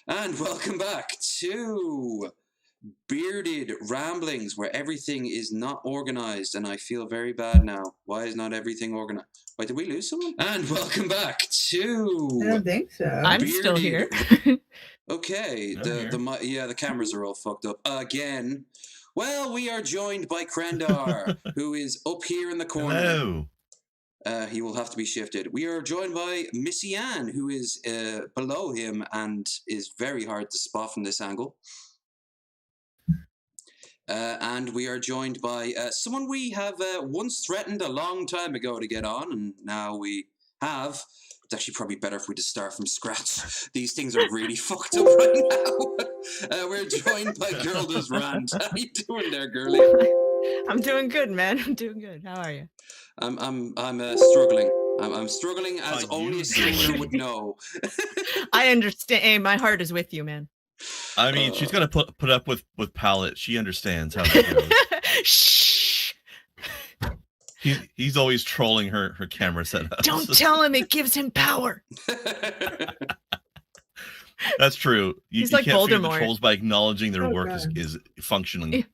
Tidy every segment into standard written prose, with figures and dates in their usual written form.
And welcome back to Bearded Ramblings, where everything is not organized, and I feel very bad now. Why is not everything organized? Wait, did we lose someone? And welcome back to I don't think so. I'm still here. Okay, the cameras are all fucked up again. Well, we are joined by Krendar, who is up here in the corner. Hello. He will have to be shifted. We are joined by Missy Ann, who is below him and is very hard to spot from this angle. And we are joined by someone we have once threatened a long time ago to get on, and now we have. It's actually probably better if we just start from scratch. These things are really fucked up right now. We're joined by Girl Does Rant. How you doing there, girlie? I'm doing good, man. I'm doing good. How are you? I'm struggling. I'm struggling as only a singer would know. I understand. Hey, my heart is with you, man. I mean, she's got to put up with Pallet. She understands how that goes. Shh. He's always trolling her camera setup. Don't tell him. It gives him power. That's true. He's you like can't feed the Voldemort. trolls by acknowledging their work is functioning.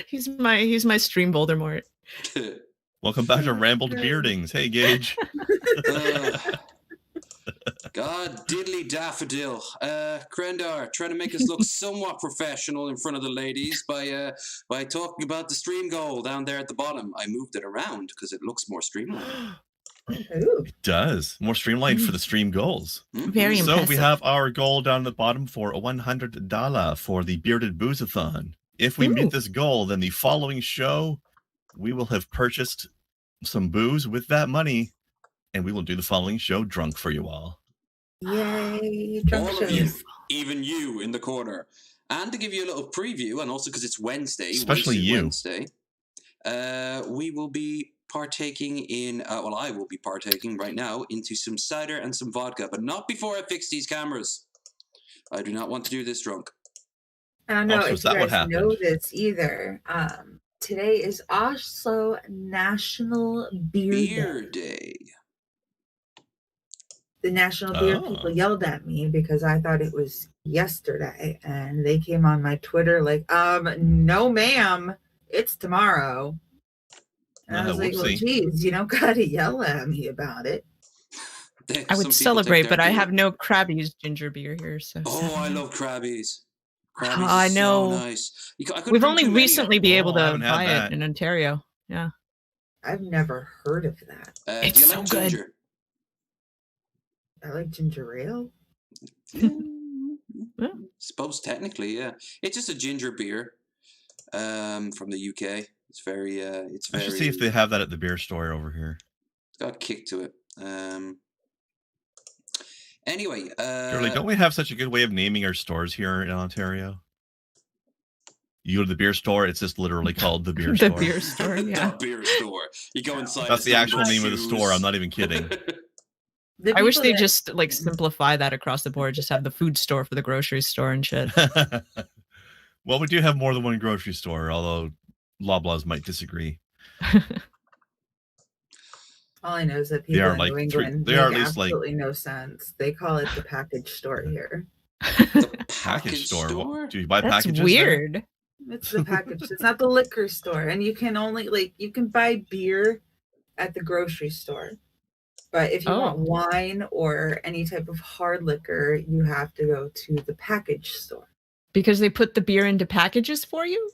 He's my stream Voldemort. Welcome back to Rambled Beardings. Hey, Gage. God diddly daffodil. Krendar trying to make us look somewhat professional in front of the ladies by talking about the stream goal down there at the bottom. I moved it around because it looks more streamlined. It does. More streamlined for the stream goals. Very So impressive. we have our goal down at the bottom for $100 for the Bearded Boozathon. If we meet this goal, then the following show, we will have purchased some booze with that money, and we will do the following show drunk for you all. Yay, drunk All shows. of you, even you in the corner. And to give you a little preview, and also because it's Wednesday, Especially you. Wednesday, we will be partaking in, I will be partaking right now into some cider and some vodka, but not before I fix these cameras. I do not want to do this drunk. I don't know Oh, so if is you that what guys know happened? this either. Today is also National Beer Day. Beer Day. The National Beer people yelled at me because I thought it was yesterday, and they came on my Twitter like, no ma'am, it's tomorrow. And I was like, well, geez, you don't gotta yell at me about it. I would celebrate, but I have no Krabby's ginger beer here. So I love Krabby's. Krabby's I know. So nice. We've only recently been able to buy it in Ontario. Yeah. I've never heard of that. It's so good. Ginger? I like ginger ale. Yeah. Suppose technically, yeah. It's just a ginger beer from the UK. It's very I should see if they have that at the beer store over here. It's got a kick to it. Anyway, Shirley, don't we have such a good way of naming our stores here in Ontario? You go to the beer store, it's just literally called the beer store. The beer store, yeah. The beer store. You go inside. That's the actual name of the store. I'm not even kidding. I wish they just like simplify that across the board. Just have the food store for the grocery store and shit. Well, we do have more than one grocery store, although Loblaws might disagree. All I know is that people in New England make absolutely no sense. They call it the package store here. The package store? Do you buy packages? That's weird. There? It's the package. It's not the liquor store, and you can only you can buy beer at the grocery store, but if you want wine or any type of hard liquor, you have to go to the package store. Because they put the beer into packages for you?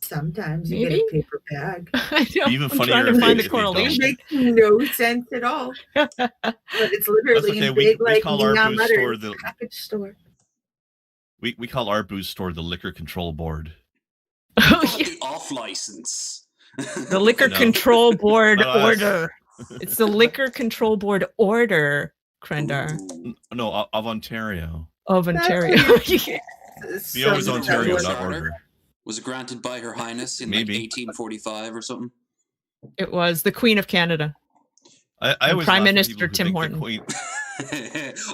Sometimes you get a paper bag. I know. Even I'm funnier trying to find the correlation. It makes no sense at all. But it's literally in big, we call our booze store the package store. We call our booze store the Liquor Control Board. The off license. The Liquor Control Board order. It's the Liquor Control Board order, Krendar. No, of Ontario. Of Ontario. The always Ontario, not order. Was it granted by Her Highness in like 1845 or something? It was the Queen of Canada. I was Prime Minister Tim Horton.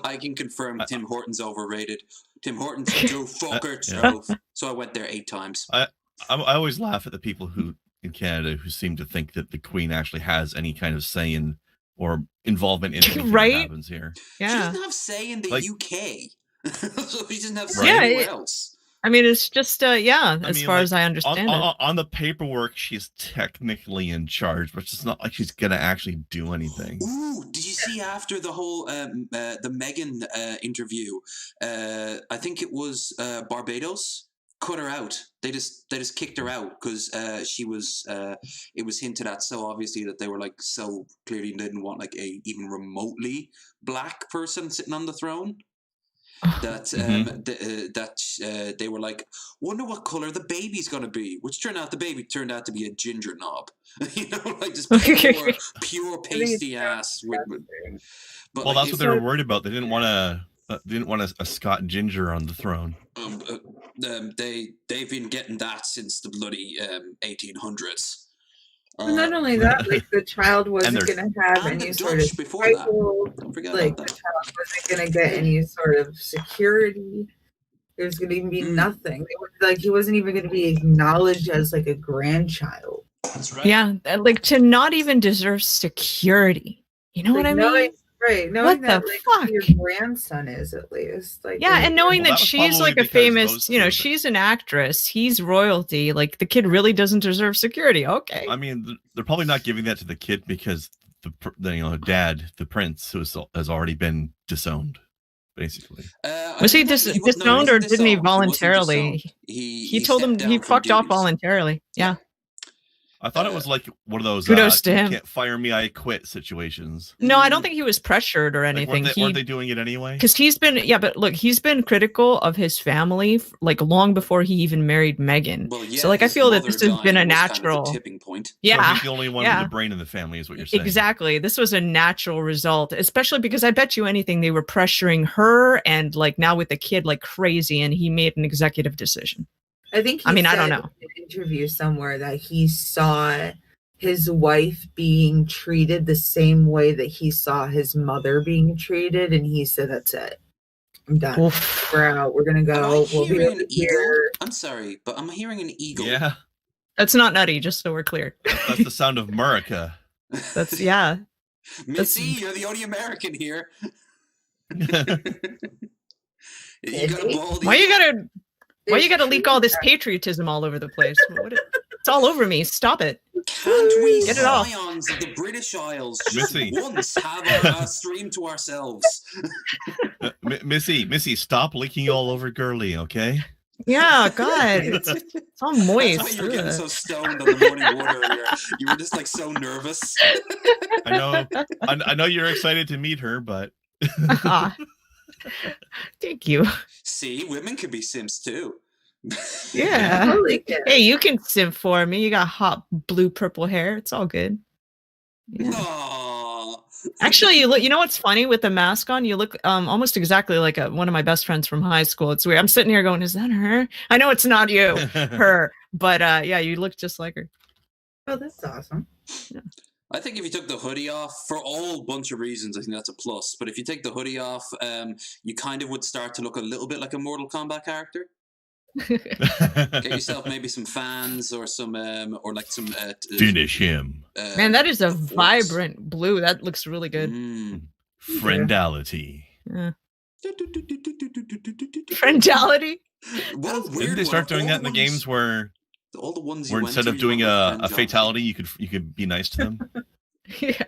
I can confirm Tim Horton's overrated. Tim Horton's a Joe Fucker. So I went there 8 times. I always laugh at the people who in Canada who seem to think that the Queen actually has any kind of say in or involvement in anything that happens here. Yeah. She doesn't have say in the UK. So he doesn't have to Right. say Yeah, anywhere else. I mean, it's just as far like, as I understand it. on the paperwork, she's technically in charge, but it's not like she's gonna actually do anything. Ooh, did you see after the whole the Meghan interview? I think it was Barbados cut her out. They just kicked her out because she was. It was hinted at so obviously that they were like so clearly didn't want like a even remotely black person sitting on the throne. That they were like, wonder what color the baby's gonna be, which turned out to be a ginger knob. You know, like just pure pasty ass. But well, that's what they were worried about. They didn't want a Scott ginger on the throne. They've been getting that since the bloody 1800s. Not only that, like the child wasn't going to have any sort of title, like the child wasn't going to get any sort of security. There's going to be nothing. Like he wasn't even going to be acknowledged as like a grandchild. That's right. Yeah, like to not even deserve security. You know like what I mean? Right, knowing that like who your grandson is at least. Like yeah, and knowing that she's like a famous, you know, but... she's an actress, he's royalty, like the kid really doesn't deserve security. Okay. I mean, they're probably not giving that to the kid because the dad, the prince, has already been disowned, basically. Was he disowned or didn't he voluntarily? He told him he fucked off voluntarily. Yeah. I thought it was like one of those kudos to him. You can't fire me, I quit situations. No, I don't think he was pressured or anything. Like, weren't they doing it anyway? Because he's been critical of his family like long before he even married Meghan. Well, yeah, so like I feel that this has been a natural kind of tipping point. Yeah, so he's the only one with the brain in the family, is what you're saying. Exactly. This was a natural result, especially because I bet you anything they were pressuring her and like now with the kid like crazy, and he made an executive decision. I think I don't know. In an interview somewhere that he saw his wife being treated the same way that he saw his mother being treated, and he said, "That's it. I'm done. Oof. We're out. We're gonna go. We'll be over here." I'm sorry, but I'm hearing an eagle. Yeah, that's not nutty. Just so we're clear. That's the sound of Murica. That's yeah. Missy, you're the only American here. Why you gotta leak all this patriotism all over the place? It's all over me. Stop it. Can't we get it off? Scions of the British Isles Missy. once have our stream to ourselves? Missy, stop leaking all over Girly, okay? Yeah, God, it's all moist. That's why you were getting so stoned on the morning water. You were just like so nervous. I know you're excited to meet her, but. Thank you. See, women can be simps too. Yeah. Hey, you can simp for me. You got hot blue purple hair. It's all good. Yeah. Aww. Actually, you know what's funny with the mask on? You look almost exactly like one of my best friends from high school. It's weird. I'm sitting here going, "Is that her?" I know it's not you, her, but yeah, you look just like her. Oh, that's awesome. Yeah. I think if you took the hoodie off, for a whole bunch of reasons, I think that's a plus. But if you take the hoodie off, you kind of would start to look a little bit like a Mortal Kombat character. Get yourself maybe some fans or some or like some finish him. Man, that is a vibrant blue. That looks really good. Friendality. Yeah. Friendality. Didn't they start doing that in the games where all the ones where instead of doing a fatality, you could be nice to them? Yeah.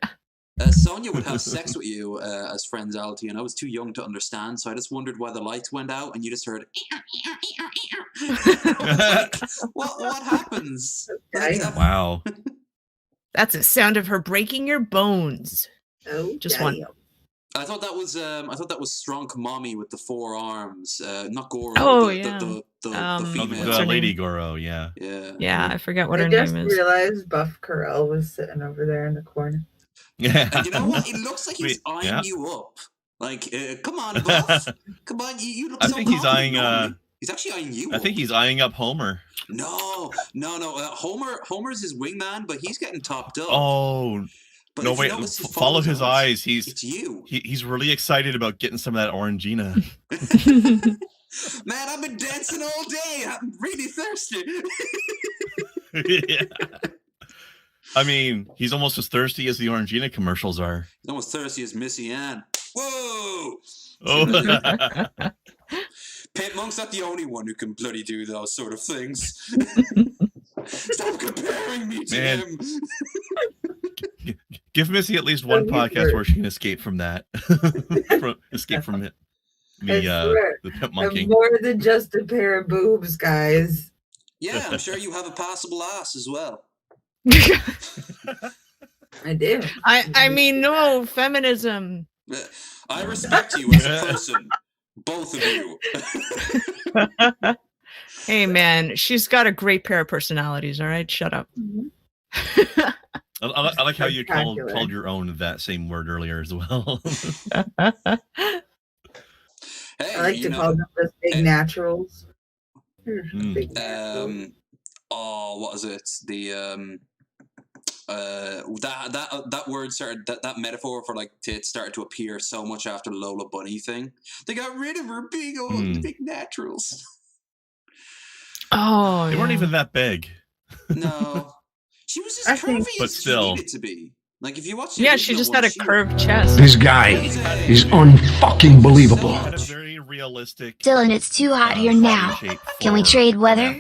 Sonia would have sex with you as friendality, and I was too young to understand, so I just wondered why the lights went out, and you just heard. Like, what happens? Wow. That's the sound of her breaking your bones. Oh, just one. I thought that was Strong Mommy with the 4 arms, not Goro. The female, the Lady Goro. Yeah. I forget what her name is. I just realized Buff Carell was sitting over there in the corner. Yeah. And you know what? It looks like he's eyeing you up. Like, come on, Buff. Come on, you look so think he's eyeing. He's actually eyeing you. I think he's eyeing up Homer. No. Homer's his wingman, but he's getting topped up. Oh. But no, wait, follow his eyes. It's you. He's really excited about getting some of that Orangina. Man, I've been dancing all day. I'm really thirsty. Yeah. I mean, he's almost as thirsty as the Orangina commercials are. He's almost thirsty as Missy Ann. Whoa! Oh. Pitmonk's not the only one who can bloody do those sort of things. Stop comparing me to him. Give Missy at least one podcast where she can escape from that. Escape from it. The pimp monkey. I'm more than just a pair of boobs, guys. Yeah, I'm sure you have a passable ass as well. I do. I mean, no, feminism. I respect you as a person. Both of you. Hey, man, she's got a great pair of personalities, all right? Shut up. I like how you called your own that same word earlier as well. Hey, I like to call them those big naturals. Big naturals. What is it? The that word started, that metaphor for like tits started to appear so much after the Lola Bunny thing. They got rid of her big old big naturals. Oh, they weren't even that big. No, she was as curvy as she needed to be. Like if you watch the she just had a curved chest. This guy is unfucking believable. Had a very realistic. Dylan, it's too hot here now. Can we trade weather?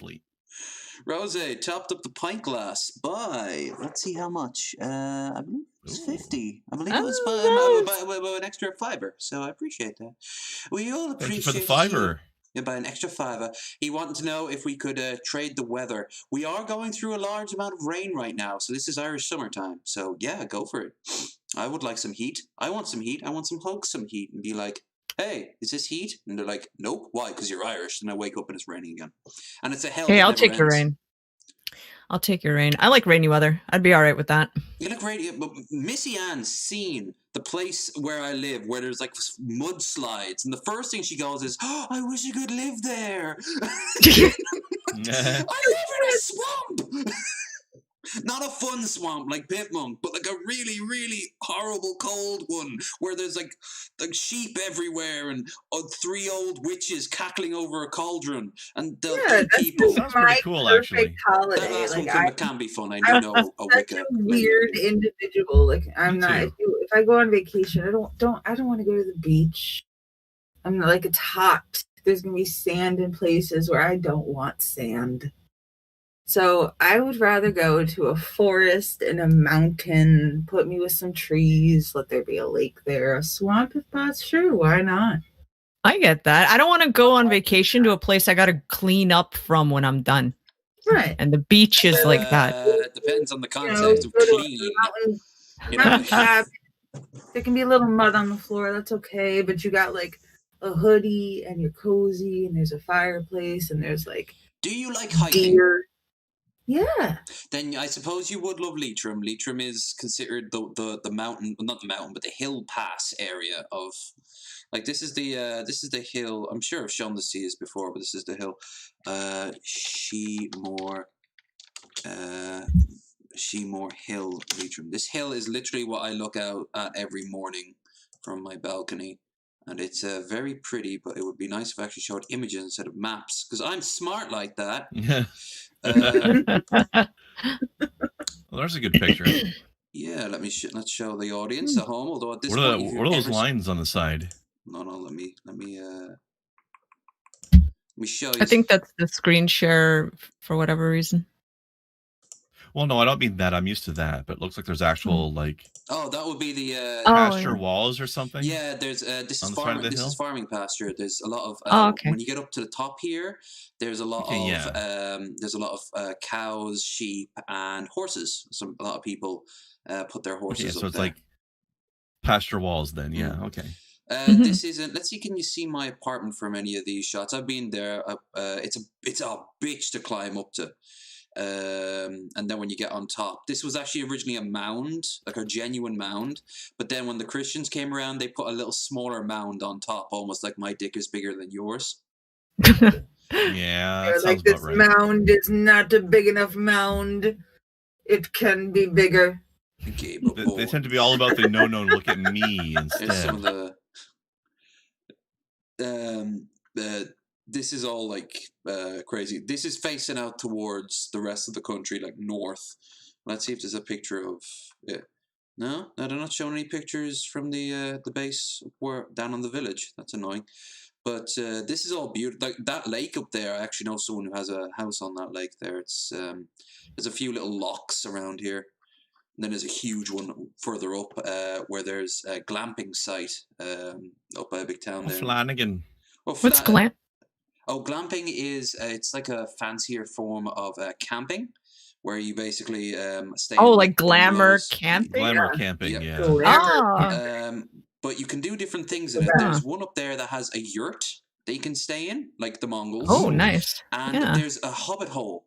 Rose topped up the pint glass by, let's see how much. I believe it was 50. I believe it was by an extra $5. So I appreciate that. We all appreciate Thank you for the $5. Yeah, by an extra $5. He wanted to know if we could trade the weather. We are going through a large amount of rain right now, so this is Irish summertime. So yeah, go for it. I would like some heat. I want some heat. I want some wholesome heat, and be like, hey, is this heat? And they're like, nope. Why? Because you're Irish. And I wake up and it's raining again. And it's a hell. Hey, I'll take your rain. I'll take your rain. I like rainy weather. I'd be all right with that. You look great. But Missy Ann's seen the place where I live, where there's like mudslides. And the first thing she goes is, oh, I wish I could live there. I live in a swamp. Not a fun swamp like Pitmonk, but like a really, really horrible cold one where there's like sheep everywhere and 3 old witches cackling over a cauldron and people. Sounds pretty cool, actually. Holiday. It can be fun. I do know a Wicca. A weird individual. Like I'm not. If I go on vacation, I don't want to go to the beach. I'm like, it's hot. There's gonna be sand in places where I don't want sand. So I would rather go to a forest and a mountain, put me with some trees, let there be a lake there, a swamp if that's true. Why not? I get that. I don't want to go on vacation to a place I got to clean up from when I'm done. Right. And the beach is like that. It depends on the concept of clean. There can be a little mud on the floor. That's okay. But you got like a hoodie and you're cozy and there's a fireplace and there's like. Do you like hiking? Deer. Yeah. Then I suppose you would love Leitrim. Leitrim is considered the mountain, well, not the mountain, but the hill pass area of, like this is the hill. I'm sure I've shown the seas before, but this is the hill. Sheemore Hill, Leitrim. This hill is literally what I look out at every morning from my balcony. And it's very pretty, but it would be nice if I actually showed images instead of maps, because I'm smart like that. Yeah. Well, there's a good picture. Yeah, let's show the audience at home. Although at this what are those lines on the side? No, let me show you. I think that's the screen share for whatever reason. Well, no, I don't mean that. I'm used to that, but it looks like there's actual like. Oh, that would be the pasture walls or something. Yeah, there's this is farming. This is farming pasture. There's a lot of when you get up to the top here, there's a lot of cows, sheep, and horses. A lot of people put their horses. So it's there. Like pasture walls. Then okay. This isn't. Let's see. Can you see my apartment from any of these shots? I've been there. It's a bitch to climb up to. And then when you get on top, this was actually originally a mound, like a genuine mound, but then when the Christians came around, they put a little smaller mound on top, almost like my dick is bigger than yours. Yeah, like this right. Mound is not a big enough mound. It can be bigger. Okay, they tend to be all about the no, look at me instead. There's some of this is all like crazy. This is facing out towards the rest of the country, like north. Let's see if there's a picture of it. No, they're not showing any pictures from the base where down on the village. That's annoying. But this is all beautiful. Like that lake up there, I actually know someone who has a house on that lake there. It's there's a few little locks around here. And then there's a huge one further up where there's a glamping site up by a big town there. Flanagan. What's glamp? Oh, glamping is it's like a fancier form of camping, where you basically stay. Oh, in, like glamour bungalows. camping. Glamour camping, yeah. Oh. But you can do different things in it. There's one up there that has a yurt that you can stay in, like the Mongols. Oh, nice. And Yeah. there's a hobbit hole.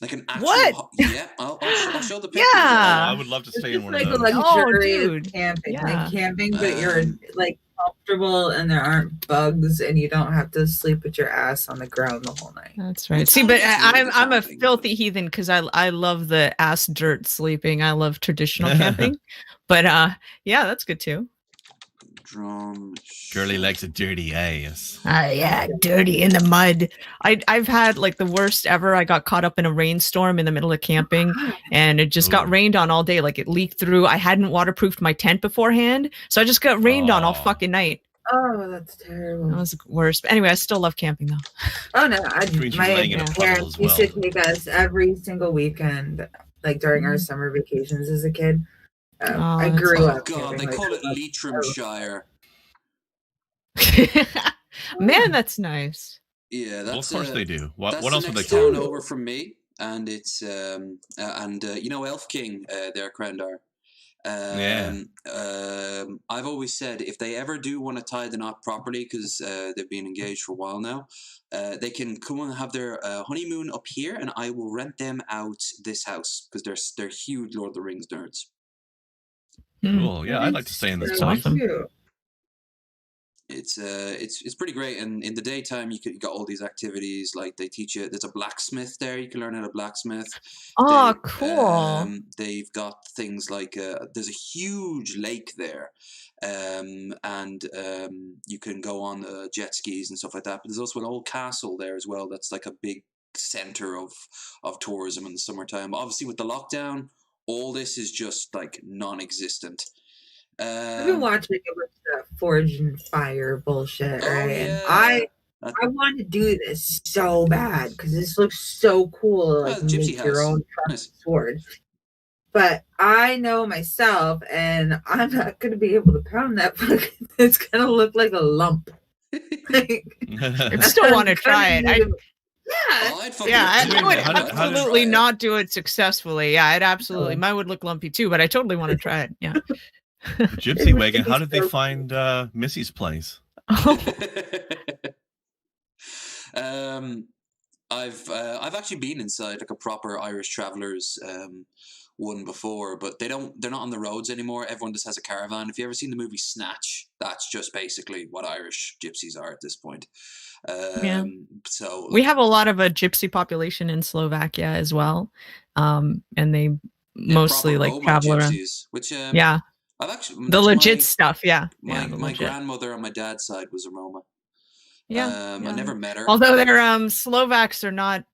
Like an actual What? Yeah, I'll show the picture. Yeah. I would love to stay in one like of a those. luxurious dude. camping, Yeah. like camping, but you're like comfortable and there aren't bugs and you don't have to sleep with your ass on the ground the whole night. That's right. It's See, not but just really the I'm a camping. filthy heathen because I love the ass dirt sleeping. I love traditional camping, but yeah, that's good too. Drum. Girly likes a dirty ass. Yeah, dirty in the mud. I've had like the worst ever. I got caught up in a rainstorm in the middle of camping, and it just got Ooh. rained on all day. Like it leaked through. I hadn't waterproofed my tent beforehand, so I just got rained on all Aw. fucking night. Oh, that's That terrible. was the worst. But anyway, I still love camping though. Oh no, Means you're my laying in a puddle parents as used well. to take us every single weekend, like during our summer vacations as a kid. I that's grew Oh up. god, they camping, call like, it Leitrimshire. Man, that's nice. Yeah, Well, that's of course they do. What That's else the would they next call town it? over from me, and it's you know Elf King, their Crendar. I've always said if they ever do want to tie the knot properly, because they've been engaged for a while now, they can come and have their honeymoon up here, and I will rent them out this house because they're huge Lord of the Rings nerds. Cool. Yeah, I'd like to stay in this That's place. awesome. Cute. It's pretty great, and in the daytime you got all these activities like they teach you. There's a blacksmith there; you can learn how to blacksmith. Oh, cool. They've got things like there's a huge lake there, and you can go on jet skis and stuff like that. But there's also an old castle there as well. That's like a big center of tourism in the summertime. Obviously, with the lockdown, all this is just like non-existent. I've been watching a bunch of Forge and Fire bullshit, Oh, right? yeah. And I want to do this so bad because this looks so cool. Like Gypsy make your house. own Nice. sword. But I know myself, and I'm not going to be able to pound that. It's going to look like a lump. I still want to try it. Yeah. Oh, I'd fucking Yeah, do I would it. I'd absolutely try it. not do it successfully. Yeah, I'd absolutely. Mine would look lumpy too, but I totally want to try it. Yeah. Gypsy Wagon, how did they find Missy's place? I've actually been inside like a proper Irish Travellers one before, but they're not on the roads anymore. Everyone just has a caravan. If you ever seen the movie Snatch, that's just basically what Irish gypsies are at this point. Yeah. So We have a lot of a gypsy population in Slovakia as well, and they mostly proper like Roma travel around. gypsies, which Yeah, I've actually the legit stuff. Yeah, My, yeah, the my legit. grandmother on my dad's side was a Roma. Yeah, I never met her. Although their Slovaks are not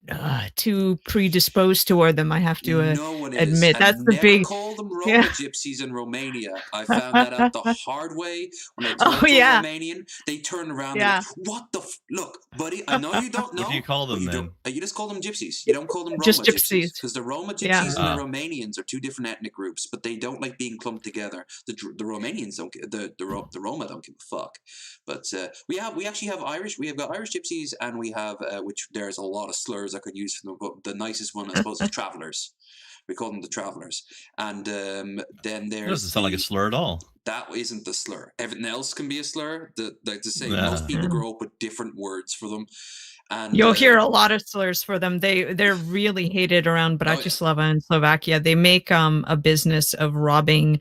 too predisposed toward them, I have to No one is. admit. I That's the never big. called them Roma Yeah. gypsies in Romania. I found that out the hard way when I talked to yeah. a Romanian. They turned around Yeah. and went, what the look, buddy, I know you don't know. What do you call but them you then? You just call them gypsies. You don't call them Roma Just gypsies. gypsies. Because the Roma gypsies Yeah. and Ah. the Romanians are two different ethnic groups, but they don't like being clumped together. The Romanians don't the Roma don't give a fuck. But we actually have Irish. We have got Irish gypsies, and we have which there's a lot of slurs I could use for them. But the nicest one, I suppose, is travelers. We call them the travelers. And then It there's doesn't sound like a slur at all. that isn't the slur. Everything else can be a slur. Like to say, Nah. most people grow up with different words for them. And You'll hear a lot of slurs for them. They're really hated around Bratislava and Slovakia. They make a business of robbing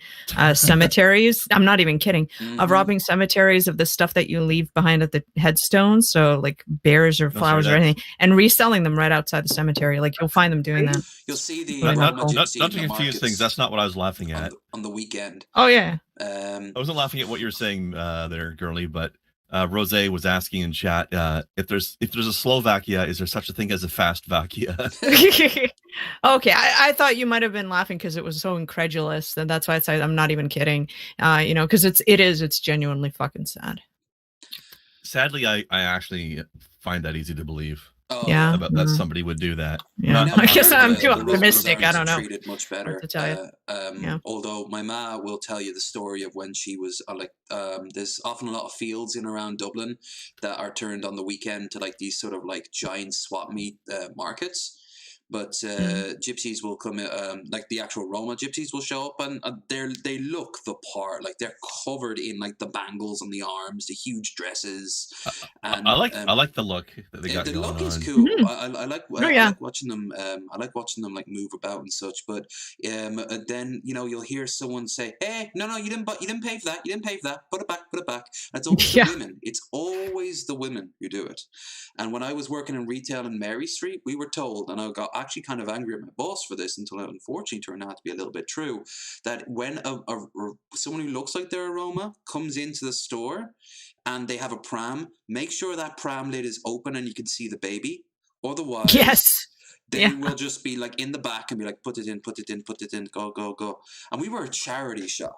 cemeteries. I'm not even kidding. Of robbing cemeteries of the stuff that you leave behind at the headstones, so like bears or flowers or anything, and reselling them right outside the cemetery. Like you'll find them doing that. You'll see the Not- Roma Not gypsy to in the confuse markets things, that's not what I was laughing at. on the weekend. Oh yeah. I wasn't laughing at what you were saying there, Girly, but Rose was asking in chat if there's a Slovakia, is there such a thing as a fast Vakia? Okay, I thought you might have been laughing because it was so incredulous, and that's why I said I'm not even kidding. Because it's genuinely fucking sad. Sadly, I actually find that easy to believe. Yeah. About that somebody would do that. Yeah. I guess I'm too optimistic. I don't know. Treated much better. To tell you. Although my ma will tell you the story of when she was there's often a lot of fields in around Dublin that are turned on the weekend to like these sort of like giant swap meet markets. But gypsies will come, like the actual Roma gypsies will show up, and they look the part. Like they're covered in like the bangles on the arms, the huge dresses. And I like the look that they got the going look on. is cool. I like watching them. I like watching them like move about and such. But then you'll hear someone say, "Hey, no, you didn't pay for that. You didn't pay for that. Put it back. Put it back." And it's always the women. It's always the women who do it. And when I was working in retail in Mary Street, we were told, and I got actually kind of angry at my boss for this until it unfortunately turned out to be a little bit true, that when someone who looks like they're a Roma comes into the store and they have a pram, make sure that pram lid is open and you can see the baby. Otherwise, they will just be like in the back and be like, put it in, go, go, go. And we were a charity shop.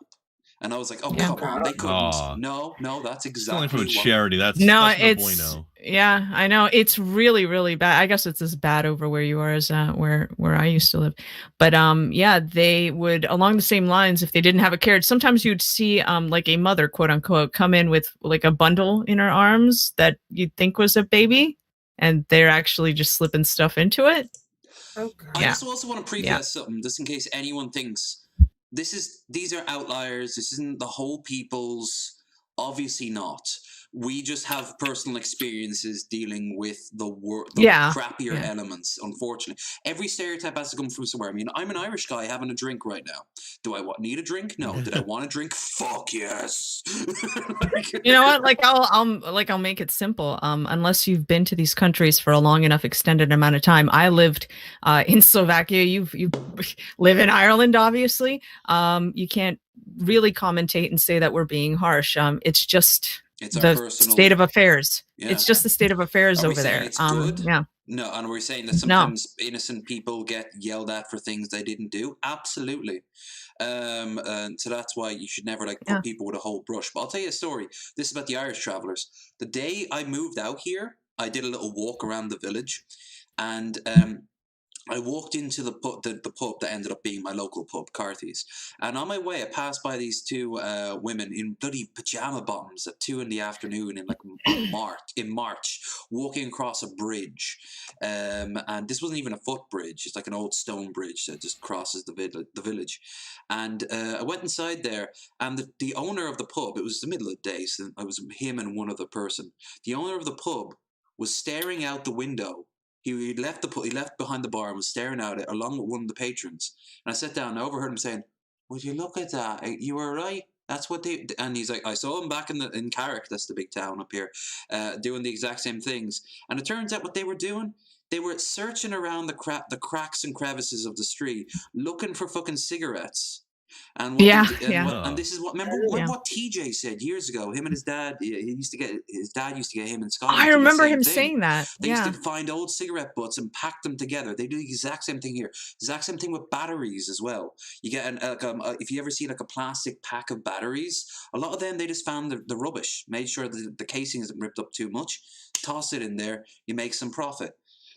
And I was like, "Oh, come on, they couldn't." No, that's exactly. It's only from a charity. That's it's no bueno. Yeah, I know it's really, really bad. I guess it's as bad over where you are as where I used to live. But they would along the same lines. If they didn't have a carriage, sometimes you'd see like a mother, quote unquote, come in with like a bundle in her arms that you'd think was a baby, and they're actually just slipping stuff into it. Oh, God. I also want to preface something, just in case anyone thinks. These are outliers. This isn't the whole people's. Obviously not. We just have personal experiences dealing with the crappier elements, unfortunately. Every stereotype has to come from somewhere. I mean, I'm an Irish guy having a drink right now. Do I need a drink? No. Did I want a drink? Fuck yes. You know what? Like I'll make it simple. Unless you've been to these countries for a long enough extended amount of time. I lived in Slovakia. You live in Ireland, obviously. You can't really commentate and say that we're being harsh. It's just the state of affairs. Yeah. It's just the state of affairs over there. It's good? Yeah. No, and we're saying that sometimes innocent people get yelled at for things they didn't do. Absolutely. And so that's why you should never put people with a whole brush. But I'll tell you a story. This is about the Irish travelers. The day I moved out here, I did a little walk around the village, and I walked into the pub that ended up being my local pub, Carthy's. And on my way, I passed by these two women in bloody pajama bottoms at 2 p.m. in March, walking across a bridge. And this wasn't even a footbridge. It's like an old stone bridge that just crosses the village. And I went inside there, and the owner of the pub, it was the middle of the day, so it was him and one other person. The owner of the pub was staring out the window. He left behind the bar and was staring at it along with one of the patrons. And I sat down and I overheard him saying, "Would you look at that? You were right. That's what they." And he's like, I saw him back in Carrick, that's the big town up here, doing the exact same things. And it turns out what they were doing, they were searching around the cracks and crevices of the street, looking for fucking cigarettes. And and this is what what TJ said years ago. Him and his dad, his dad used to get him in Scotland. I remember him saying that. They used to find old cigarette butts and pack them together. They do the exact same thing here. Exact same thing with batteries as well. You get if you ever see like a plastic pack of batteries, a lot of them they just found the rubbish, made sure the casing isn't ripped up too much, toss it in there, you make some profit.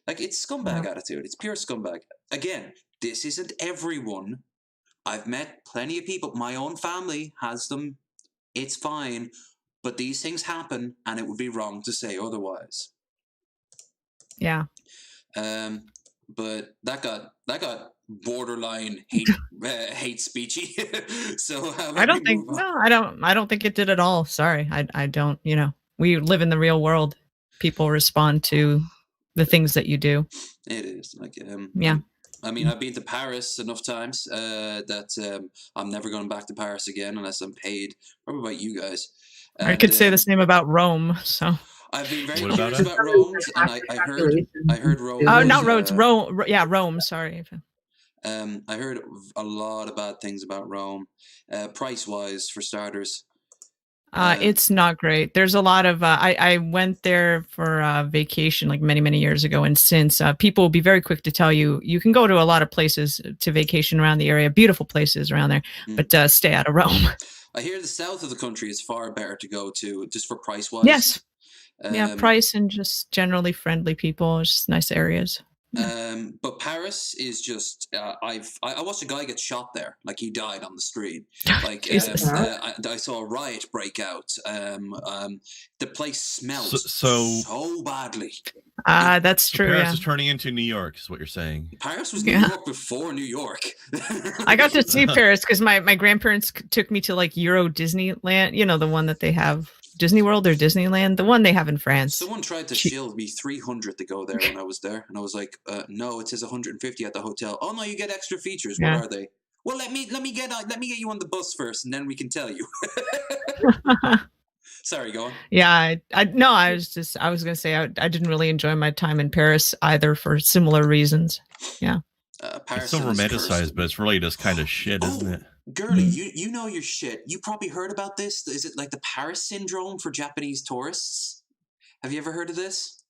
Like it's scumbag attitude. It's pure scumbag. Again, this isn't everyone. I've met plenty of people. My own family has them. It's fine. But these things happen, and it would be wrong to say otherwise. Yeah. But that got borderline hate speechy. So I don't think it did at all. Sorry. I don't, we live in the real world. People respond to the things that you do. It is like, yeah. I mean, I've been to Paris enough times that I'm never going back to Paris again unless I'm paid. Probably about you guys. And, I could say the same about Rome. So I've been very curious about Rome, and I heard Rome. Oh, not roads. Rome. Yeah, Rome. Sorry. I heard a lot of bad things about Rome, price-wise for starters. It's not great. There's a lot of, I went there for vacation like many, many years ago. And since people will be very quick to tell you, you can go to a lot of places to vacation around the area, beautiful places around there, but stay out of Rome. I hear the south of the country is far better to go to just for price-wise. Yes. Price and just generally friendly people. It's just nice areas. But Paris is just I watched a guy get shot there, like he died on the street. Like I saw a riot break out. The place smells so badly. That's true. Paris is turning into New York, is what you're saying. Paris was New York before New York. I got to see Paris because my grandparents took me to like Euro Disneyland, you know, the one that they have. Disney World or Disneyland, the one they have in France. Someone tried to shield me $300 to go there when I was there, and I was like, "No, it says $150 at the hotel." "Oh no, you get extra features. What are they?" "Well, let me get you on the bus first, and then we can tell you." Sorry, go on. Yeah, I was gonna say I didn't really enjoy my time in Paris either for similar reasons. Yeah, Paris it's so romanticized, but it's really just kind of shit, isn't it? Girlie, you know your shit. You probably heard about this. Is it like the Paris syndrome for Japanese tourists? Have you ever heard of this?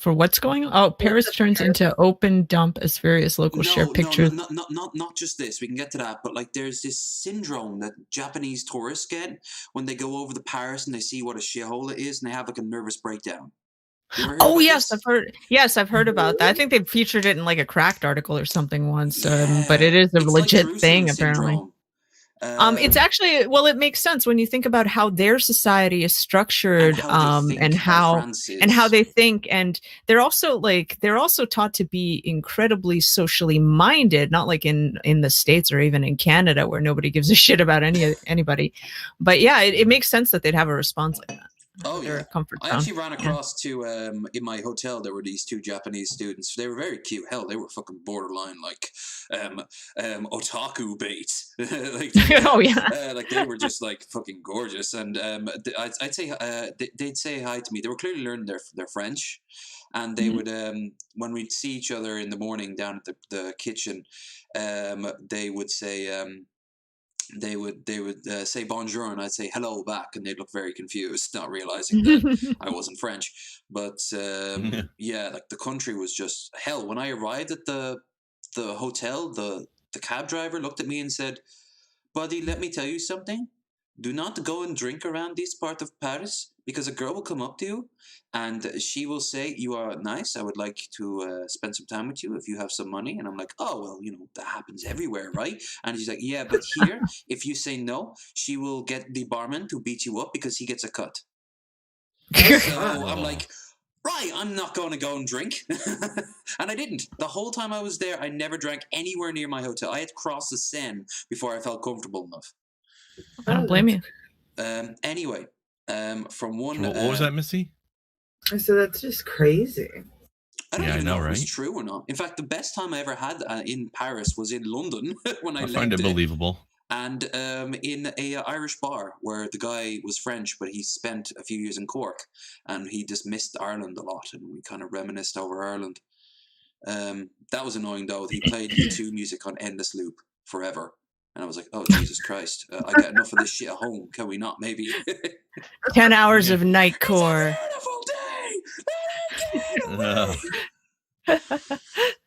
For what's going on? Oh, Paris turns into open dump as various locals share pictures. Not just this. We can get to that. But like, there's this syndrome that Japanese tourists get when they go over to Paris and they see what a shithole it is, and they have like a nervous breakdown. Oh yes, I've heard. Yes, I've heard about that. I think they featured it in like a Cracked article or something once. But it is a legit thing apparently. It's actually it makes sense when you think about how their society is structured, and how they think, and they're also taught to be incredibly socially minded, not like in the States or even in Canada where nobody gives a shit about anybody. But yeah, it makes sense that they'd have a response like that. Oh yeah, I actually ran across to in my hotel. There were these two Japanese students. They were very cute. Hell, they were fucking borderline like otaku bait. Like, like they were just like fucking gorgeous. And I'd say they'd say hi to me. They were clearly learning their French, and they would when we'd see each other in the morning down at the kitchen, they would say. They would say bonjour, and I'd say hello back, and they'd look very confused, not realizing that I wasn't French. But like the country was just hell. When I arrived at the hotel, the cab driver looked at me and said, "Buddy, let me tell you something. Do not go and drink around this part of Paris, because a girl will come up to you and she will say, 'You are nice. I would like to spend some time with you if you have some money.'" And I'm like, "Oh, well, that happens everywhere, right?" And she's like, "Yeah, but here, if you say no, she will get the barman to beat you up because he gets a cut." So I'm like, right, I'm not going to go and drink. And I didn't. The whole time I was there, I never drank anywhere near my hotel. I had to cross the Seine before I felt comfortable enough. I don't blame you. Anyway, from one... What was that, Missy? So that's just crazy. I don't even know if it was true or not. In fact, the best time I ever had in Paris was in London when I find it believable. And in a Irish bar where the guy was French, but he spent a few years in Cork, and he just missed Ireland a lot, and we kind of reminisced over Ireland. That was annoying though. He played U2 music on endless loop forever. And I was like, "Oh, Jesus Christ. I get enough of this shit at home. Can we not, maybe?" 10 hours of nightcore. It's a beautiful day.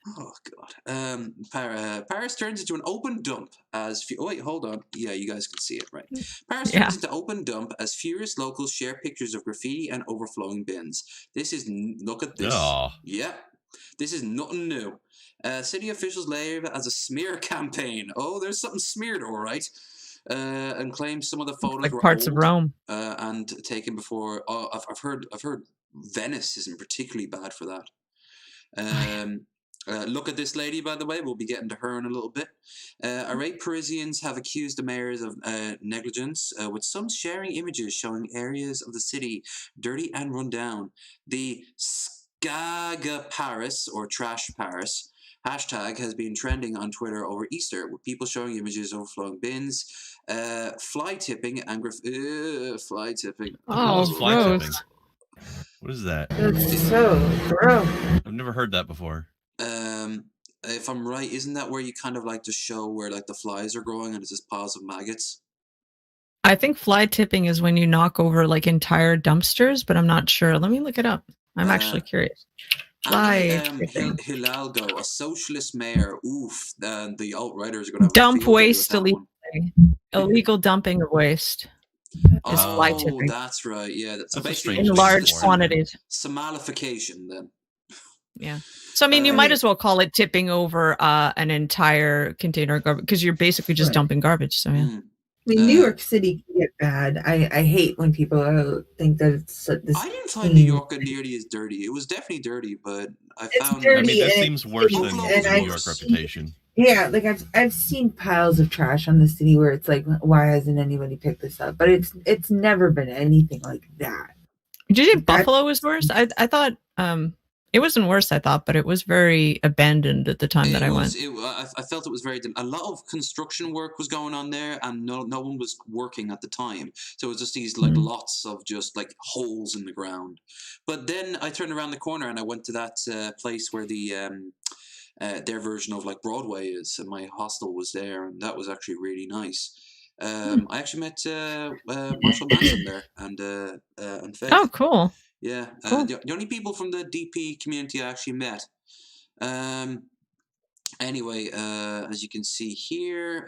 Oh, God. Paris turns into an open dump as... wait, hold on. Yeah, you guys can see it, right? Paris turns into open dump as furious locals share pictures of graffiti and overflowing bins. This is... Look at this. Oh. Yeah. This is nothing new. City officials label as a smear campaign. Oh, there's something smeared, all right. And claim some of the photos were parts old, of Rome and taken before. Oh, I've heard Venice isn't particularly bad for that. Look at this lady, by the way. We'll be getting to her in a little bit. Irate Parisians have accused the mayors of negligence, with some sharing images showing areas of the city dirty and run down. The Gaga Paris, or Trash Paris, hashtag has been trending on Twitter over Easter, with people showing images of overflowing bins, fly tipping, and fly tipping. Oh, fly tipping. What is that? That's so gross. I've never heard that before. If I'm right, isn't that where you kind of like to show where like the flies are growing and it's just piles of maggots? I think fly tipping is when you knock over like entire dumpsters, but I'm not sure. Let me look it up. I'm actually curious. Hidalgo, a socialist mayor. Oof, the alt-writers are going to dump waste illegally. Illegal dumping of waste. is fly Oh, tipping that's right. Yeah. So That's a basically, strange in thing large for. quantities. Somalification then. Yeah. So I mean, you might as well call it tipping over an entire container of garbage because you're basically just dumping garbage. So yeah. I mean, New York City can get bad. I hate when people think that it's this. I didn't find New York nearly as dirty. It was definitely dirty, but I found. Dirty. I mean, this seems worse than Buffalo the was New York worse. reputation. Yeah, like I've seen piles of trash on the city where it's like, why hasn't anybody picked this up? But it's never been anything like that. Did you think Buffalo was worse? I thought it wasn't worse, I thought, but it was very abandoned at the time that I went. I felt it was very. A lot of construction work was going on there, and no one was working at the time. So it was just these like lots of just like holes in the ground. But then I turned around the corner and I went to that place where the their version of like Broadway is, and my hostel was there, and that was actually really nice. I actually met Marshall Manson there and Faith. Oh, cool. Yeah, cool. The only people from the DP community I actually met. Anyway, as you can see here,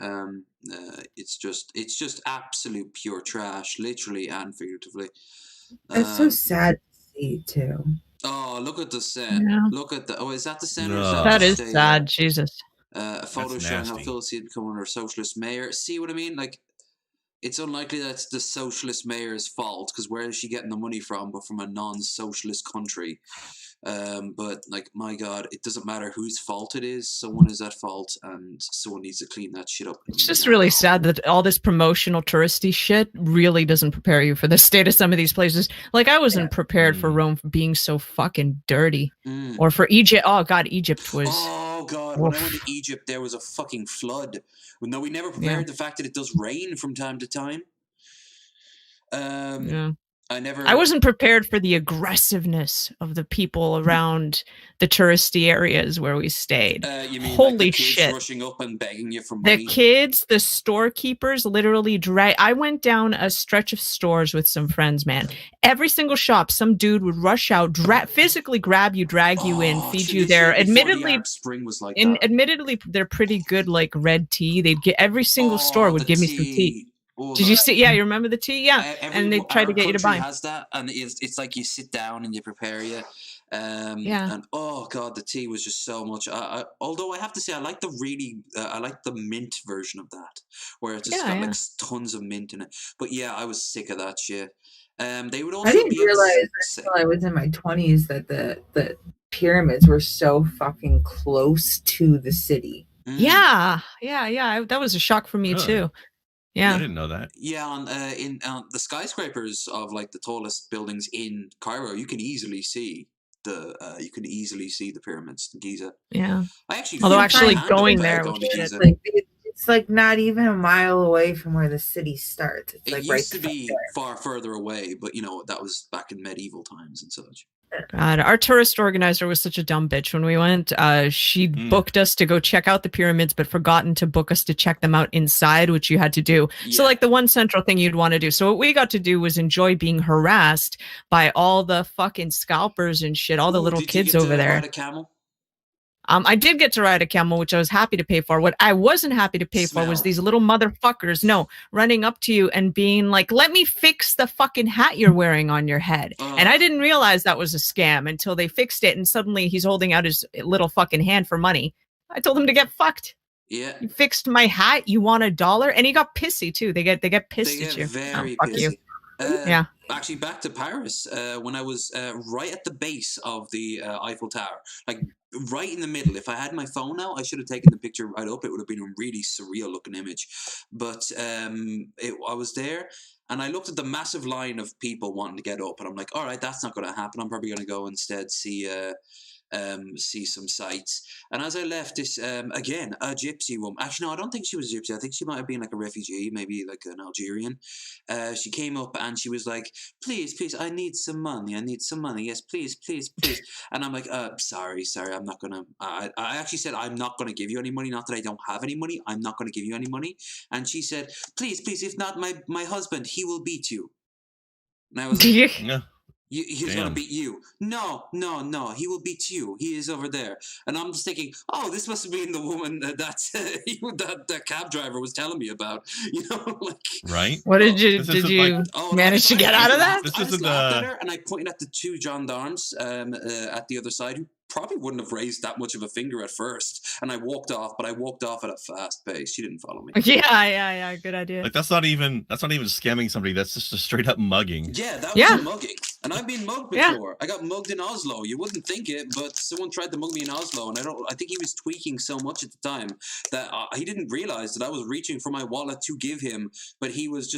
it's just absolute pure trash, literally and figuratively. It's so sad to see too. Oh, look at the set. Yeah. Look at the. Oh, is that the center? No. That is sad. Jesus. A photo showing how nasty. Phyllis had become under socialist mayor. See what I mean? Like, it's unlikely that's the socialist mayor's fault, because where is she getting the money from but from a non-socialist country? But like, my God, it doesn't matter whose fault it is. Someone is at fault, and someone needs to clean that shit up. It's just really sad that all this promotional touristy shit really doesn't prepare you for the state of some of these places. Like, I wasn't prepared for Rome being so fucking dirty, or for Egypt. Oh God, Egypt was. Oh God, when I went to Egypt, there was a fucking flood. No, we never prepared the fact that it does rain from time to time. I wasn't prepared for the aggressiveness of the people around the touristy areas where we stayed. You mean holy like the kids shit! Rushing up and begging you for money. The kids, the storekeepers, literally drag. I went down a stretch of stores with some friends. Man, every single shop, some dude would rush out, physically grab you, drag you in, feed you there. Admittedly, Spring was like admittedly, they're pretty good. Like red tea, they'd get every single store would give me some tea. Oh, did you see? Yeah, you remember the tea? Yeah, and they tried to get you to buy. Has that, and it's like you sit down and you prepare you. And oh God, the tea was just so much. Although I have to say, I like the mint version of that, where it's just got like tons of mint in it. But yeah, I was sick of that shit. They would also. I didn't realize until I was in my 20s that the pyramids were so fucking close to the city. Yeah. That was a shock for me too. Yeah, I didn't know that. Yeah, in the skyscrapers of like the tallest buildings in Cairo, you can easily see the pyramids in Giza. Yeah, I actually. Although actually going there, it's like not even a mile away from where the city starts. It's like it used to be far further away, but that was back in medieval times and such. God, our tourist organizer was such a dumb bitch when we went. She booked us to go check out the pyramids, but forgotten to book us to check them out inside, which you had to do. Yeah. So like the one central thing you'd want to do. So what we got to do was enjoy being harassed by all the fucking scalpers and shit, all the little kids over there. Ride a camel? I did get to ride a camel, which I was happy to pay for. What I wasn't happy to pay for was these little motherfuckers, running up to you and being like, let me fix the fucking hat you're wearing on your head. And I didn't realize that was a scam until they fixed it. And suddenly he's holding out his little fucking hand for money. I told him to get fucked. Yeah. You fixed my hat. You want $1? And he got pissy too. They get pissed at you. Very fuck pissy. You. Yeah. Actually, back to Paris, when I was right at the base of the Eiffel Tower, like right in the middle. If I had my phone out, I should have taken the picture right up. It would have been a really surreal looking image. But I was there, and I looked at the massive line of people wanting to get up, and I'm like, all right, that's not going to happen. I'm probably going to go instead see some sights. And as I left, this again, a gypsy woman. Actually, no, I don't think she was a gypsy. I think she might have been like a refugee, maybe like an Algerian. She came up and she was like, please, I need some money. Yes, please. And I'm like, sorry, I'm not gonna. I actually said, I'm not gonna give you any money. Not that I don't have any money. I'm not gonna give you any money. And she said, please, if not, my husband, he will beat you. And I was like, He's going to beat you. No. He will beat you. He is over there. And I'm just thinking, oh, this must have been the woman that cab driver was telling me about. Right? What did you manage to get out of that? I just laughed at her, and I pointed at the two gendarmes at the other side who probably wouldn't have raised that much of a finger at first. And I walked off, but I walked off at a fast pace. She didn't follow me. Yeah. Good idea. Like that's not even scamming somebody. That's just a straight up mugging. Yeah, that was a mugging. And I've been mugged before. Yeah. I got mugged in Oslo. You wouldn't think it, but someone tried to mug me in Oslo, and I think he was tweaking so much at the time that he didn't realize that I was reaching for my wallet to give him, but he was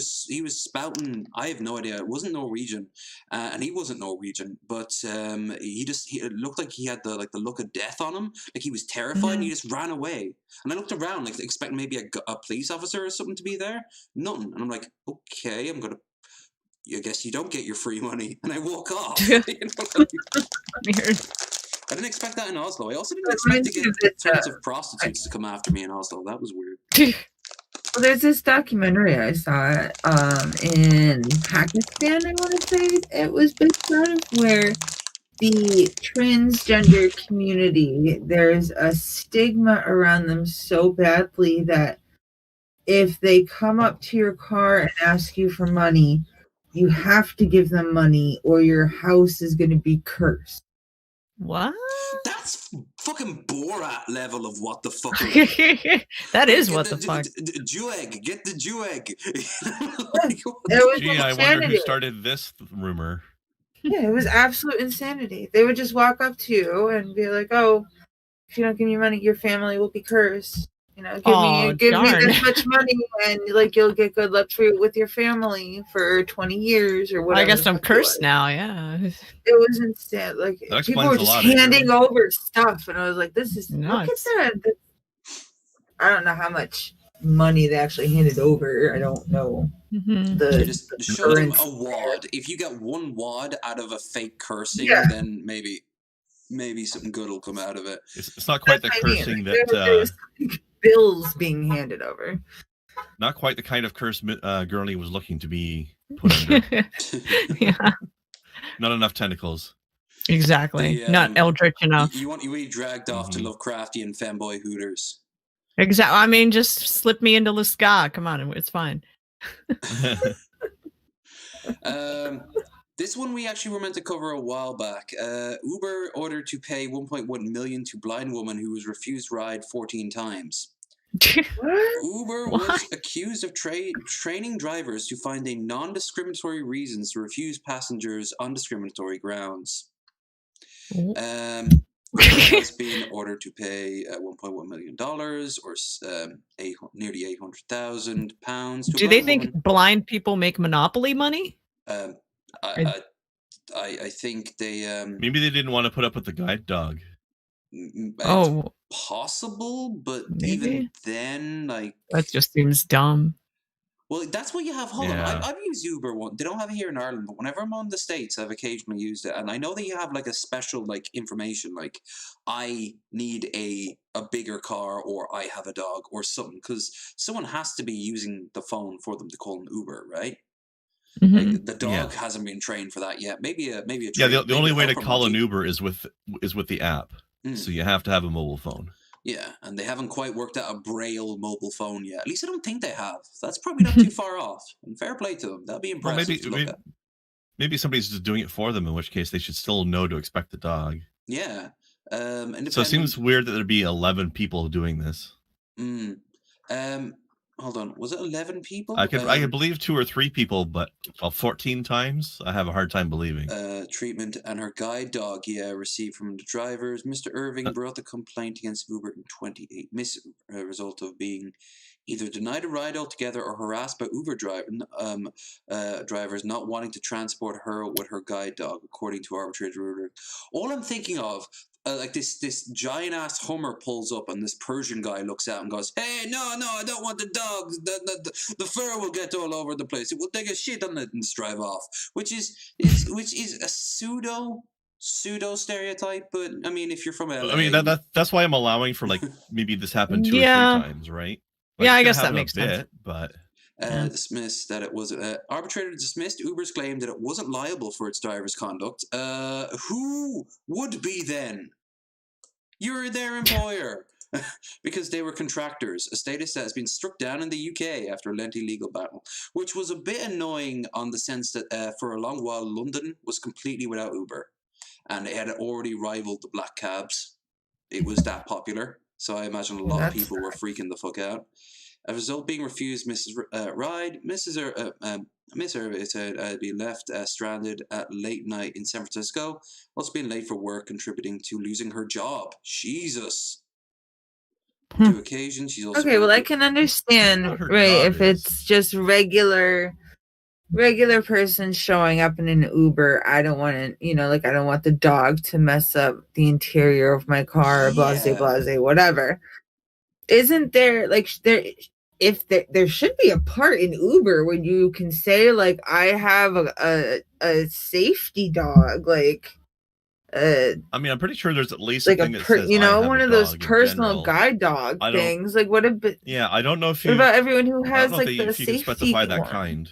spouting. I have no idea. It wasn't Norwegian, and he wasn't Norwegian, but it looked like he had the look of death on him, like he was terrified, and he just ran away. And I looked around, like expecting maybe a police officer or something to be there. Nothing. And I'm like, okay, I guess you don't get your free money, and I walk off. Weird. I didn't expect that in Oslo. I also didn't expect to get tons of prostitutes to come after me in Oslo. That was weird. Well, there's this documentary I saw in Pakistan, I want to say it was based out of, where the transgender community, there's a stigma around them so badly that if they come up to your car and ask you for money, you have to give them money or your house is going to be cursed. What? That's fucking Borat level of what the fuck. That is what the fuck. Jew egg, get the Jew egg. Gee, I wonder who started this rumor. Yeah, it was absolute insanity. They would just walk up to you and be like, "Oh, if you don't give me money, your family will be cursed. Give me this much money, and you'll get good luck with your family for 20 years or whatever." I guess I'm cursed now. Yeah, it was insane. Like people were just handing over stuff, and I was like, "This is nuts." Look at that. I don't know how much money they actually handed over. I don't know. Just show them a wad. If you get one wad out of a fake cursing, then maybe something good will come out of it. It's not quite the cursing that bills being handed over. Not quite the kind of curse Gurney was looking to be put under. Yeah. Not enough tentacles. Exactly. Not eldritch enough. You want to be dragged off to Lovecraftian femboy Hooters. Exactly. I mean, just slip me into Liska. Come on, it's fine. This one we actually were meant to cover a while back. Uber ordered to pay 1.1 million to blind woman who was refused ride 14 times. Uber was accused of training drivers to find a non-discriminatory reasons to refuse passengers on discriminatory grounds. Has been ordered to pay $1.1 million or nearly £800,000. Do they think blind people make Monopoly money? I think they maybe they didn't want to put up with the guide dog. Possible, but maybe. Even then, that just seems dumb. Well, that's what you have. Hold on, I've used Uber one. They don't have it here in Ireland, but whenever I'm on the States, I've occasionally used it, and I know that you have a special information, I need a bigger car, or I have a dog, or something, because someone has to be using the phone for them to call an Uber, right? Mm-hmm. The dog hasn't been trained for that yet. Maybe a the only way to call an Uber is with the app. So you have to have a mobile phone. Yeah, and they haven't quite worked out a Braille mobile phone yet. At least I don't think they have. That's probably not too far off. And fair play to them. That'd be impressive to look at. Maybe somebody's just doing it for them, in which case they should still know to expect the dog. Yeah. So it seems weird that there'd be 11 people doing this. Hold on. Was it 11 people? I could believe 2 or 3 people, but 14 times, I have a hard time believing. Treatment and her guide dog, received from the drivers. Mr. Irving brought the complaint against Uber in 2018. Result of being either denied a ride altogether or harassed by Uber drivers not wanting to transport her with her guide dog, according to arbitrator ruler. All I'm thinking of, this giant ass Hummer pulls up, and this Persian guy looks out and goes, "Hey, no, I don't want the dogs. The fur will get all over the place. It will take a shit on it and just drive off." Which is a pseudo stereotype, but I mean, if you're from LA, I mean that's why I'm allowing for maybe this happened 2 or 3 times, right? I guess that makes sense. But dismissed that it was arbitrator dismissed Uber's claim that it wasn't liable for its driver's conduct. Who would be then? You're their employer. Because they were contractors, a status that has been struck down in the UK after a lengthy legal battle, which was a bit annoying on the sense that for a long while London was completely without Uber, and it had already rivaled the black cabs. It was that popular, so I imagine a lot of people were freaking the fuck out. As a result, being refused Mrs. Ride, Miss Irving had been left stranded at late night in San Francisco, also being late for work, contributing to losing her job. Jesus. To occasion, she's also okay. Well, I can understand, right? If it's just regular person showing up in an Uber, I don't want to, I don't want the dog to mess up the interior of my car, blase, whatever. Isn't there there should be a part in Uber when you can say like I have a safety dog, I mean, I'm pretty sure there's at least like a thing that says one of those personal guide dog things. Like what about? Yeah, I don't know if you. What about everyone who has the safety? If you can specify that one? kind.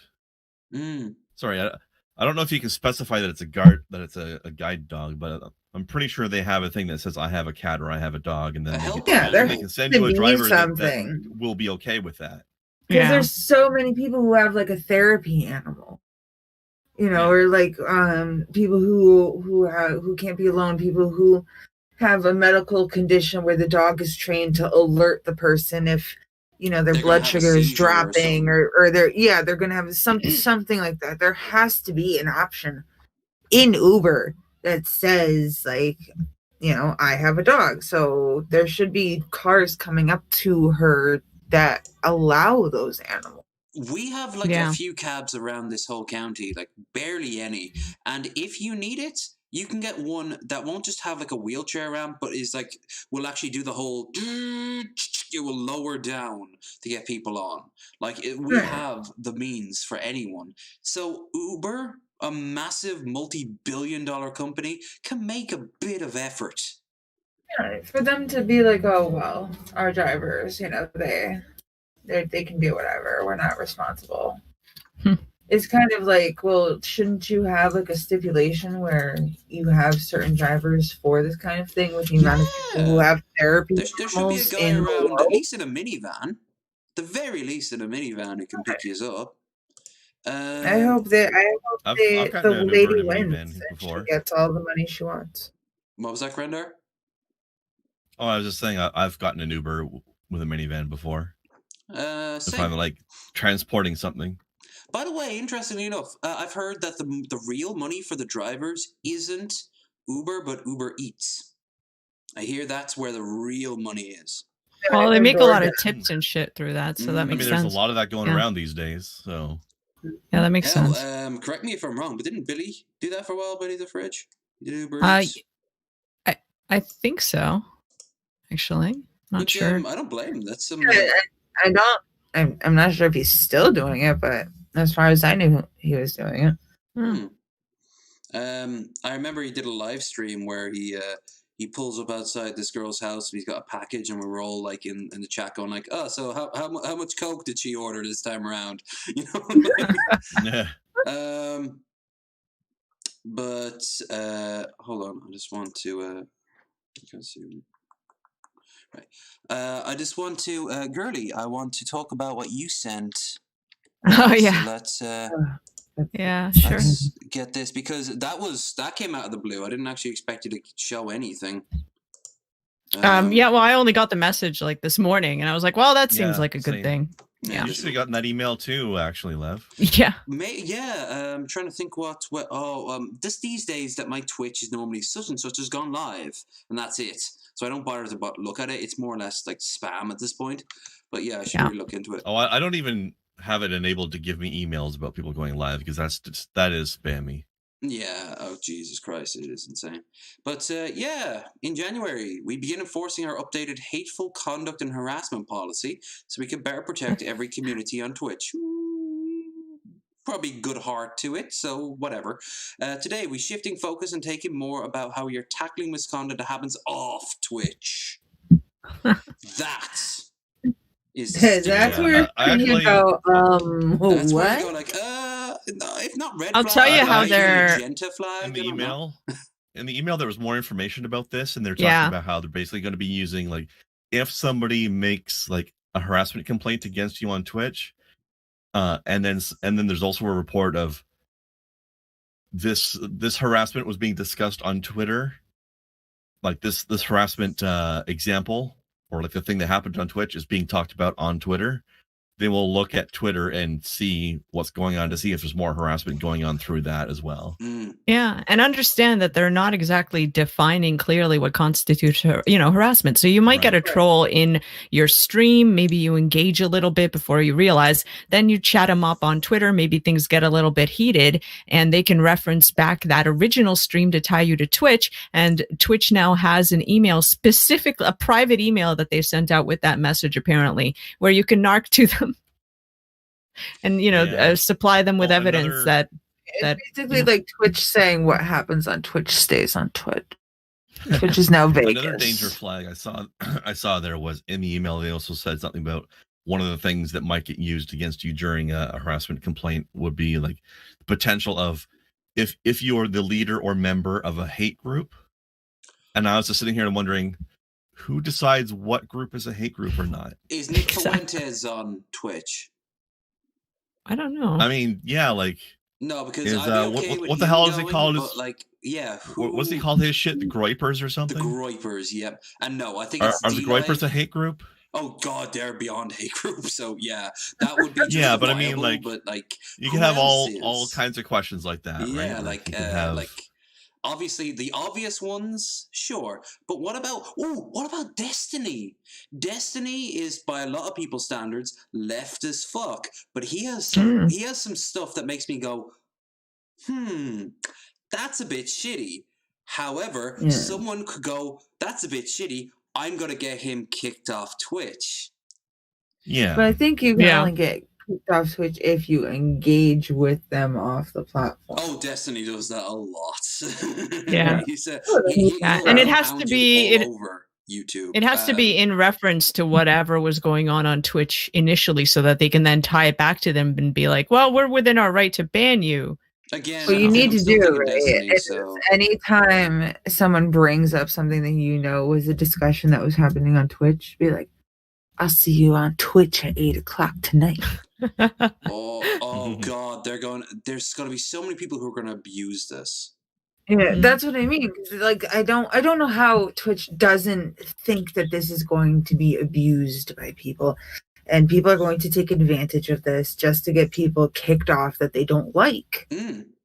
Mm. Sorry, I don't know if you can specify that it's a guide dog, but I'm pretty sure they have a thing that says I have a cat or I have a dog, and then they can send you a driver that will be okay with that. Because there's so many people who have like a therapy animal. Or like people who can't be alone, people who have a medical condition where the dog is trained to alert the person if their blood sugar is dropping or they're gonna have something like that. There has to be an option in Uber that says like I have a dog, so there should be cars coming up to her that allow those animals. We have a few cabs around this whole county, like barely any. And if you need it, you can get one that won't just have like a wheelchair ramp, but is like, will actually do the whole, it will lower down to get people on. We have the means for anyone. So Uber, a massive multi-billion-dollar company, can make a bit of effort. Yeah, for them to be like, oh, well, our drivers, they can do whatever. We're not responsible. It's kind of like, well, shouldn't you have like a stipulation where you have certain drivers for this kind of thing with the amount of people who have therapy? There should be a guy around, at least in a minivan, the very least in a minivan who can pick you up. I hope the lady wins and she gets all the money she wants. What was that, Grandar? Oh, I was just saying I've gotten an Uber with a minivan before. If I'm like transporting something. By the way, interestingly enough, I've heard that the real money for the drivers isn't Uber, but Uber Eats. I hear that's where the real money is. Well, they make a lot of tips and shit through that, so that makes sense. There's a lot of that going around these days, so. Yeah, that makes sense. Correct me if I'm wrong, but didn't Billy do that for a while, Billy the Fridge? He did Uber Eats? I think so, actually. Not sure. I don't blame him. That's some... I'm not sure if he's still doing it, but as far as I knew, he was doing it. I remember he did a live stream where he pulls up outside this girl's house and he's got a package, and we were all like in the chat going like, oh, so how much Coke did she order this time around? Yeah. But hold on, I just want to right. I just want to, Girly, I want to talk about what you sent. Oh yeah. So let's yeah, sure. Let's get this, because that came out of the blue. I didn't actually expect you to show anything. Yeah, well, I only got the message like this morning, and I was like, well, that seems like a good thing. Yeah, you should have gotten that email too, actually, Lev. Yeah. I'm trying to think just these days that my Twitch is normally such and such has gone live, and that's it. So I don't bother to look at it. It's more or less like spam at this point. But yeah, I should really look into it. Oh, I don't even have it enabled to give me emails about people going live, because that is spammy. Yeah, oh Jesus Christ, it is insane. But in January, we begin enforcing our updated hateful conduct and harassment policy so we can better protect every community on Twitch. Probably good heart to it, so whatever. Today, we're shifting focus and taking more about how you're tackling misconduct that happens off Twitch. That That's where you go. That's what? where you go like, no, if not red. I'll tell you how they're magenta flag in the email. In the email, there was more information about this, and they're talking about how they're basically going to be using like if somebody makes like a harassment complaint against you on Twitch, and then there's also a report of this harassment was being discussed on Twitter, like this harassment example or like the thing that happened on Twitch is being talked about on Twitter. They will look at Twitter and see what's going on to see if there's more harassment going on through that as well. Yeah, and understand that they're not exactly defining clearly what constitutes, harassment. So you might get a troll in your stream. Maybe you engage a little bit before you realize. Then you chat them up on Twitter. Maybe things get a little bit heated, and they can reference back that original stream to tie you to Twitch. And Twitch now has an email, a private email that they sent out with that message, apparently, where you can narc to them. And supply them with evidence that basically like Twitch saying what happens on Twitch stays on Twitch. Twitch is now Vegas. Another danger flag I saw there was in the email. They also said something about one of the things that might get used against you during a harassment complaint would be like the potential of if you're the leader or member of a hate group. And I was just sitting here and wondering, who decides what group is a hate group or not? Is Nick Fuentes on Twitch? I don't know. I mean, yeah, like no, because what the hell is it called? What's he called his shit? The Groypers or something? The Groypers, yep. And no, I think are the Groypers a hate group? Oh God, they're beyond hate group. So yeah, that would be yeah, but I mean, like you can have all kinds of questions like that, yeah, right? Like obviously the obvious ones, sure. But what about Destiny? Destiny is by a lot of people's standards left as fuck, but he has some stuff that makes me go, that's a bit shitty. However, someone could go, that's a bit shitty. I'm gonna get him kicked off Twitch. Yeah. But I think you can only get kicked off Twitch if you engage with them off the platform. Oh, Destiny does that a lot. Yeah. And it has to be over YouTube. It has to be in reference to whatever was going on Twitch initially, so that they can then tie it back to them and be like, well, we're within our right to ban you. Again, well, you need to do it, Destiny, right? so. Anytime someone brings up something that was a discussion that was happening on Twitch, be like, I'll see you on Twitch at 8:00 tonight. oh God, there's going to be so many people who are going to abuse this. Yeah, that's what I mean. Like, I don't know how Twitch doesn't think that this is going to be abused by people, and people are going to take advantage of this just to get people kicked off that they don't like.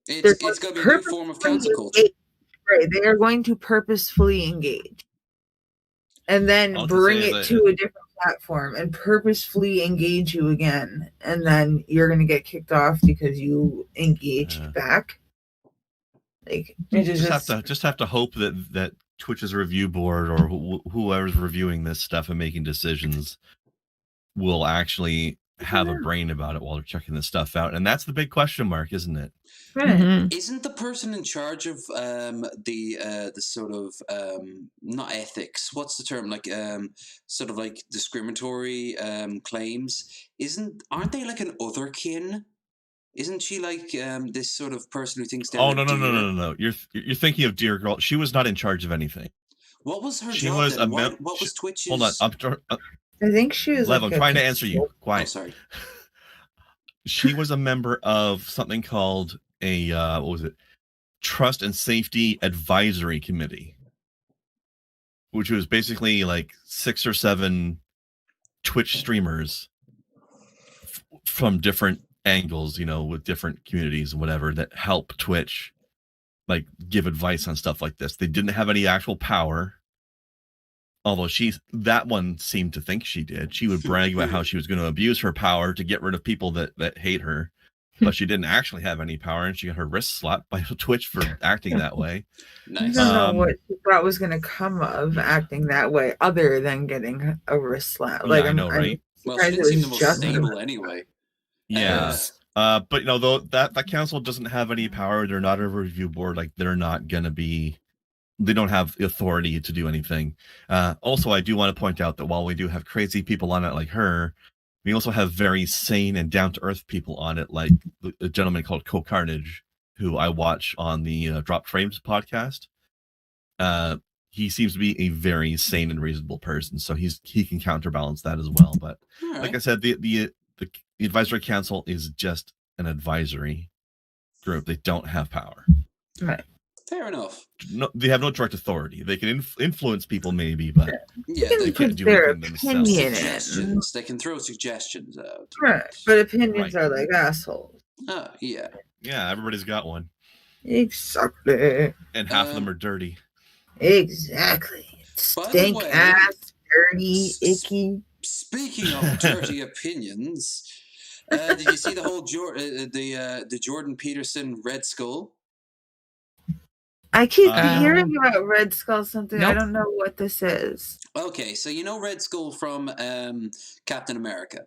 It's going to be a new form of cancel culture. Right, they are going to purposefully engage, and then bring it to a different platform and purposefully engage you again, and then you're going to get kicked off because you engaged back. Like, you just have to hope that Twitch's review board or whoever's reviewing this stuff and making decisions will actually have a brain about it while they're checking this stuff out. And that's the big question mark, isn't it? Right. Isn't the person in charge of the sort of not ethics, what's the term, like sort of like discriminatory claims, aren't they like an otherkin? Isn't she like this sort of person who thinks they're no. You're thinking of Dear Girl. She was not in charge of anything. What was her job then? What was Twitch's? Hold on, I think she was I'm trying to answer you. Quiet. Oh, sorry. She was a member of something called a Trust and Safety Advisory Committee, which was basically like 6 or 7 Twitch streamers from different angles, with different communities and whatever, that help Twitch like give advice on stuff like this. They didn't have any actual power. Although that one seemed to think she did. She would brag about how she was going to abuse her power to get rid of people that hate her, but she didn't actually have any power, and she got her wrist slapped by Twitch for acting that way. Nice. I don't know what she thought was going to come of acting that way, other than getting a wrist slap. Like, I know, right? Well, she didn't seem the most stable anyway. Yeah. But though that council doesn't have any power, they're not a review board. Like, they're not going to be they don't have authority to do anything. Also, I do want to point out that while we do have crazy people on it like her, we also have very sane and down-to-earth people on it, like a gentleman called Co Carnage, who I watch on the Drop Frames podcast. He seems to be a very sane and reasonable person, so he can counterbalance that as well. But like I said, the advisory council is just an advisory group. They don't have power. Right. Fair enough. No, they have no direct authority. They can influence people, maybe, but they can't do their anything themselves. Suggestions. They can throw suggestions out. Right, but opinions are like assholes. Yeah. Yeah, everybody's got one. Exactly. And half of them are dirty. Exactly. Stink ass, dirty, icky. Speaking of dirty opinions, did you see the whole the Jordan Peterson Red Skull? I keep hearing about Red Skull something. Nope. I don't know what this is. Okay, so you know Red Skull from Captain America.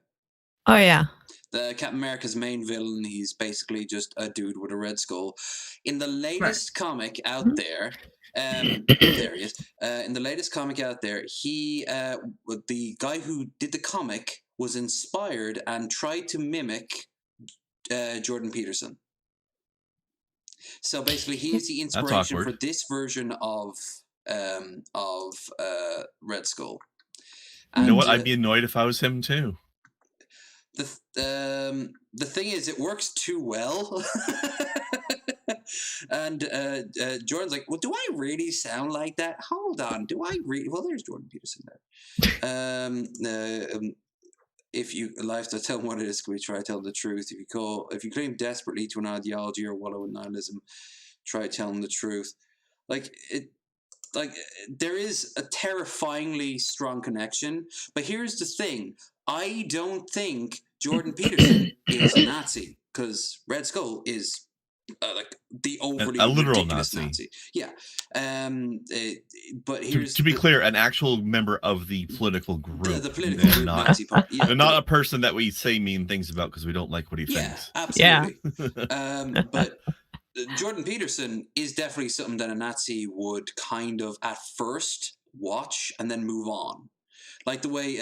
Oh yeah. The Captain America's main villain. He's basically just a dude with a red skull. In the latest comic out there, there he is. In the latest comic out there, he the guy who did the comic was inspired and tried to mimic Jordan Peterson. So basically, he is the inspiration for this version of Red Skull. And, you know what? I'd be annoyed if I was him too. The thing is, it works too well. And Jordan's like, well, do I really sound like that? Hold on, do I really? Well, there's Jordan Peterson there. If you like to tell him what it is, can we try to tell the truth? If you cling desperately to an ideology or wallow in nihilism, try telling the truth. Like there is a terrifyingly strong connection. But here's the thing: I don't think Jordan Peterson is a Nazi, because Red Skull is like the overly a literal Nazi. Yeah. But here's to be clear, an actual member of the political group. The political group, not, Nazi party. Yeah, not a person that we say mean things about because we don't like what he thinks. Absolutely. Yeah. But Jordan Peterson is definitely something that a Nazi would kind of at first watch and then move on. Like the way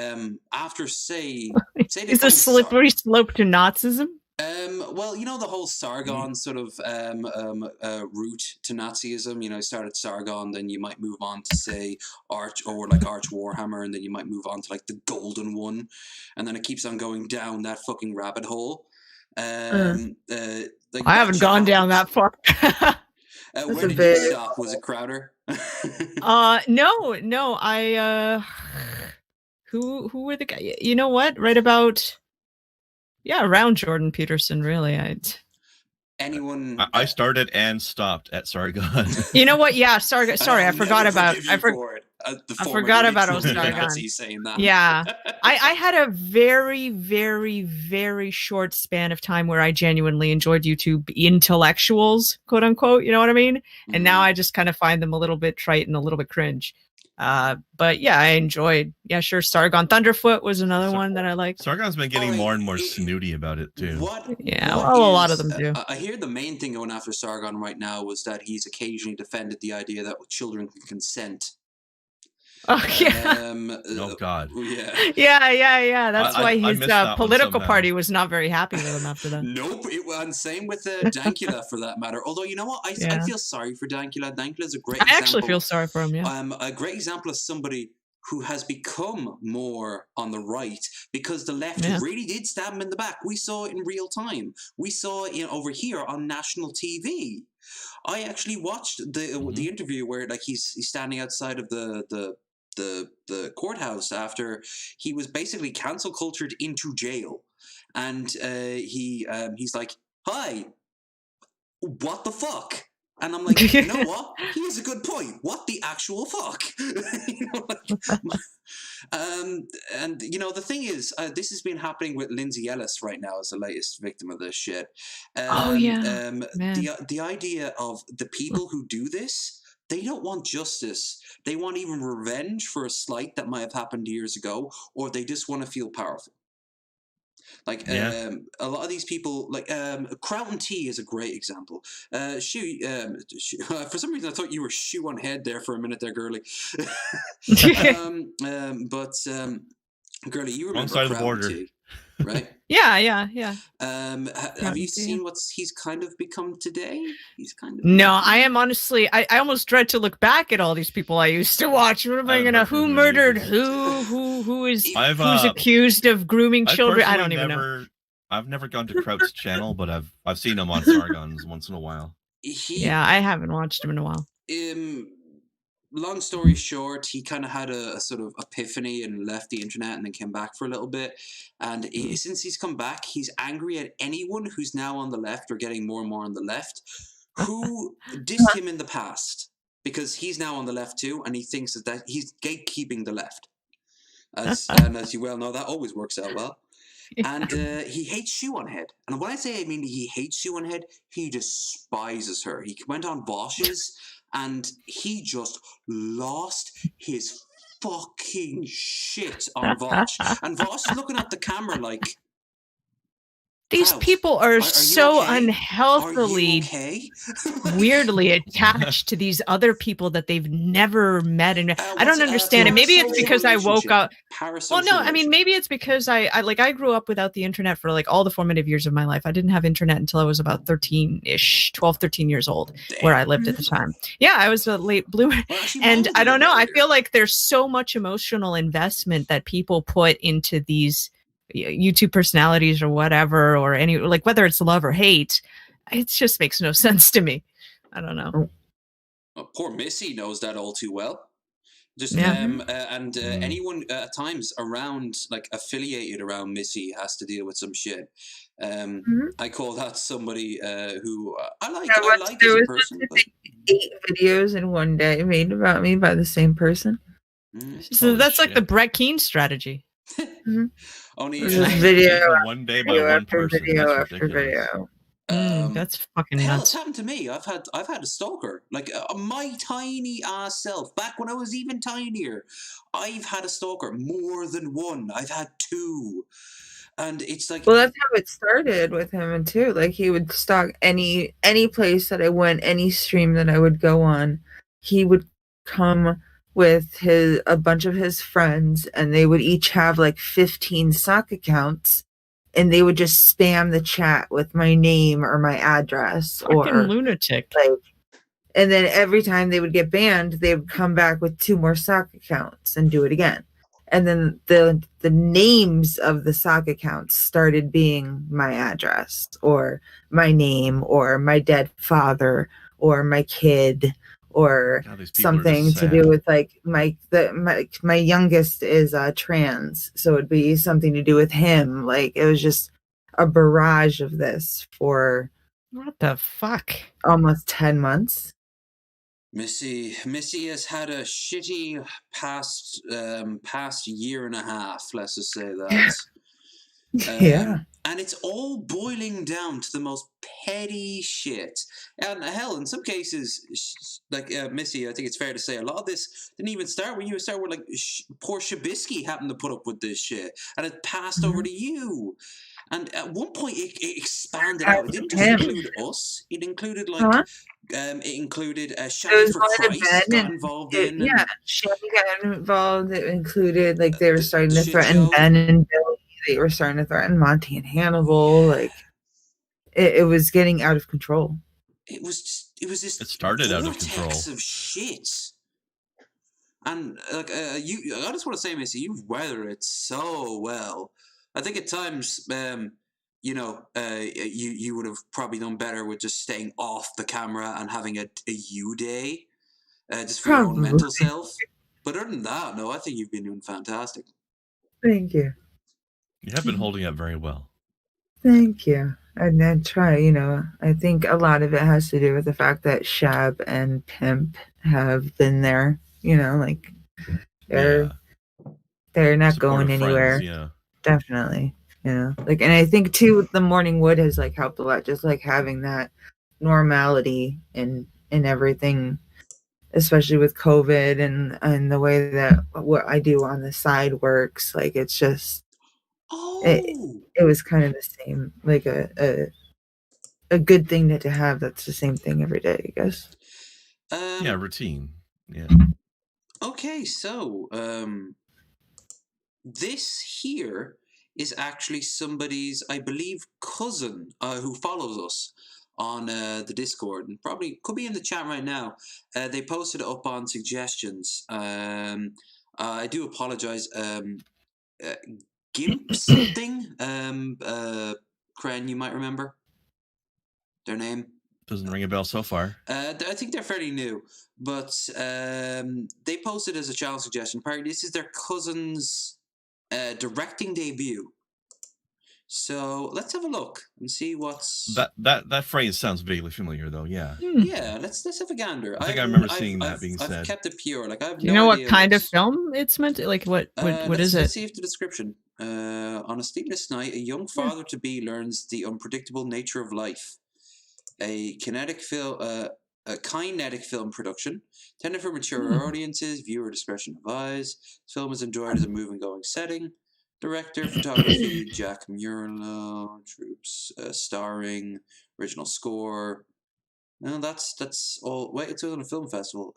after say it's a slippery slope to Nazism. Well, you know the whole Sargon sort of route to Nazism. You know, you start at Sargon, then you might move on to say Arch Warhammer, and then you might move on to like the Golden One, and then it keeps on going down that fucking rabbit hole. I haven't gone down that far. Where did you stop? Was it Crowder? No. I who were the guy? You know what? Right about. Yeah, around Jordan Peterson, really. I started and stopped at Sargon. You know what? Yeah, Sargon. Sorry, I forgot about. I forgot about Sargon. Saying that. Yeah, I had a very, very, very short span of time where I genuinely enjoyed YouTube intellectuals, quote unquote. You know what I mean? Mm-hmm. And now I just kind of find them a little bit trite and a little bit cringe. But yeah, I enjoyed. Yeah, sure. Sargon Thunderfoot was another one that I liked. Sargon's been getting more and more snooty about it too. A lot of them do. I hear the main thing going after Sargon right now was that he's occasionally defended the idea that children can consent. Oh yeah. Oh God. Yeah. That's why his political party was not very happy with him after that. Nope. And same with Dankula for that matter. Although you know what, I feel sorry for Dankula. Dankula's a great. I actually feel sorry for him. Yeah. A great example of somebody who has become more on the right because the left really did stab him in the back. We saw it in real time. We saw it over here on national TV. I actually watched the interview where like he's standing outside of the courthouse after he was basically cancel cultured into jail, and he's like, "Hi, what the fuck?" And I'm like, you know what? He has a good point. What the actual fuck? And you know the thing is, this has been happening with Lindsay Ellis right now as the latest victim of this shit. The idea of the people who do this. They don't want justice. They want even revenge for a slight that might have happened years ago, or they just want to feel powerful. Like a lot of these people, like Crown T is a great example. For some reason, I thought you were shoe on head there for a minute there, girly. But girly, you remember side of the Crown border. T, right? Yeah. Have you seen what he's kind of become today? He's kind of no. I am honestly. I almost dread to look back at all these people I used to watch. What am I gonna? Who murdered who? Who's accused of grooming children? I don't even know. I've never gone to Kraut's channel, but I've seen him on Sargon's once in a while. Yeah, I haven't watched him in a while. Long story short, he kind of had a sort of epiphany and left the internet and then came back for a little bit. And since he's come back, he's angry at anyone who's now on the left or getting more and more on the left who dissed him in the past, because he's now on the left too, and he thinks that he's gatekeeping the left. And as you well know, that always works out well. And he hates Shoe on Head. And when I say I mean he hates Shoe on Head, he despises her. He went on Bosch's and he just lost his fucking shit on Vosh. And Vosh is looking at the camera like, these people are so okay? unhealthily, weirdly attached to these other people that they've never met. And I don't understand it. Maybe it's because I woke up. Well, no, I mean, maybe it's because I grew up without the internet for like all the formative years of my life. I didn't have internet until I was about 13 years old, where I lived at the time. Yeah, I was a late bloomer. And I don't know. I feel like there's so much emotional investment that people put into these YouTube personalities or whatever, or any, like, whether it's love or hate, it just makes no sense to me. I don't know. Poor Missy knows that all too well. Just anyone at times around, like affiliated around Missy, has to deal with some shit. I call that somebody who I like as a person. But 8 videos in one day made about me by the same person. So that's like the Brett Keane strategy. Only video one day by one person. Video after video. That's fucking nuts. Hell, it's happened to me. I've had a stalker. Like my tiny ass self, back when I was even tinier. I've had a stalker, more than one. I've had 2. And it's like, well, that's how it started with him too. Like, he would stalk any place that I went, any stream that I would go on. He would come with a bunch of his friends, and they would each have like 15 sock accounts, and they would just spam the chat with my name or my address. Fucking or lunatic. Like, and then every time they would get banned, they would come back with 2 more sock accounts and do it again. And then the names of the sock accounts started being my address or my name or my dead father or my kid, or something to do with like my youngest is trans, so it'd be something to do with him. Like, it was just a barrage of this for what the fuck, almost 10 months. Missy has had a shitty past year and a half, let's just say that. Yeah. And it's all boiling down to the most petty shit. And hell, in some cases, like Missy, I think it's fair to say a lot of this didn't even start when you started with, like, poor Shabisky happened to put up with this shit. And it passed over to you. And at one point, it expanded out. It didn't just include us. It included, like, it included Shaggy for Christ got involved in. Yeah, Shaggy got involved. It included, like, they were starting to threaten Ben and Billy. They were starting to threaten Monty and Hannibal. Like, it was getting out of control. It It started out of control. Of shit. And like I just want to say, Missy, you've weathered it so well. I think at times, you would have probably done better with just staying off the camera and having a you day, just for your own mental self. But other than that, no, I think you've been doing fantastic. Thank you. You have been holding up very well. Thank you. And I try, I think a lot of it has to do with the fact that Shab and Pimp have been there, like they're not going anywhere. Friends, yeah. Definitely. Like, and I think too, the Morning Wood has like helped a lot, just like having that normality in everything, especially with COVID and the way that what I do on the side works. Like, it's just, It was kind of the same, like a good thing to have. That's the same thing every day, I guess. Yeah, routine. Yeah. Okay, so this here is actually somebody's, I believe, cousin who follows us on the Discord, and probably could be in the chat right now. They posted it up on suggestions. I do apologize. Gimp something. Kren, you might remember their name. Doesn't ring a bell so far. I think they're fairly new, but they posted as a channel suggestion. Apparently, this is their cousin's directing debut. So let's have a look and see what's that phrase sounds vaguely familiar, though. Yeah. Yeah, let's have a gander. I think I remember seeing that being said. I've kept it pure. Like I have Do you no know idea what kind of film it's meant to? Like what is it? Let's see if the description. On a sleepless night, a young father-to-be learns the unpredictable nature of life. A kinetic film production, intended for mature audiences, viewer discretion advised. This film is enjoyed as a moving-going setting. Director, photography, Jack Murlo, troops, starring, original score. No, that's all. Wait, it's on a film festival.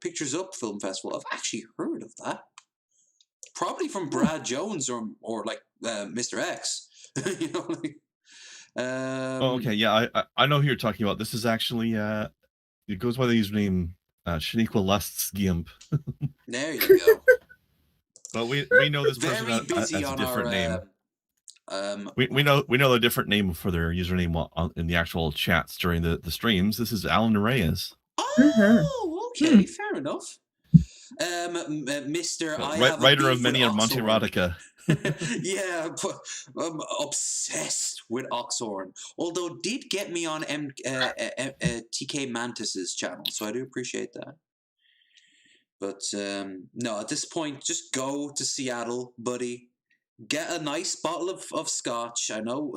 Pictures Up Film Festival. I've actually heard of that. Probably from Brad Jones or like Mr. X. You know, like. Okay, yeah, I know who you're talking about. This is actually it goes by the username Shaniqua Lust's Gimp. There you go. But we know this person as a different name. We know the different name for their username in the actual chats during the streams. This is Alan Reyes. Oh, okay, fair enough. Mr. Writer of many a Monty Erotica. Yeah, I'm obsessed with Oxhorn. Although did get me on TK Mantis's channel, so I do appreciate that. But no, at this point, just go to Seattle, buddy. Get a nice bottle of scotch. I know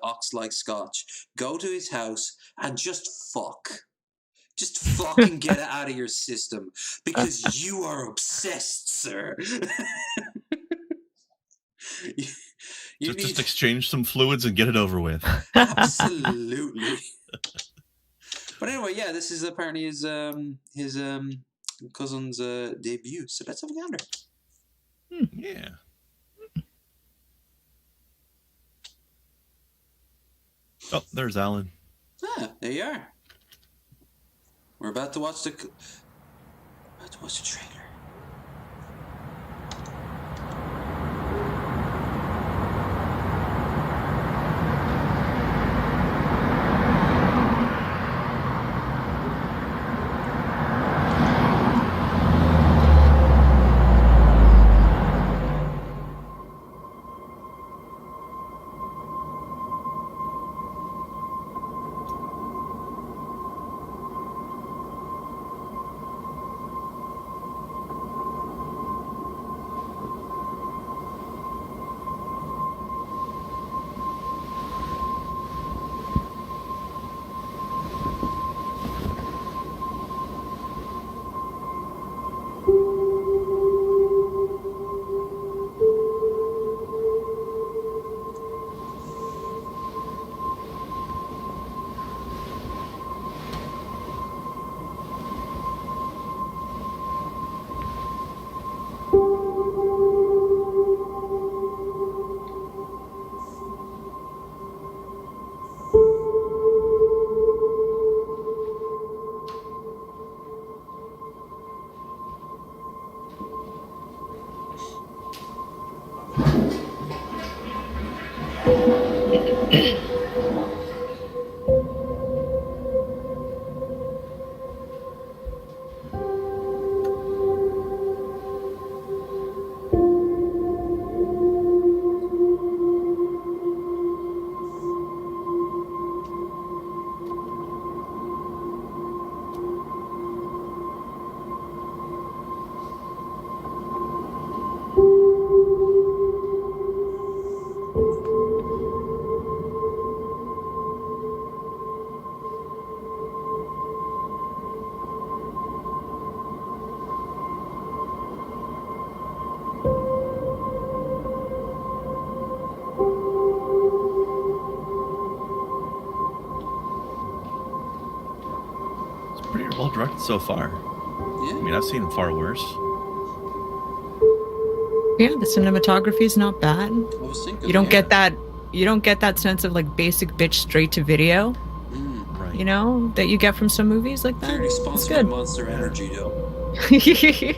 Ox likes scotch. Go to his house and just fuck. Just fucking get it out of your system because you are obsessed, sir. Just exchange some fluids and get it over with. Absolutely. But anyway, yeah, this is apparently his cousin's debut. So let's have a gander. Yeah. Oh, there's Alan. Ah, there you are. We're about to watch the trailer. directed so far. Yeah. I mean, I've seen far worse. Yeah, the cinematography is not bad. I was thinking, You don't get that. You don't get that sense of like basic bitch straight to video. Right. You know that you get from some movies like that. Clearly It's sponsored by good. Monster Energy, though.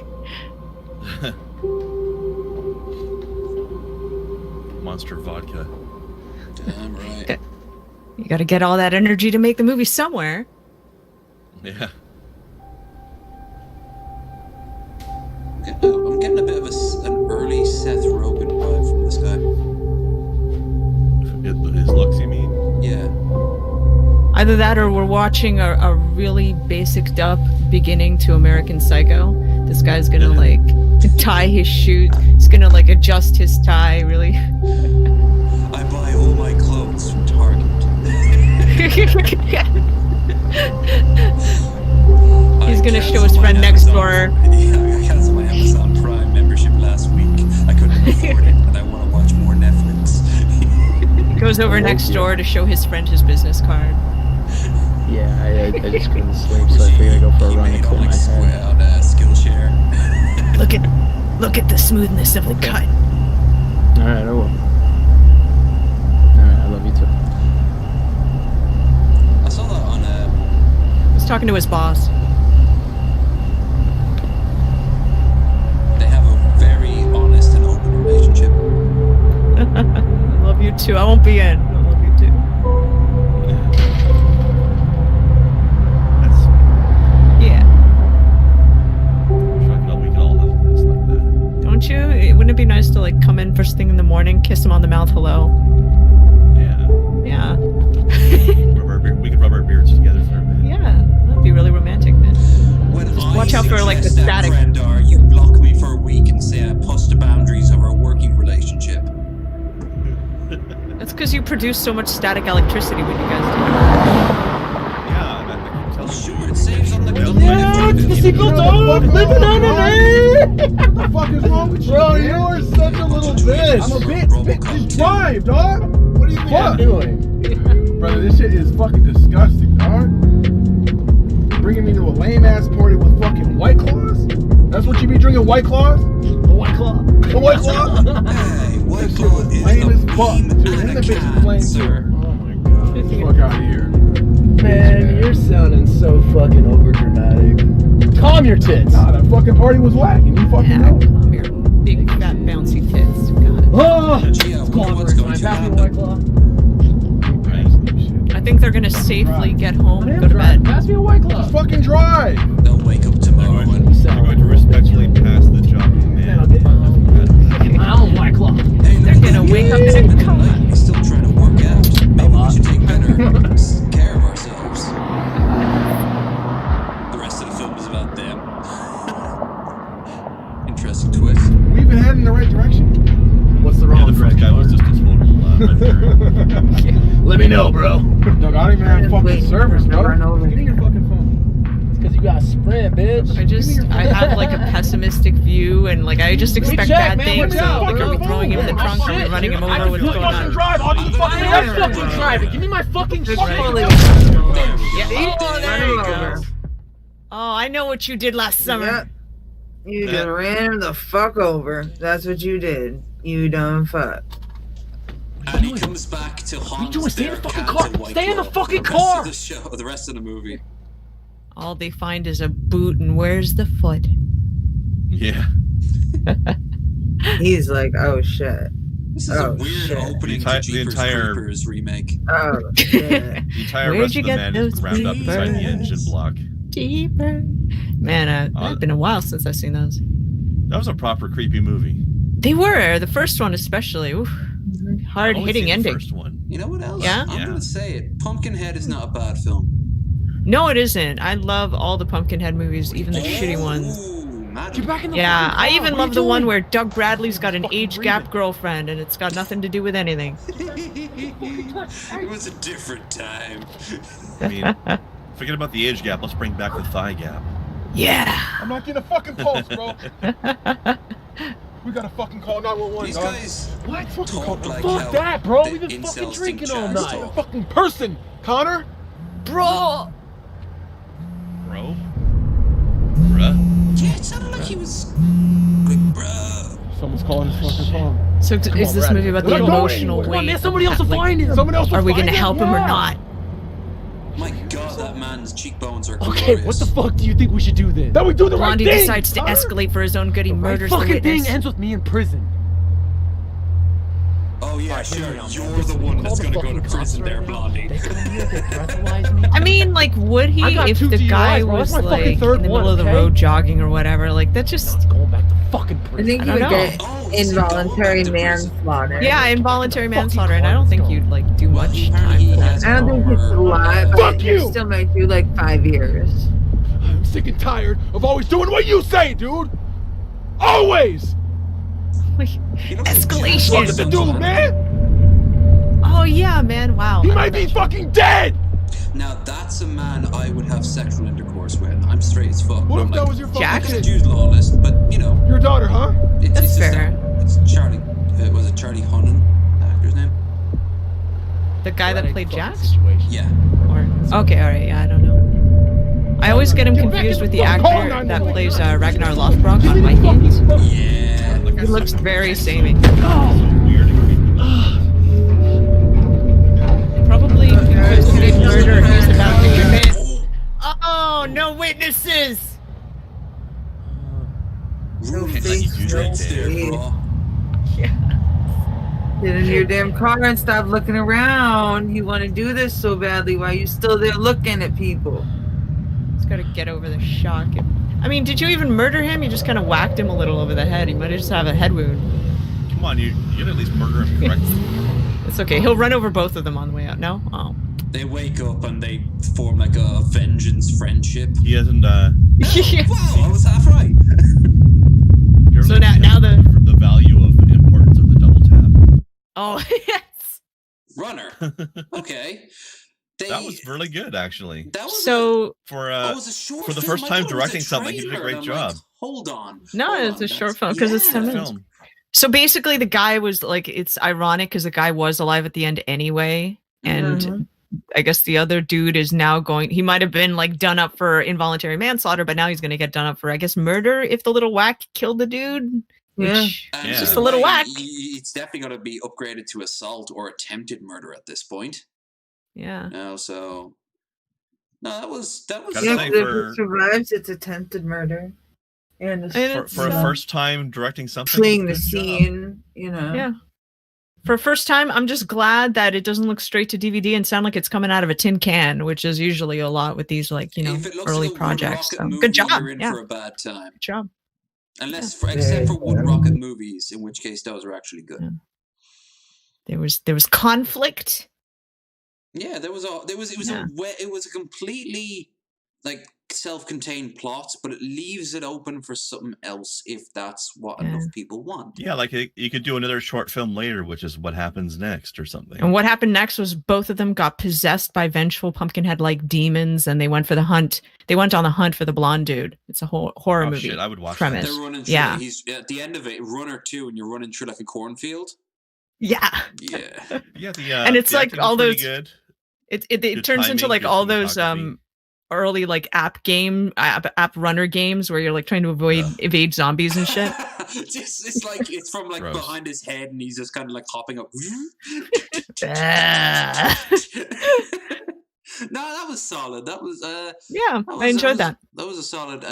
Monster vodka. Damn right. You got to get all that energy to make the movie somewhere. Yeah. I'm getting a bit of an early Seth Rogen vibe from this guy. His looks, you mean? Yeah. Either that or we're watching a really basic up beginning to American Psycho. This guy's gonna like tie his shoe. He's gonna like adjust his tie really. I buy all my clothes from Target. He's gonna show his friend next door. Yeah, I canceled my Amazon Prime membership last week. I couldn't afford it, and I want to watch more Netflix. He goes over next door to show his friend his business card. Yeah, I just couldn't sleep, so I figured I'd go for a run and clear my head. On Skillshare. Look at the smoothness of the cut. Alright, I will. Alright, I love you too. I saw that on He's talking to his boss. They have a very honest and open relationship. I love you too. I won't be in. I love you too. That's Yeah. we could all live this like that. Don't you? Wouldn't it be nice to like come in first thing in the morning, kiss him on the mouth, hello? Yeah. Yeah. We could rub our beards together for a bit. Yeah. That'd be really romantic, man. When Just I watch out for like the suggest that, static. Brendar, you block me for a week and say I push the boundaries of our working relationship. That's because you produce so much static electricity when you guys Yeah, I can tell. Sure, it saves on the Yeah, it's the sequel dog! Living on an What the fuck is wrong with you? Bro, you're such a little bitch. I'm a bitch. Just drive, dog. What do you think I'm doing? Brother, this shit is fucking disgusting, dog. Bringing me to a lame ass party with fucking White Claws? That's what you be drinking, White Claws? A White Claw. A White Claw? Hey, White That shit Claw was is lame a as fuck, beam dude. and And a the bitch is can, lame sir. too. Oh my god. Get the fuck out of here. Man, you're sounding so fucking overdramatic. Calm your tits. Nah, that fucking party was whack, and you fucking know. Calm your big fat bouncy tits. Got it. Oh, Gee, I wonder what's going to Pass me a happen. White Claw. I think they're gonna safely get home and go to bed. Pass me a White Claw. Just fucking drive. They'll wake up tomorrow and They're going to respectfully pass the job to man. I'm a White Claw. hey, They're gonna wake up in a coma. He's still trying to work out. Maybe we should take better care of ourselves. The rest of the film is about them. Interesting twist. We even heading in the right direction. What's the Yeah, wrong the first guy was just a total Let me know, bro. Dog, I don't even have fucking Wait, service, bro. run over. Give me your fucking phone. It's because you got Sprint, bitch. I have like a pessimistic view and like I just expect bad things. watch So, out, like, are we throwing him in the trunk? Are we running him over? What's going on? drive. I'll just fucking I am fucking driving. Give me my fucking Just phone. right. There you go. Oh, I know what you did last summer. Yep. You just ran him the fuck over. That's what you did. You done fuck. And he comes back to haunt doing? Stay in their the fucking cans car. of White Stay in the Claw fucking for the rest car. of the show, the rest of the movie. All they find is a boot, and where's the foot? Yeah. He's like, oh shit. This is a Oh, weird shit. opening The to Jeepers entire- Creepers remake. Oh shit. The entire Where'd rest you of the get man is those wrapped up inside the papers? engine block. Deeper. Man, it's been a while since I've seen those. That was a proper creepy movie. They were the first one, especially. Oof. Hard I've only hitting seen ending. The first one. You know what else? Yeah? I'm gonna say it. Pumpkinhead is not a bad film. No, it isn't. I love all the Pumpkinhead movies, even the shitty ones. Ooh, madam. Get back in the Yeah, fucking I car. even What are love you the one doing? where Doug Bradley's got an Fucking age breathe gap it. girlfriend, and it's got nothing to do with anything. It was a different time. I mean, forget about the age gap. Let's bring back the thigh gap. Yeah. I'm not getting a fucking pulse, bro. We gotta fucking call 911, These dog. guys What? Fucking talk call like Fuck how that, bro. the We've been fucking incels drinking think all Chaz night. talk. fucking person, Connor. Bro. Bro? sounded like he was like, bruh. Someone's calling his fucking phone. So is this movie about the emotional weight? Man, somebody else will find him. Someone else will Are we find gonna him? help him or not? My God, that man's cheekbones are Okay, glorious. what the fuck do you think we should do then? Then we do the Blondie right thing. decides to escalate for his own good. He murders the fucking witness. thing ends with me in prison. Oh yeah, Alright, sure. hang on, You're man. the Listen, one call that's the gonna go to fucking prison cops there, right now. Blondie. They come here, they breathalyze me. I mean, like, would he I got if 2 the guy DUIs, bro. was That's my fucking like in the third middle one, of the okay? road jogging or whatever? Like, that's Now just it's going back to fucking I prison. think I you don't would get Oh, is he going involuntary back to prison? manslaughter. yeah, involuntary Fucking manslaughter, and I don't think you'd like do Well, much apparently time he for has that. I don't think it's a lot, but Fuck you you! still might do like 5 years. I'm sick and tired of always doing what you say, dude. Always. Like, He looks escalation. Fuck the dude, man. Oh yeah, man! Wow. He I might don't be know. fucking dead. Now that's a man I would have sexual intercourse with. I'm straight as fuck. What I'm if that like, was your fucking Jack? this kid? dude's lawless, but you know, Your daughter, huh? it's That's just fair. It's Charlie. Was it Charlie Hunnam, the actor's name? The guy that Right, played fucking Jax? situation. Yeah. Or okay, all right. Yeah, I don't know. I always get him confused with the actor that plays Ragnar Lothbrok on Vikings. Yeah. He looks very samey. Weird and creepy. Probably because the murder he's about to commit. Oh, no witnesses! Ruined Like you the do streets there, that, bro. Get in your damn car and stop looking around. You want to do this so badly. Why you still there looking at people? He's got to get over the shock. I mean, did you even murder him? You just kind of whacked him a little over the head. He might have just have a head wound. Come on, you can at least murder him correctly. It's okay. He'll run over both of them on the way out. No? Oh. They wake up and they form like a vengeance friendship. He hasn't. Wow, I was half right. You're So missing now the value of the importance of the double tap. Oh, yes. Runner. Okay. That was really good, actually. That was So, For it was a short for the film. first I time thought it was a directing something, he did a trailer, great and I'm like, job. hold on. no, hold it's on, a short that's- film because it's 10 yeah. minutes. film. So basically, the guy was like, it's ironic because the guy was alive at the end anyway. And Mhm. I guess the other dude is now going, he might have been like done up for involuntary manslaughter, but now he's going to get done up for, I guess, murder if the little whack killed the dude. Yeah. Which And is Yeah. just a little whack. It's definitely going to be upgraded to assault or attempted murder at this point. Yeah. No, so no, that was Gotta Yeah, say, 'cause if for- it survives, it's attempted murder. And it's And For a first time directing something, fleeing the good job. scene, you know. Yeah. For first time, I'm just glad that it doesn't look straight to DVD and sound like it's coming out of a tin can, which is usually a lot with these, like, you know, if it looks early like a projects. Wood So, Rocket movie, good job. you're in Yeah. for a bad time. Good job. Unless, Yeah. except for Wood Yeah. Rocket movies, in which case those are actually good. Yeah. There was conflict. Yeah, it was Yeah. it was a completely like self-contained plot, but it leaves it open for something else if that's what Yeah. enough people want. Yeah, like you could do another short film later, which is what happens next or something. And what happened next was both of them got possessed by vengeful Pumpkinhead-like demons, and they went for the hunt. They went on the hunt for the blonde dude. It's a whole horror Oh, movie. shit, I would watch premise. that. They're running through. Yeah. He's at the end of it, runner 2, and you're running through like a cornfield. Yeah. Yeah. Yeah, And it's the like acting all was pretty those- good. It Good turns into timing, like good all those cinematography. early like app runner games where you're like trying to evade zombies and shit. it's like it's from like Gross. behind his head, and he's just kind of like hopping up. Ah. No, that was solid. That was Yeah, I enjoyed that. That was a solid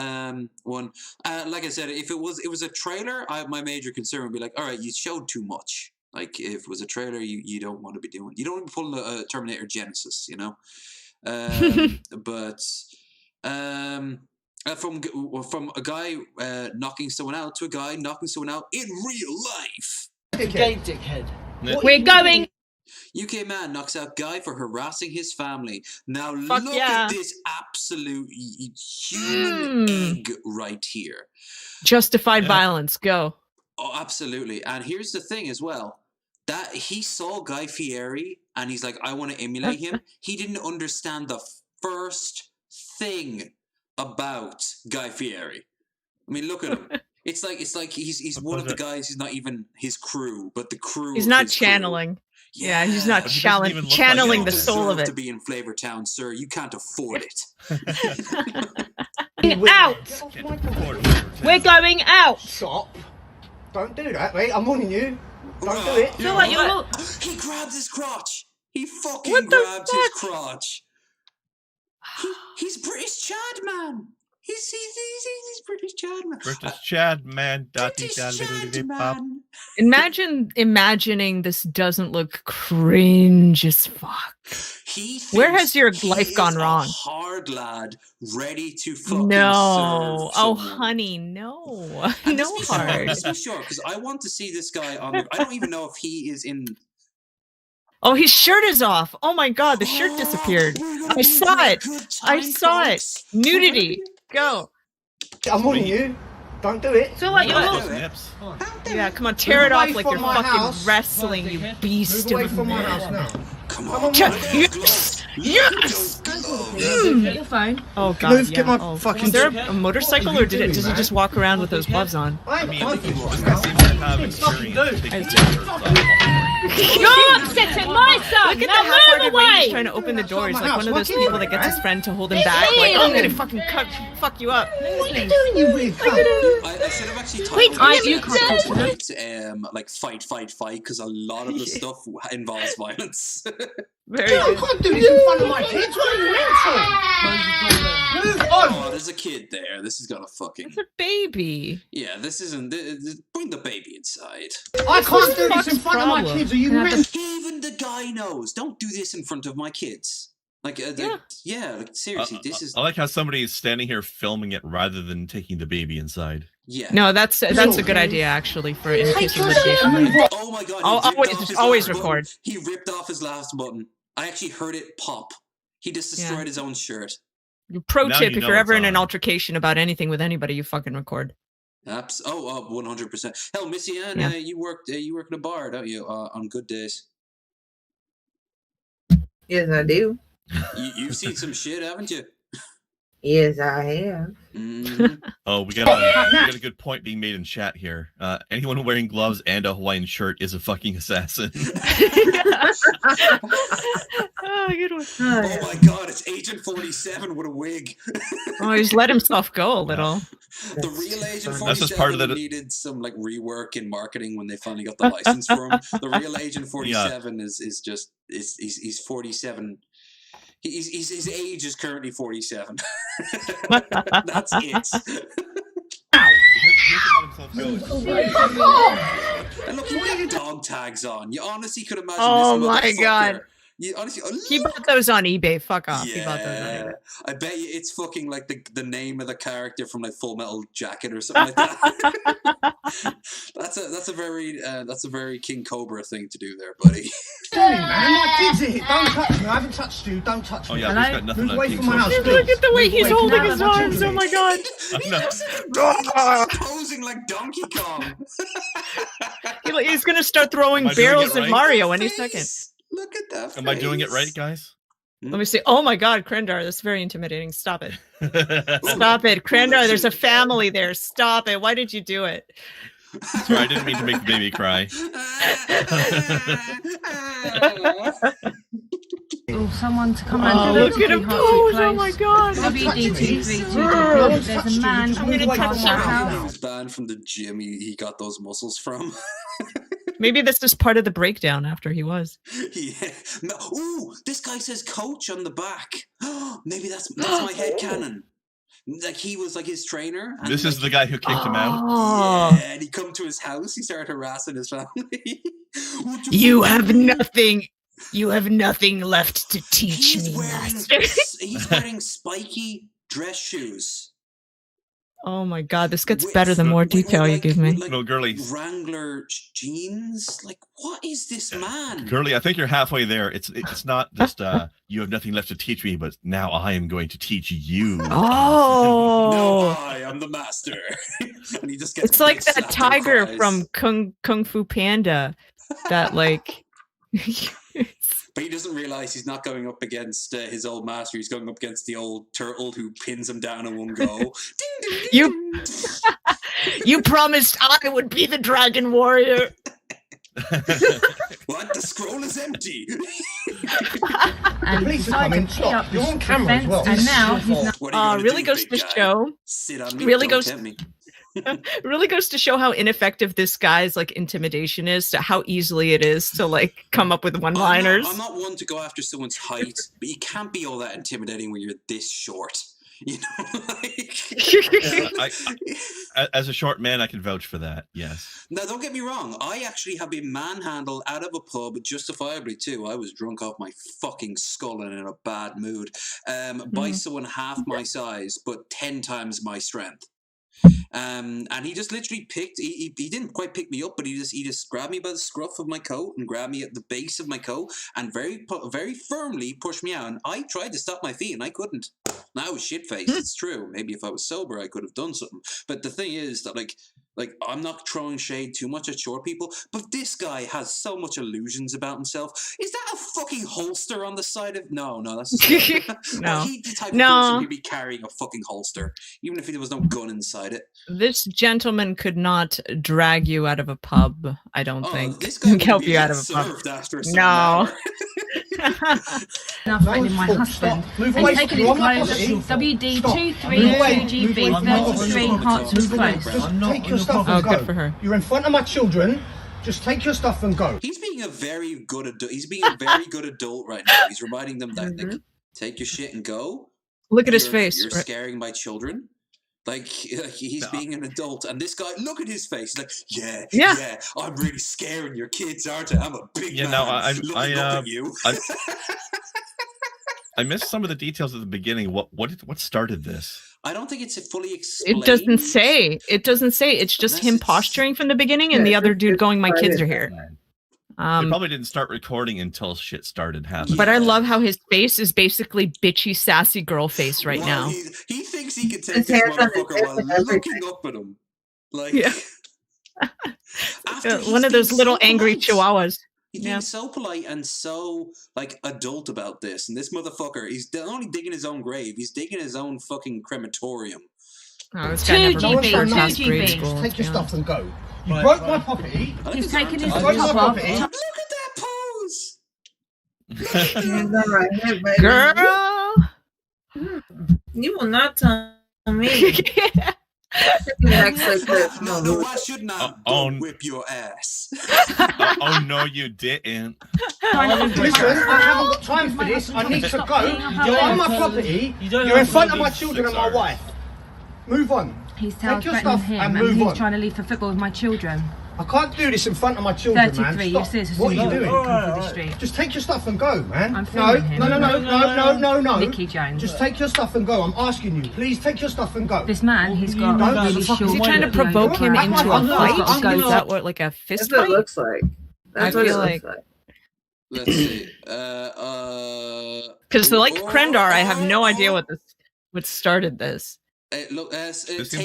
one. Like I said, if it was a trailer, my major concern would be like, all right, you showed too much. Like if it was a trailer, you don't want to be doing. You don't want to be pulling a Terminator Genesis, you know. But from a guy knocking someone out to a guy knocking someone out in real life. Gay dickhead. We're going. UK man knocks out guy for harassing his family. Now Fuck look yeah. at this absolute human egg right here. Justified Yeah. violence. Go. Oh, absolutely. And here's the thing as well. That he saw Guy Fieri and he's like, I want to emulate him. He didn't understand the first thing about Guy Fieri. I mean, look at him. It's like he's one of the guys who's not even his crew, but the crew. He's of not his crew. channeling. Yeah, he's not But he doesn't even look like channeling You the don't soul of deserve it. to be in Flavortown, sir. You can't afford it. Out! We're going out! Stop. Don't do that, mate. I'm warning you. Don't do it. Feel like you're He grabs his crotch. He fucking What the grabs his fuck? crotch. He's British Chad, man. He's British Chad, man. British Chad, man. British Chad, man. Imagining this doesn't look cringe as fuck. Where has your life gone wrong? Hard lad, ready to fucking No. serve Oh, someone. honey, no. And No hard. Let's be sure, because I want to see this guy on the. I don't even know if he is in. Oh, his shirt is off. Oh my god, the shirt disappeared. I saw it. I saw it. Nudity. Go. I'm warning you. Don't do it. feel like you're Those nips. Yeah, come on, tear it Move off away like from you're my fucking house. wrestling, you beast Move away of a from my man. house now. Come Come on, on, Yes! Yes! Get your phone. Oh god, Move, yeah. get my Oh. fucking- Was there a motorcycle or does he just walk around with those gloves on? I mean, this guy seems to have experience taking his shirts off. You're upsetting my son! Look at Now the move half-hearted way he's away! trying to open the door. He's my like house. one of those What are you people that gets his doing, friend to hold him back. Like, I'm gonna fucking fuck you up. What are you doing, you weird cunt? I should have actually Wait, titled you this can't episode, like fight, because a lot of the stuff involves violence. Very You good. can't do this in front of my kids. What are you mental? Move on. Oh, there's a kid there. This is gonna fucking. It's a baby. Yeah, this isn't. Bring the baby inside. I can't do this fuck's in front of my problem? kids. Are you mental? Even the guy knows. Don't do this in front of my kids. Like, like seriously, this is. I like how somebody is standing here filming it rather than taking the baby inside. Yeah. No, that's a good idea actually for in case of litigation. Oh my god. I'll he ripped always- off his always last record. Button. He ripped off his last button. I actually heard it pop. He just destroyed his own shirt. Pro Now tip: you if know you're ever it's in an on. altercation about anything with anybody, you fucking record. 100%. Hell, Missy Ann, Yeah. you work in a bar, don't you? On good days. Yes, I do. You've seen some shit, haven't you? Yes, I have. Mhm. Oh, we got a good point being made in chat here. Anyone wearing gloves and a Hawaiian shirt is a fucking assassin. Oh, good one. Oh my god, it's Agent 47 with a wig. Oh, he's let himself go a little. The real Agent 47 That's just part of the- needed some like rework in marketing when they finally got the license for him. The real Agent 47 is just he's 47. His age is currently 47. That's it. And look, he got dog tags on. You honestly could imagine Oh this my motherfucker. God. You honestly, He bought those on eBay. Fuck off. He bought those on yeah, eBay. I bet you it's fucking like the name of the character from like Full Metal Jacket or something like that. that's a very King Cobra thing to do there, buddy. Man, my kids are here. Don't touch me. I haven't touched you. Don't touch Oh me. yeah, Hello? he's got nothing Move on away King from my house, Cobra. please. Look at the way he's Wait, can holding I his have my arms. children? Oh my god. No. Posing like Donkey Kong. He's gonna start throwing Am I doing barrels it at right? Mario any second. Look at that. Am I doing it right, face. guys? Let me see. Oh my god, Krendar, that's very intimidating. Stop it. Stop it. Krendar, there's a family there. Stop it. Why did you do it? Sorry, I didn't mean to make the baby cry. Oh, someone to come Oh, and look at him pose. Oh my god. WD232. There's a man Move away walking from past my our house house. now. He's banned from the gym he got those muscles from. Maybe this is part of the breakdown after he was. Yeah. No. Ooh, this guy says coach on the back. Maybe that's my headcanon. Like he was like his trainer. And This is like, the guy who kicked him out. Oh, yeah, and he come to his house. He started harassing his family. you have nothing. You have nothing left to teach He's me, wearing, master. he's wearing spiky dress shoes. Oh my god, this gets With- better the more with, detail you like- give me. with, like, No, girly. Wrangler jeans. Like, what is this man? Girly, I think you're halfway there. It's not just you have nothing left to teach me, but now I am going to teach you. No, Oh, I am the master. And he just gets it's like bitch that slapped and tiger cries. from Kung Fu Panda. That like. But he doesn't realize he's not going up against his old master. He's going up against the old turtle who pins him down in one go. Ding, ding, ding, You- You promised I would be the dragon warrior. What? The scroll is empty. And police are decided coming. to Stop. up You're the on camera as fence, well. and now he's not. What are you Really gonna goes do, to big guy? show. Sit on me. Really Don't goes- tempt me. Really goes to show how ineffective this guy's like intimidation is, to how easily it is to like come up with one-liners. I'm not one to go after someone's height, but you can't be all that intimidating when you're this short. You know, As a short man, I can vouch for that. Yes. Now, don't get me wrong. I actually have been manhandled out of a pub, justifiably too. I was drunk off my fucking skull and in a bad mood by someone half my size, but 10 times my strength. And he just literally he didn't quite pick me up, but he just grabbed me by the scruff of my coat and grabbed me at the base of my coat and very firmly pushed me out. And I tried to stop my feet and I couldn't. And I was shit-faced. It's true. Maybe if I was sober, I could have done something. But the thing is that like I'm not throwing shade too much at short people, but this guy has so much illusions about himself. Is that a fucking holster on the side of? No, that's just No. He's the type of person who'd be carrying a fucking holster, even if there was no gun inside it. This gentleman could not drag you out of a pub, I don't think. This guy would Help be you out of a pub. served after a No. Now threatening my husband. Move And away. taking You're his on my clothes. property. WD Stop. 232GB, Move away. 33 parts of his Move away. clothes. Just take your stuff Oh, and good go. for her. You're in front of my children. Just take your stuff and go. He's being a very good adult. He's being a very good adult right now. He's reminding them that like, take your shit and go. Look at his face. You're scaring my children. Like he's being an adult, and this guy, look at his face. Like, yeah, I'm really scaring your kids, aren't I? I'm a big man. Looking up at you. I missed some of the details at the beginning. What started this? I don't think it's fully explained. It doesn't say. It's just him posturing from bitchy and the other dude going, "My kids are here." They probably didn't start recording until shit started happening. But I love how his face is basically bitchy, sassy girl face right now. He thinks he can take this motherfucker while looking up at him. Like, one of those little angry chihuahuas. He's being so polite and so like adult about this, and this motherfucker, he's not only digging his own grave, he's digging his own fucking crematorium. Oh, this guy never went to past grade school. Just take your stuff and go. You broke my property. He's taking his broke my top off. property. Look at that pose. Girl, You will not tell me. Next, like this. No, why shouldn't I whip your ass? Oh no, you didn't. Listen, I haven't got time for this. I need to go. You're on my property. You're in front of my children and my wife. Move on. He's Take your threatening stuff him, and and move he's on. trying to leave for football with my children. I can't do this in front of my children, 33, man. you'll Stop. see us as What soon are as you we doing? come through the street. Just take your stuff and go, man. I'm filming him. No. Mickey Jones. Just take your stuff and go. I'm asking you. Please take your stuff and go. This man, he's got really short. is he trying to provoke him into a fight? Is that what, like a fist That's what fight? it looks like. That's what it looks like. Let's see. Because like Krendar, I have no idea what started this. Take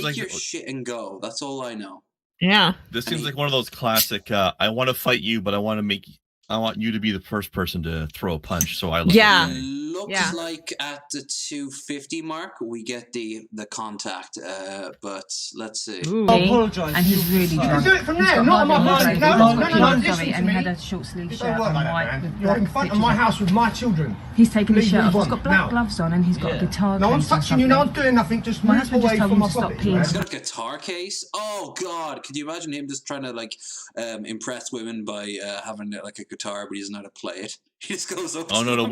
like your shit and go. That's all I know. Yeah. This seems like one of those classic. I want to fight you, but I want you to be the first person to throw a punch. So I look Looks like at the 250 mark we get the contact, but let's see. I apologise. And he's really drunk. You can do it from there, not on my property. No, listen sorry, to and me. he had a short sleeve shirt Don't worry on about white. that, man. with You're in black front of pictures my on. house with my children. He's taking his Please shirt off. move He's got on, black now. gloves on and he's got a guitar No one's case or touching you, no one's something. doing nothing. Just My move husband just away told from him my to stop property, peeing. man. He's got a guitar case. Oh God! Could you imagine him just trying to like impress women by having like a guitar, but he doesn't know how to play it? He just goes up. Oh no,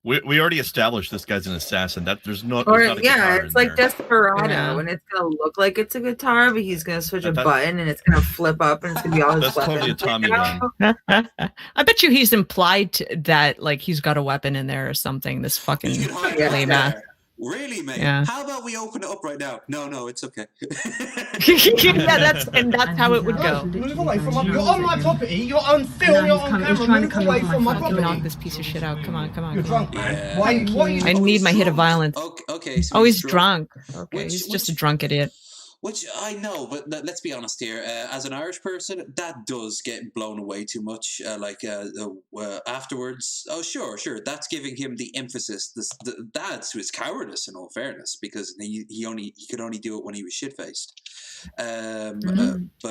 we already established this guy's an assassin. That there's not. Or there's not a guitar it's in like there. Desperado, and it's gonna look like it's a guitar, but he's gonna switch a That- button, and it's gonna flip up, and it's gonna be all his That's totally a weapons. Tommy gun. I bet you he's implied that like he's got a weapon in there or something. This fucking You can hide it lame there. ass. Really, mate? Yeah. How about we open it up right now? No, it's okay. Yeah, that's how it would go. Move away from my. You're on my property. You're on film. No, You're he's on coming- he's camera. trying to Move come away into from my my fucking property. Knock this piece of shit out. Come on. You're drunk, man. Yeah. Why are you? I need my hit of violence. Okay. So Oh, he's drunk. Okay, Which- he's just a drunk idiot. Which I know, but let's be honest here. As an Irish person, that does get blown away too much. Afterwards, oh sure, that's giving him the emphasis. That's his cowardice, in all fairness, because he could only do it when he was shit faced.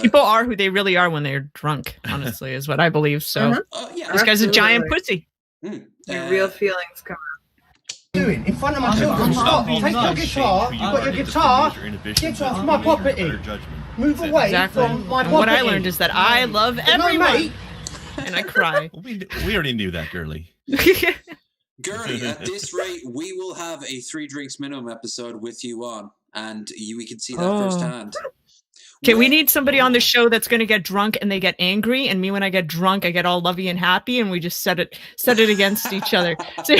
People are who they really are when they're drunk. Honestly, is what I believe. So this guy's a giant pussy. Your real feelings come out. Doing in front of my children. Stop. Take your guitar. You've got your guitar. Get off my property. Move away from my property. What I learned is that I love everyone, and I cry. We already knew that, girly. Girly, at this rate, we will have a 3 drinks minimum episode with you on, and we can see that firsthand. Okay, we need somebody on the show that's going to get drunk and they get angry, and me when I get drunk, I get all lovey and happy, and we just set it against each other. So,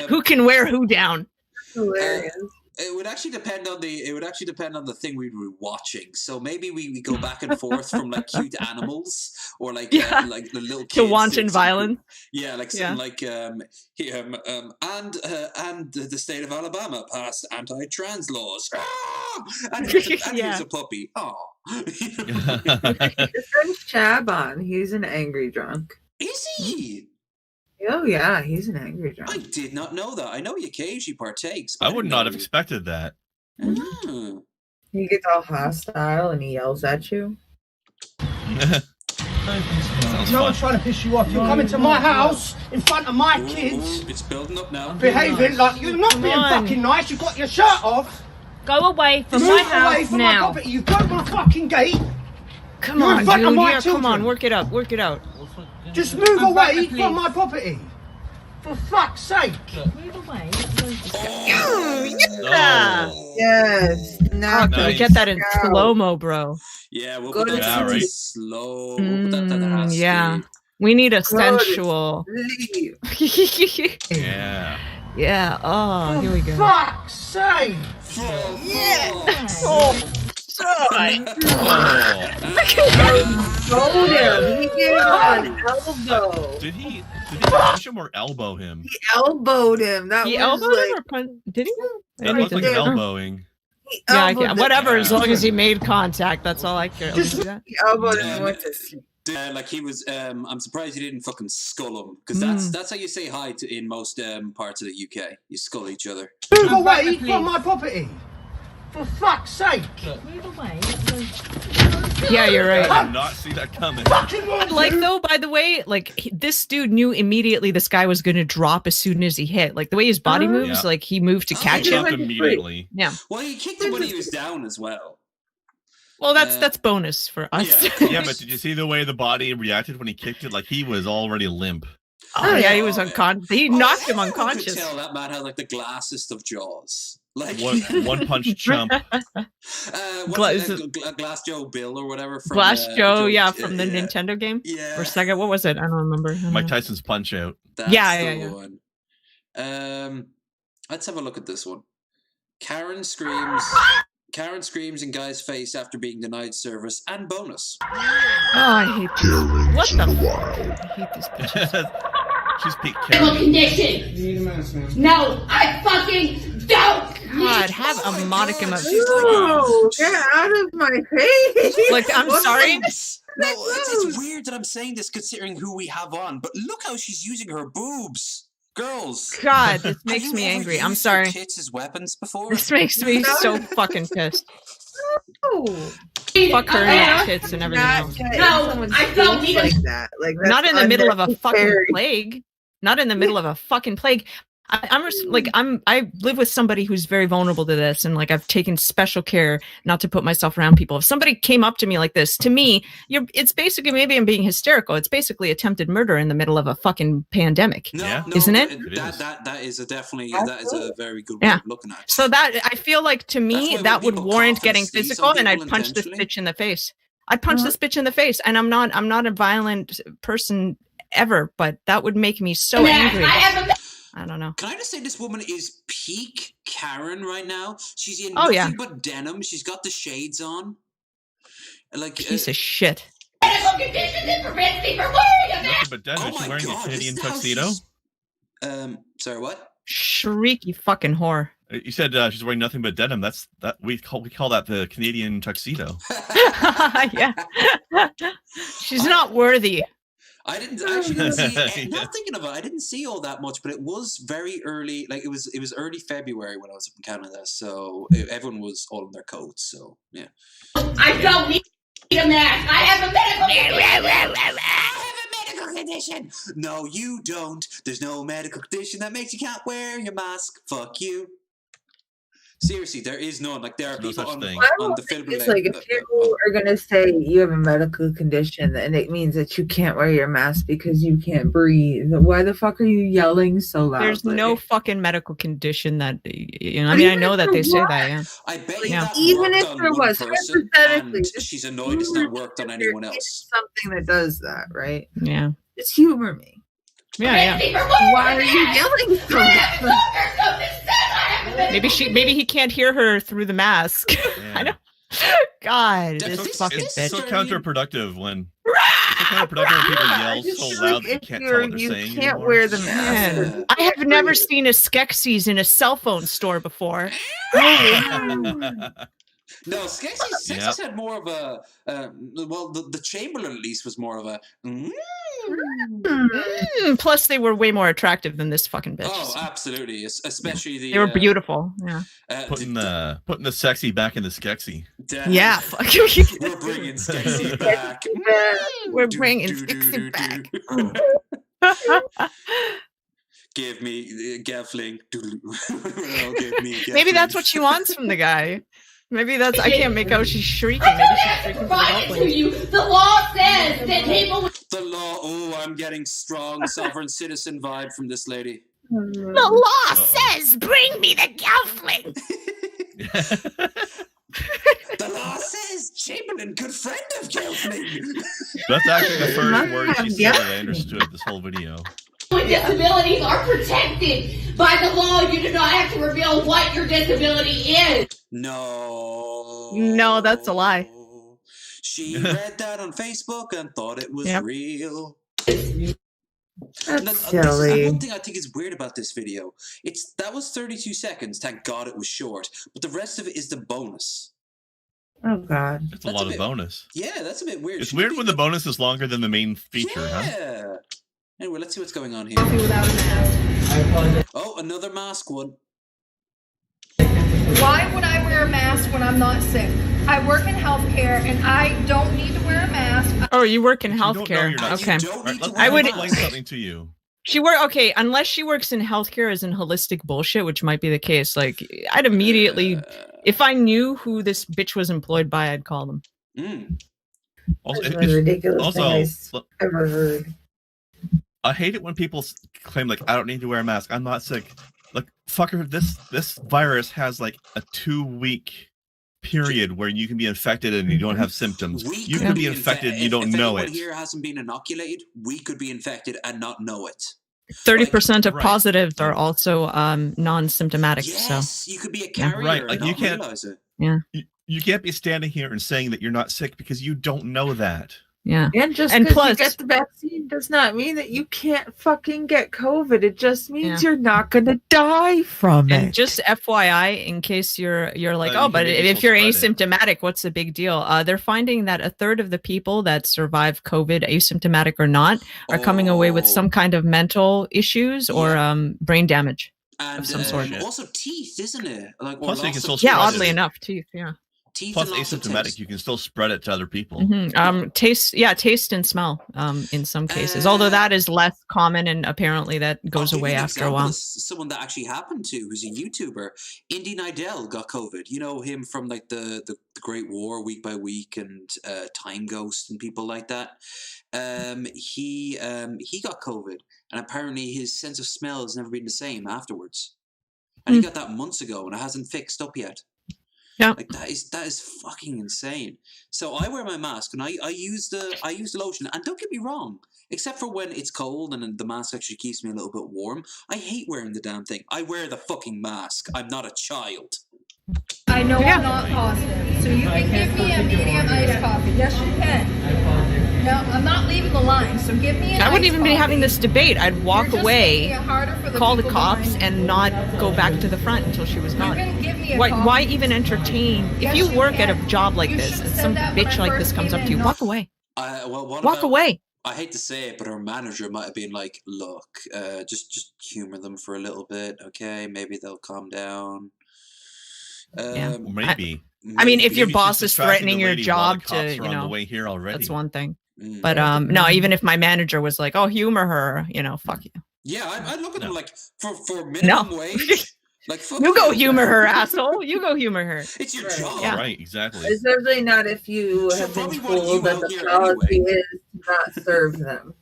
who can wear who down? Hilarious. It would actually depend on the thing we were watching. So maybe we go back and forth from like cute animals or like the little kids to wanton violence. Yeah, like something like and the state of Alabama passed anti-trans laws. And here's a puppy. Oh. His friend's Chaban. He's an angry drunk. Is he? Oh yeah, he's an angry drunk. I did not know that. I know he occasionally partakes. I would not have expected that. He gets all hostile and he yells at you. No one's trying to piss you off. You're coming to my house in front of my kids. It's building up now. Behaving like you're not being fucking nice. You've got your shirt off. Go away from my house now. You go to my fucking gate. Come on, dude. Yeah, come on. Work it out. Just move away from my property. For fuck's sake. Move away. Yeah. Yes. Now Can we get that in slow-mo, bro? Yeah, we'll put that in slow. We'll put that yeah. We need a sensual. Yeah. Yeah. Oh, here we go. Fuck's sake. Yeah. Hold him. He gave him an elbow. Did he punch him or elbow him? He elbowed him. He elbowed him or punch? Did he? That looked like an elbowing. Yeah, whatever. As long as he made contact, that's all I care. He elbowed him and went to sleep. Like he was, I'm surprised he didn't fucking skull him, because that's how you say hi in most parts of the UK. You skull each other. Move away from my property. For fuck's sake! Move away. Yeah, you're right. I did not see that coming. Like, though, by the way, like, this dude knew immediately this guy was going to drop as soon as he hit. Like, the way his body moves, like, he moved to catch him. Immediately. Yeah. Well, he kicked him when he was down as well. Well, that's bonus for us. Yeah, but did you see the way the body reacted when he kicked it? Like, he was already limp. Oh, yeah, he was unconscious. He knocked him unconscious. You could tell that man had, like, the glassest of jaws. Like one punch chump. Glass Joe Bill or whatever. From, Glass Joe, from the Nintendo game. Yeah. Or Sega. What was it? I don't remember. Mike Tyson's Punch Out. That's the one. Let's have a look at this one. Karen screams in guy's face after being denied service and bonus. Oh, I hate this. What the fuck? I hate this bitch. She's peak Karen. Condition. No, I fucking don't. God, have a modicum of. No, get out of my face. Like, I'm sorry. No, it's weird that I'm saying this considering who we have on, but look how she's using her boobs. Girls. God, this makes me angry. I'm sorry. Tits as weapons before? This makes me so fucking pissed. No. Fuck her and tits and everything else. No, I don't need like that. Like, not in the middle of a fucking plague. Not in the middle of a fucking plague. I live with somebody who's very vulnerable to this, and like I've taken special care not to put myself around people. If somebody came up to me like this, to me, it's basically, maybe I'm being hysterical. It's basically attempted murder in the middle of a fucking pandemic, isn't it? That is a very good way of looking at it. So that, I feel like, to me, that would warrant getting physical, and I'd punch this bitch in the face. I'd punch this bitch in the face, and I'm not a violent person ever, but that would make me so angry. I don't know. Can I just say this woman is peak Karen right now? She's in nothing but denim. She's got the shades on. Like piece of shit. Medical conditions prevents me from worrying about. But Denim, is she wearing a Canadian tuxedo? Sorry, what? Shrieky fucking whore. You said she's wearing nothing but denim. We call that the Canadian tuxedo. Yeah. She's not worthy. I didn't see. Now thinking of it, I didn't see all that much, but it was very early. Like it was early February when I was up in Canada, so everyone was all in their coats. So yeah. I don't need a mask. I have a medical condition. No, you don't. There's no medical condition that makes you can't wear your mask. Fuck you. Seriously, there is none. Like there are people on the film. It's like if people are gonna say you have a medical condition, then it means that you can't wear your mask because you can't breathe. Why the fuck are you yelling so loud? There's no fucking medical condition that I mean, I know that they say that. Yeah. I bet you that even if there was, hypothetically, she's annoyed it's not worked on anyone else. Something that does that, right? Yeah. Just humor me. Yeah. Why are you yelling so loud? Maybe he can't hear her through the mask. Yeah. I know. God, this fucking bitch. It's so counterproductive when people yell so loud that you can't tell what they're saying. You can't wear the mask. Man, I have never seen a Skeksis in a cell phone store before. No, Skeksis had more of a the Chamberlain at least was more of a Plus they were way more attractive than this fucking bitch. Oh, absolutely. Especially they were beautiful. Yeah. Putting the sexy back in the Skeksy. Yeah, fuck. We're bringing Skeksy back. We're bringing Skeksy back. Give me Gelfling. Maybe that's what she wants from the guy. Maybe that's. I can't make out. She's shrieking. Maybe she's shrieking for you. The law says that people. The law. Oh, I'm getting strong sovereign citizen vibe from this lady. The law says, "Bring me the Gelfling." The law says, Chamberlain, good friend of Gelfling. That's actually the first word she said that I understood this whole video. Disabilities are protected by the law. You do not have to reveal what your disability is. No, that's a lie. She read that on Facebook and thought it was real. That's silly. One thing I think is weird about this video. That was 32 seconds. Thank God it was short. But the rest of it is the bonus. Oh God, it's a lot of bonus. Yeah, that's a bit weird. It's weird when the bonus is longer than the main feature, huh? Anyway, let's see what's going on here. Oh, another mask one. Why would I wear a mask when I'm not sick? I work in healthcare and I don't need to wear a mask. Oh, you work in healthcare. Okay. I would explain something to you. Unless she works in healthcare as in holistic bullshit, which might be the case. Like, I'd immediately, if I knew who this bitch was employed by, I'd call them. Also, that's the most ridiculous thing I've ever heard. I hate it when people claim like I don't need to wear a mask. I'm not sick. Like fucker, this virus has like a 2-week period where you can be infected and you don't have symptoms. You could be infected, you don't know it. If anyone here hasn't been inoculated, we could be infected and not know it. 30% of positives are also non-symptomatic. Yes, so you could be a carrier. Right, like and you can't realize it. Yeah. You can't be standing here and saying that you're not sick because you don't know that. Yeah. And just because you get the vaccine does not mean that you can't fucking get COVID. It just means you're not going to die from it. And just FYI, in case you're like, but if you're asymptomatic, what's the big deal? They're finding that a third of the people that survive COVID, asymptomatic or not, are coming away with some kind of mental issues or brain damage of some sort. Also teeth, isn't it? Like, plus, you can still oddly enough, teeth. Yeah. Plus, asymptomatic, you can still spread it to other people. Mm-hmm. Taste and smell in some cases, although that is less common and apparently that goes away after a while. Someone that actually happened to, who's a YouTuber, Indy Nidell got COVID. You know him from like the Great War, Week by Week, and Time Ghost and people like that. He got COVID, and apparently his sense of smell has never been the same afterwards. And he got that months ago, and it hasn't fixed up yet. Yeah, like that is fucking insane. So I wear my mask and I use the lotion. And don't get me wrong, except for when it's cold and the mask actually keeps me a little bit warm. I hate wearing the damn thing. I wear the fucking mask. I'm not a child. I know I'm not positive, so you can give me a medium iced coffee. Yes, you can. No, I'm not leaving the line. So give me an I wouldn't iced even be having coffee. this debate. I'd walk You're just away, making it harder for call the people cops, behind and not go back to the front until she was gone. can give me a Why coffee. even entertain? Yes, If you you work at a can. job like You this should and have some said that when bitch I like first this comes came up to you, in, walk away. Well, what Walk about, away. I hate to say it, but her manager might have been like, "Look, just humor them for a little bit, okay? Maybe they'll calm down." Yeah. Maybe. I mean, if your Maybe boss she's is distracting threatening the your lady while the job cops to, are on the way here already. that's one thing. Mm. But no, even if my manager was like, "Oh, humor her," fuck you. Yeah, I'd look at them like for minimum wage. Like, fuck You go humor her, asshole. You go humor her. It's your job. Yeah. Right, exactly. Especially not if you have been told that the policy is to not serve them.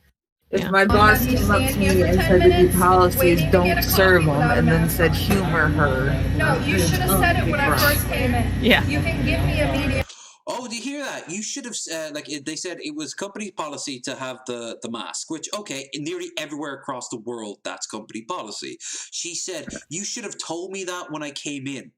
If my boss came up to me and said that the policies don't serve them and then said humor her. No, you should have said it when I first came in. Yeah. You can give me immediate. Oh, do you hear that? You should have, they said it was company policy to have the mask, which, okay, nearly everywhere across the world, that's company policy. She said, you should have told me that when I came in.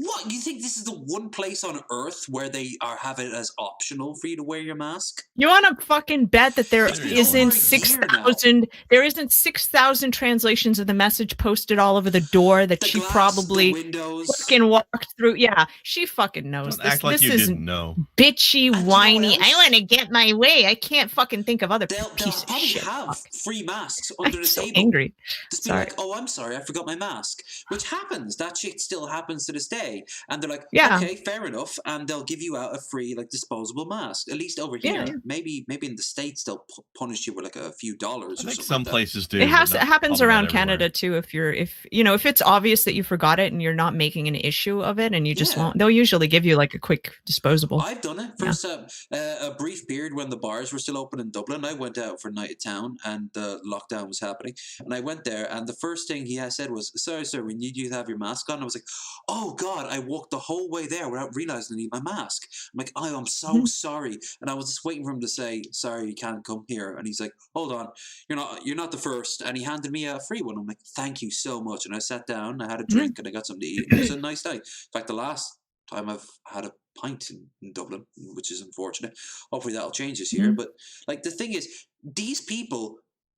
What? You think this is the one place on Earth where they have it as optional for you to wear your mask? You want to fucking bet that there isn't 6,000? There isn't 6,000 translations of the message posted all over the door that she probably fucking walked through. Yeah, she fucking knows. Don't act like you didn't know. Bitchy, whiny. I want to get my way. I can't fucking think of other They'll piece of probably shit. have free masks under the so table. Angry. Just be like, oh, I'm sorry, I forgot my mask. Which happens. That shit still happens to this day. And they're like, okay, fair enough. And they'll give you out a free, disposable mask. At least over here. Yeah. Maybe in the States, they'll punish you with, a few dollars or something. Some places do. It happens around Canada too. If it's obvious that you forgot it and you're not making an issue of it and you just won't, they'll usually give you a quick disposable. I've done it. First, a brief period when the bars were still open in Dublin, I went out for a night of town and the lockdown was happening. And I went there and the first thing he said was, sorry, sir, we need you to have your mask on. I was like, oh God, I walked the whole way there without realizing I need my mask. I'm like, oh, I'm so sorry. And I was just waiting for him to say, sorry, you can't come here. And he's like, hold on, you're not the first. And he handed me a free one. I'm like, thank you so much. And I sat down, I had a drink and I got something to eat. It was a nice night. In fact, the last time I've had a pint in Dublin, which is unfortunate. Hopefully that'll change this year. But the thing is, these people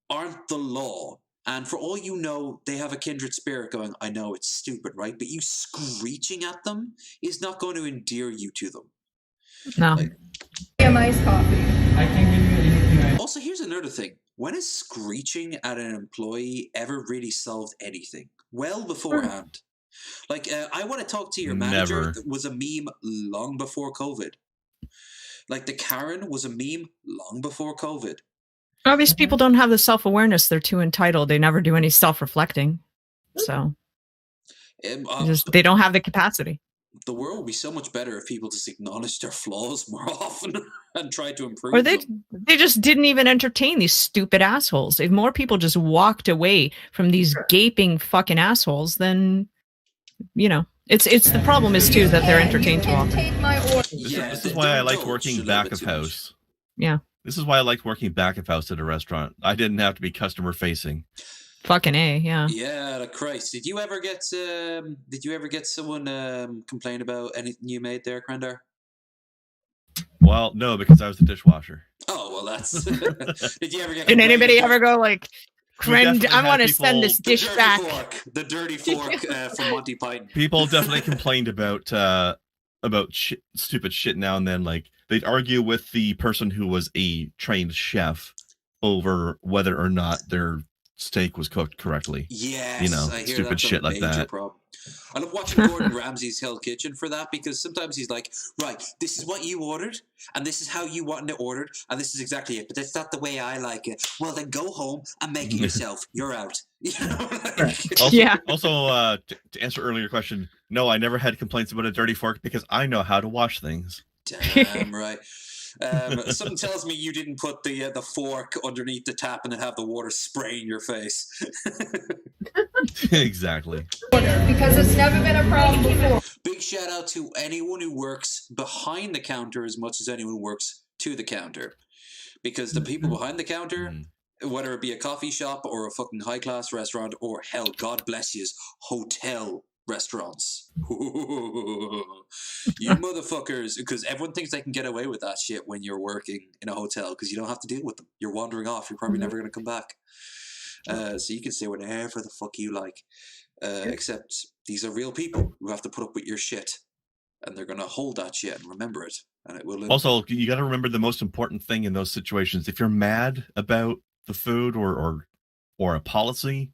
aren't the law. And for all you know, they have a kindred spirit going, I know it's stupid, right? But you screeching at them is not going to endear you to them. No. A nice coffee. I can give you anything. Also, here's another thing. When has screeching at an employee ever really solved anything? Well beforehand. I want to talk to your manager. Never. That was a meme long before COVID. The Karen was a meme long before COVID. These people don't have the self-awareness. They're too entitled. They never do any self-reflecting. So they don't have the capacity. The world would be so much better if people just acknowledged their flaws more often and tried to improve Or them. they just didn't even entertain these stupid assholes. If more people just walked away from these gaping fucking assholes, then, it's the problem is too that they're entertained too often. This is why I liked working back of house. Yeah. This is why I liked working back of house at a restaurant. I didn't have to be customer facing. Fucking A, yeah. Yeah, Christ. Did you ever get someone complain about anything you made there, Crendar? Well, no, because I was the dishwasher. Oh, well, that's... Did you ever get... Did anybody ever go Crend, I want to send this dish back. The dirty fork from Monty Python. People definitely complained about stupid shit now and then. They'd argue with the person who was a trained chef over whether or not their steak was cooked correctly. Yes, I hear stupid that's shit a like major that. Problem. I love watching Gordon Ramsay's Hell Kitchen for that because sometimes he's like, right, this is what you ordered and this is how you want it ordered and this is exactly it, but that's not the way I like it. Well, then go home and make it yourself. You're out. Also, to answer earlier question, no, I never had complaints about a dirty fork because I know how to wash things. Damn right. Something tells me you didn't put the fork underneath the tap and then have the water spray in your face. Exactly. Because it's never been a problem before. Big shout out to anyone who works behind the counter as much as anyone who works to the counter. Because the people behind the counter, whether it be a coffee shop or a fucking high-class restaurant or, hell, God bless you's, hotel restaurants. You motherfuckers, because everyone thinks they can get away with that shit when you're working in a hotel because you don't have to deal with them. You're wandering off. You're probably never going to come back. So you can say whatever the fuck you like. Except these are real people who have to put up with your shit. And they're going to hold that shit and remember it. And it will. Also, you got to remember the most important thing in those situations. If you're mad about the food or a policy,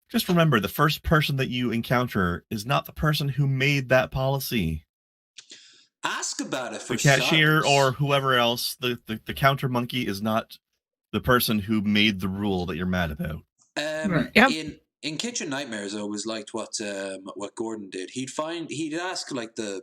just remember the first person that you encounter is not the person who made that policy. Ask about it for the cashier starters. Or whoever else. The counter monkey is not the person who made the rule that you're mad about. In Kitchen Nightmares, I always liked what Gordon did. He'd ask like the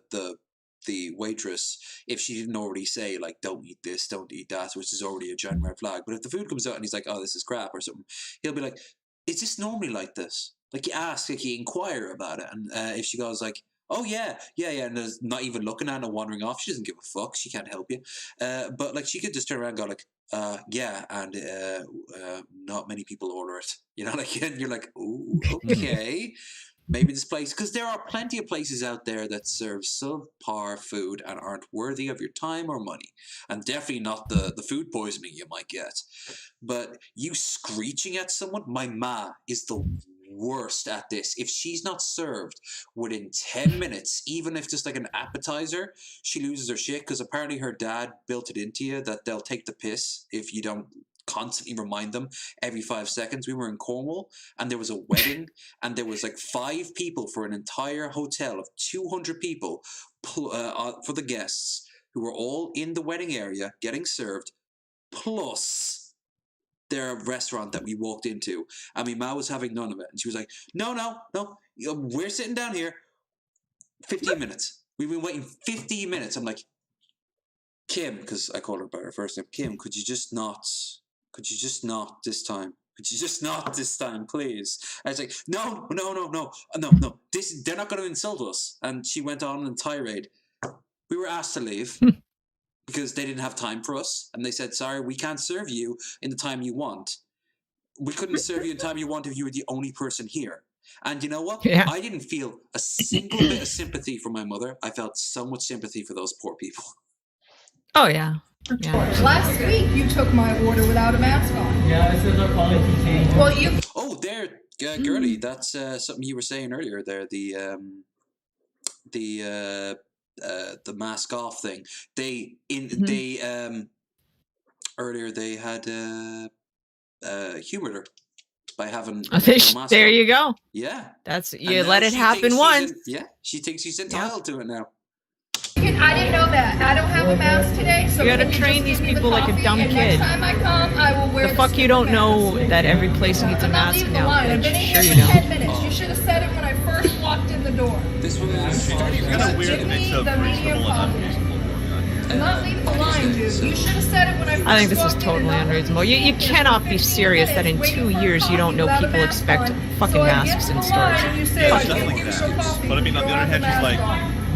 waitress if she didn't already say like don't eat this, don't eat that, which is already a giant red flag. But if the food comes out and he's like, oh, this is crap or something, he'll be like, is this normally like this? Like you ask, like you inquire about it, and if she goes like, oh yeah, and there's not even looking at her, wandering off, she doesn't give a fuck, she can't help you. But like she could just turn around and go like, yeah, and not many people order it. You know, like and you're like, ooh, okay. Maybe this place, because there are plenty of places out there that serve subpar food and aren't worthy of your time or money. And definitely not the food poisoning you might get. But you screeching at someone, my ma is the worst at this. If she's not served within 10 minutes, even if just like an appetizer, she loses her shit, because apparently her dad built it into you that they'll take the piss if you don't constantly remind them every 5 seconds. We were in Cornwall and there was a wedding and there was like 5 people for an entire hotel of 200 people for the guests who were all in the wedding area getting served, plus their restaurant that we walked into. And my ma was having none of it. And she was like, no, we're sitting down here 15 minutes. We've been waiting 15 minutes. I'm like, Kim, because I call her by her first name, Kim, could you just not this time? Could you just not this time, please? I was like, no. They're not going to insult us. And she went on in tirade. We were asked to leave because they didn't have time for us. And they said, sorry, we can't serve you in the time you want. We couldn't serve you in the time you want if you were the only person here. And you know what? Yeah. I didn't feel a single bit of sympathy for my mother. I felt so much sympathy for those poor people. Oh, yeah. Last week you took my order without a mask on. Yeah, this is a policy change. Well, you. Oh, there, girly. That's something you were saying earlier. There, the mask off thing. Earlier they had humored her by having a mask there on. you go. Yeah, that's you let it happen once. She thinks she's entitled to it now. I didn't know that. I don't have a mask today, so you gotta train these people like a dumb kid. Next time I come, I will wear the fuck you don't know that every place needs a mask now. I've been in here for 10 minutes. You should have said it when I first walked in the door. This was a weird mix of reasonable and unreasonable. I'm not leaving the line, dude. You should have said it when I first walked in. I think this is totally unreasonable. You cannot be serious that in 2 years you don't know people expect fucking masks in stores. Definitely that. But I mean, on the other hand, she's like,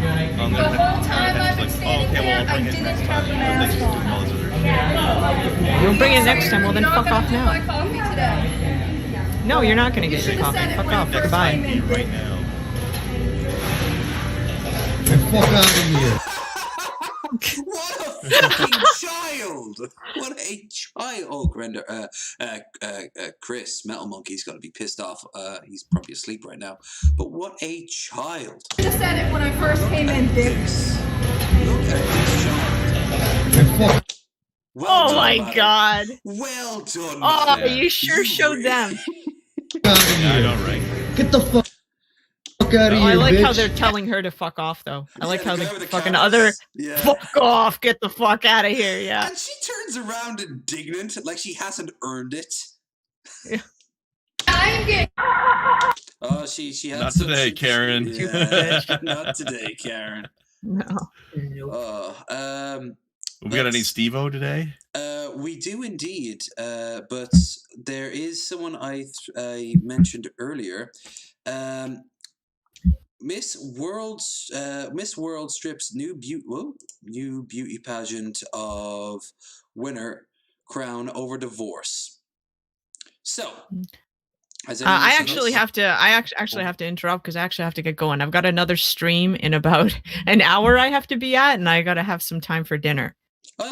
the whole time I've been standing there, I didn't have the mask on. You'll bring it next time. Well, then fuck off now. My coffee today. No, you're not going to get your coffee. Fuck off. Goodbye. Right now. Fuck out of here. What a fucking child! What a child! Oh, Grender, Chris, Metal Monkey's got to be pissed off. He's probably asleep right now. But what a child! You should have said it when I first came in, Dick. Look at this child. Well oh my god! Well done. Oh, you sure showed them. I know, right? Get the fuck out of here, I like bitch. how they're telling her to fuck off, though. I like how the fucking other fuck off, get the fuck out of here, yeah. And she turns around indignant, like she hasn't earned it. Yeah. I'm getting. Oh, she had not today, Karen. Yeah, not today, Karen. No. We got any Steve-O today? We do indeed, but there is someone I mentioned earlier. Miss World strips new beauty pageant of winner crown over divorce. So, I actually have to interrupt because I actually have to get going. I've got another stream in about an hour I have to be at, and I got to have some time for dinner.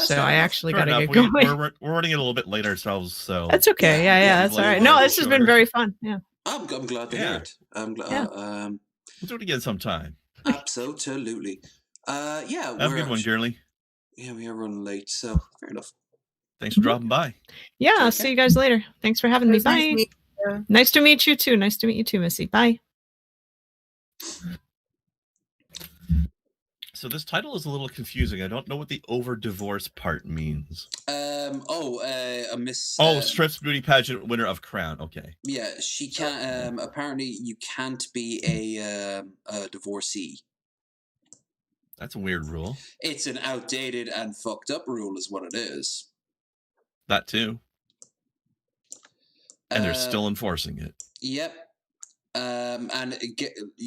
So I actually got to get going. We're running it a little bit late ourselves, so that's okay. Yeah, that's all right. No, this has been very fun. Yeah, I'm glad to hear it. I'm glad. We'll do it again sometime. Absolutely. Yeah, have a good one, Girly. Yeah, we are running late, so fair enough. Thanks for dropping by. Yeah, I'll see you guys later. Thanks for having me. Bye. Nice to meet you too. Nice to meet you too, Missy. Bye. So this title is a little confusing. I don't know what the over divorce part means. A Miss. Strips beauty pageant winner of crown. Okay. Yeah, she can't. Apparently, you can't be a divorcee. That's a weird rule. It's an outdated and fucked up rule, is what it is. That too. And they're still enforcing it. Yep.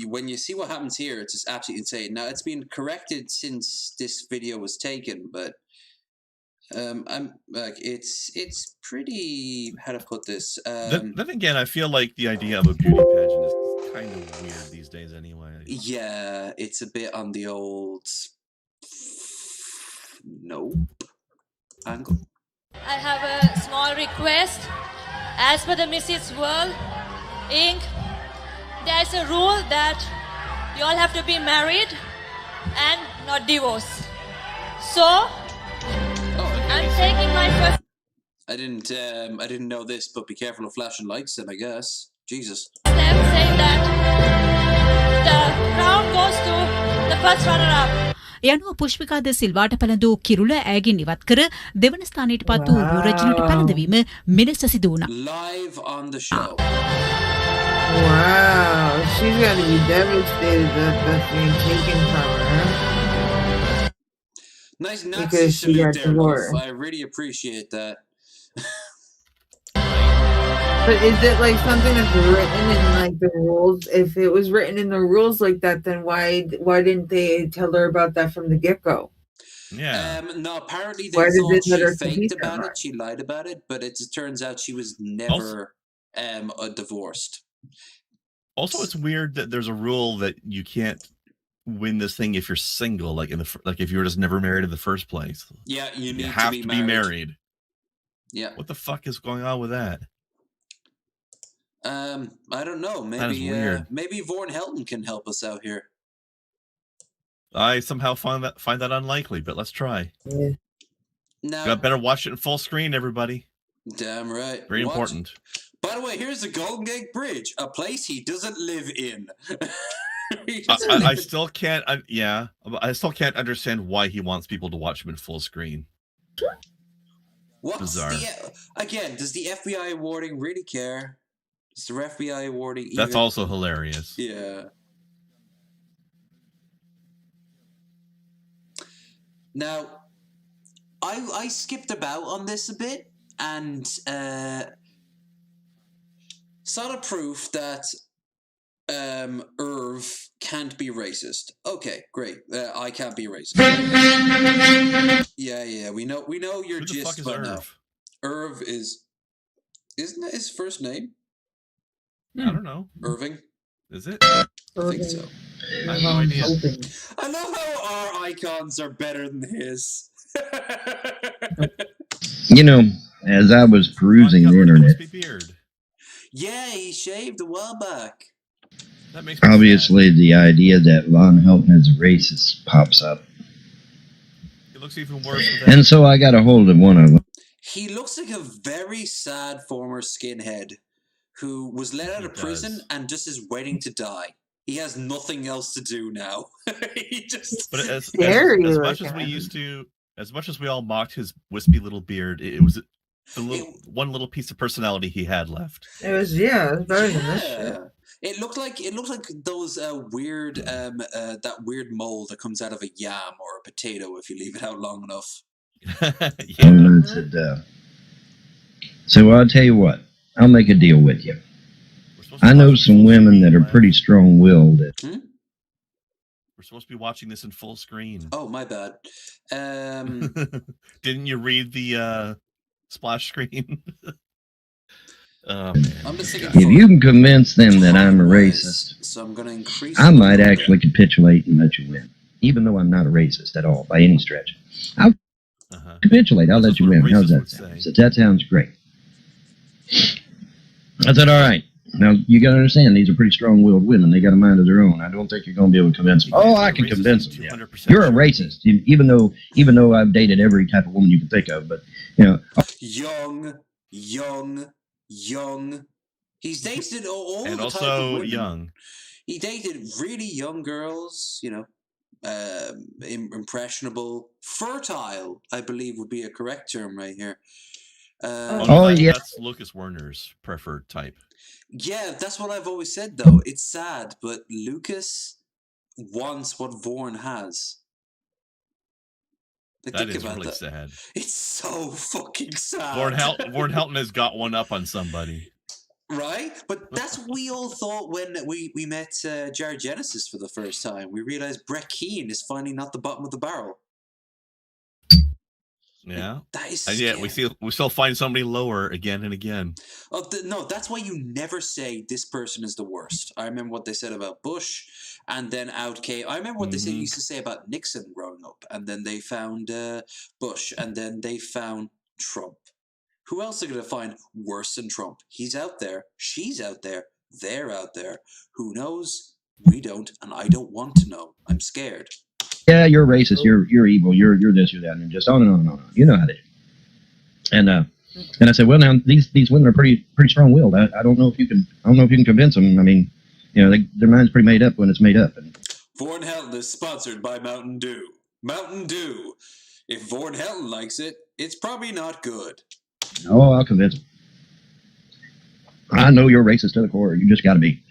When you see what happens here, it's just absolutely insane. Now, it's been corrected since this video was taken, but I'm like, it's pretty, how to put this. Then again, I feel like the idea of a beauty pageant is kind of weird these days anyway. Yeah, it's a bit on the old nope angle. I have a small request. As per the Missy's World Inc., there's a rule that you all have to be married and not divorced. So, I'm taking my first. I didn't know this, but be careful of flashing lights then, I guess. Jesus. Step saying that the crown goes to the first runner-up. යනුව පුෂ්පිකා ද සිල්වාට පැළඳූ කිරුළ ඇයගෙන් ඉවත් කර දෙවන ස්ථානයට පත් වූ රජිනට පැළඳවීම මෙලෙස සිදු වුණා. Live on the show. Wow, she's got to be devastated that that's being taken from her. Nice Nazi salute there, Wolf. I really appreciate that. But is it like something that's written in like the rules? If it was written in the rules like that, then why didn't they tell her about that from the get-go? Yeah. No, apparently they thought she faked about it. She lied about it, but it turns out she was never divorced. Also, it's weird that there's a rule that you can't win this thing if you're single, like if you were just never married in the first place. Yeah, you have to be married. Yeah. What the fuck is going on with that? I don't know. Maybe Vorn Helton can help us out here. I somehow find that unlikely, but let's try. Yeah. Now, better watch it in full screen, everybody. Damn right. Very important. By the way, here's the Golden Gate Bridge, a place he doesn't live in. I still can't. I still can't understand why he wants people to watch him in full screen. Bizarre. Does the FBI awarding really care? Is the FBI awarding even... That's also hilarious. Yeah. Now, I skipped about on this a bit and saw the proof that Irv can't be racist. Okay, great. I can't be racist. Yeah. We know your Who the gist fuck is by Irv? now. Irv isn't that his first name? I don't know. Irving? Is it? I think so. I have no idea. I love how our icons are better than his. You know, as I was perusing the internet, Yeah, he shaved a while back. That makes obviously the idea that Von Helton is a racist pops up. It looks even worse with that. And so I got a hold of one of them. He looks like a very sad former skinhead who was let out of prison and just is waiting to die. He has nothing else to do now. He just... But as much as we used to, as much as we all mocked his wispy little beard, it was the one little piece of personality he had left. It was better than this shit. It looked like those weird that weird mold that comes out of a yam or a potato if you leave it out long enough. So I'll tell you what, I'll make a deal with you. I know some women that are pretty strong-willed. We're supposed to be watching this in full screen. Oh, my bad. Didn't you read the splash screen? If you can convince them that I'm a racist, so I'm going to increase. I might actually capitulate and let you win, even though I'm not a racist at all by any stretch. I'll capitulate. I'll let you win. How's that sound? So that sounds great. I said, all right. Now, you got to understand, these are pretty strong-willed women. They got a mind of their own. I don't think you're going to be able to convince them. Oh, I can convince them. Yeah. You're a racist, even though I've dated every type of woman you can think of. But, you know. Young. He's dated all and the also type of women. Young. He dated really young girls, you know, impressionable, fertile, I believe would be a correct term right here. Yeah. That's Lucas Werner's preferred type. Yeah, that's what I've always said, though. It's sad, but Lucas wants what Vorn has. That is really sad. It's so fucking sad. Vorn Helton has got one up on somebody. Right? But that's what we all thought when we met Jared Genesis for the first time. We realized Brett Keane is finally not the bottom of the barrel. Yeah. That is and yet we still find somebody lower again and again. Oh, no, that's why you never say this person is the worst. I remember what they said about Bush, and then out came... I remember what they used to say about Nixon growing up, and then they found Bush, and then they found Trump. Who else are going to find worse than Trump? He's out there. She's out there. They're out there. Who knows? We don't, and I don't want to know. I'm scared. Yeah, you're racist. You're evil. You're this, you're that, and just on and on and on. You know how they do. And I said, well, now these women are pretty strong-willed. I don't know if you can convince them. I mean, you know, their mind's pretty made up when it's made up. And Vorn Helton is sponsored by Mountain Dew. Mountain Dew. If Vorn Helton likes it, it's probably not good. Oh, I'll convince them. I know you're racist to the core. You just got to be.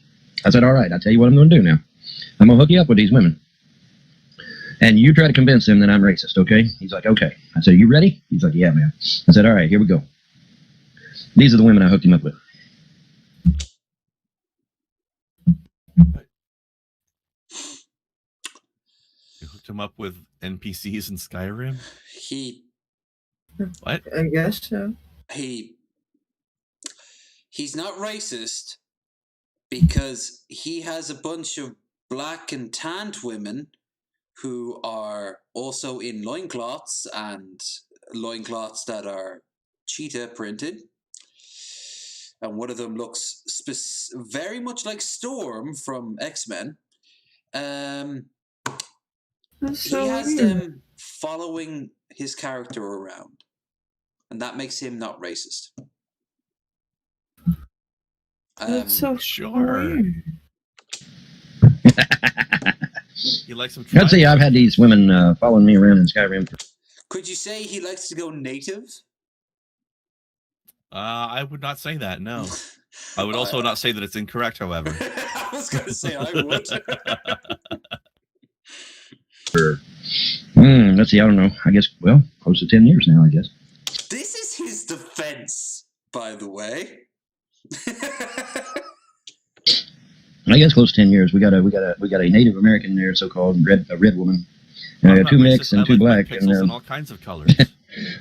I said, all right. I'll tell you what I'm going to do now. I'm going to hook you up with these women. And you try to convince him that I'm racist, okay? He's like, okay. I said, you ready? He's like, yeah, man. I said, all right, here we go. These are the women I hooked him up with. You hooked him up with NPCs in Skyrim? What? I guess so. He's not racist because he has a bunch of black and tanned women who are also in loincloths and loincloths that are cheetah printed. And one of them looks very much like Storm from X-Men. That's He so has weird. them following his character around. And that makes him not racist. That's so sure. weird. You like some Let's see, I've had these women following me around in Skyrim. Could you say he likes to go native? I would not say that, no. I would also not say that it's incorrect, however. I was going to say I would. Let's see, I don't know. I guess, well, close to 10 years now, I guess. This is his defense, by the way. I guess close to 10 years. We got a Native American there, so-called red woman. Two mixed and two black, and all kinds of colors.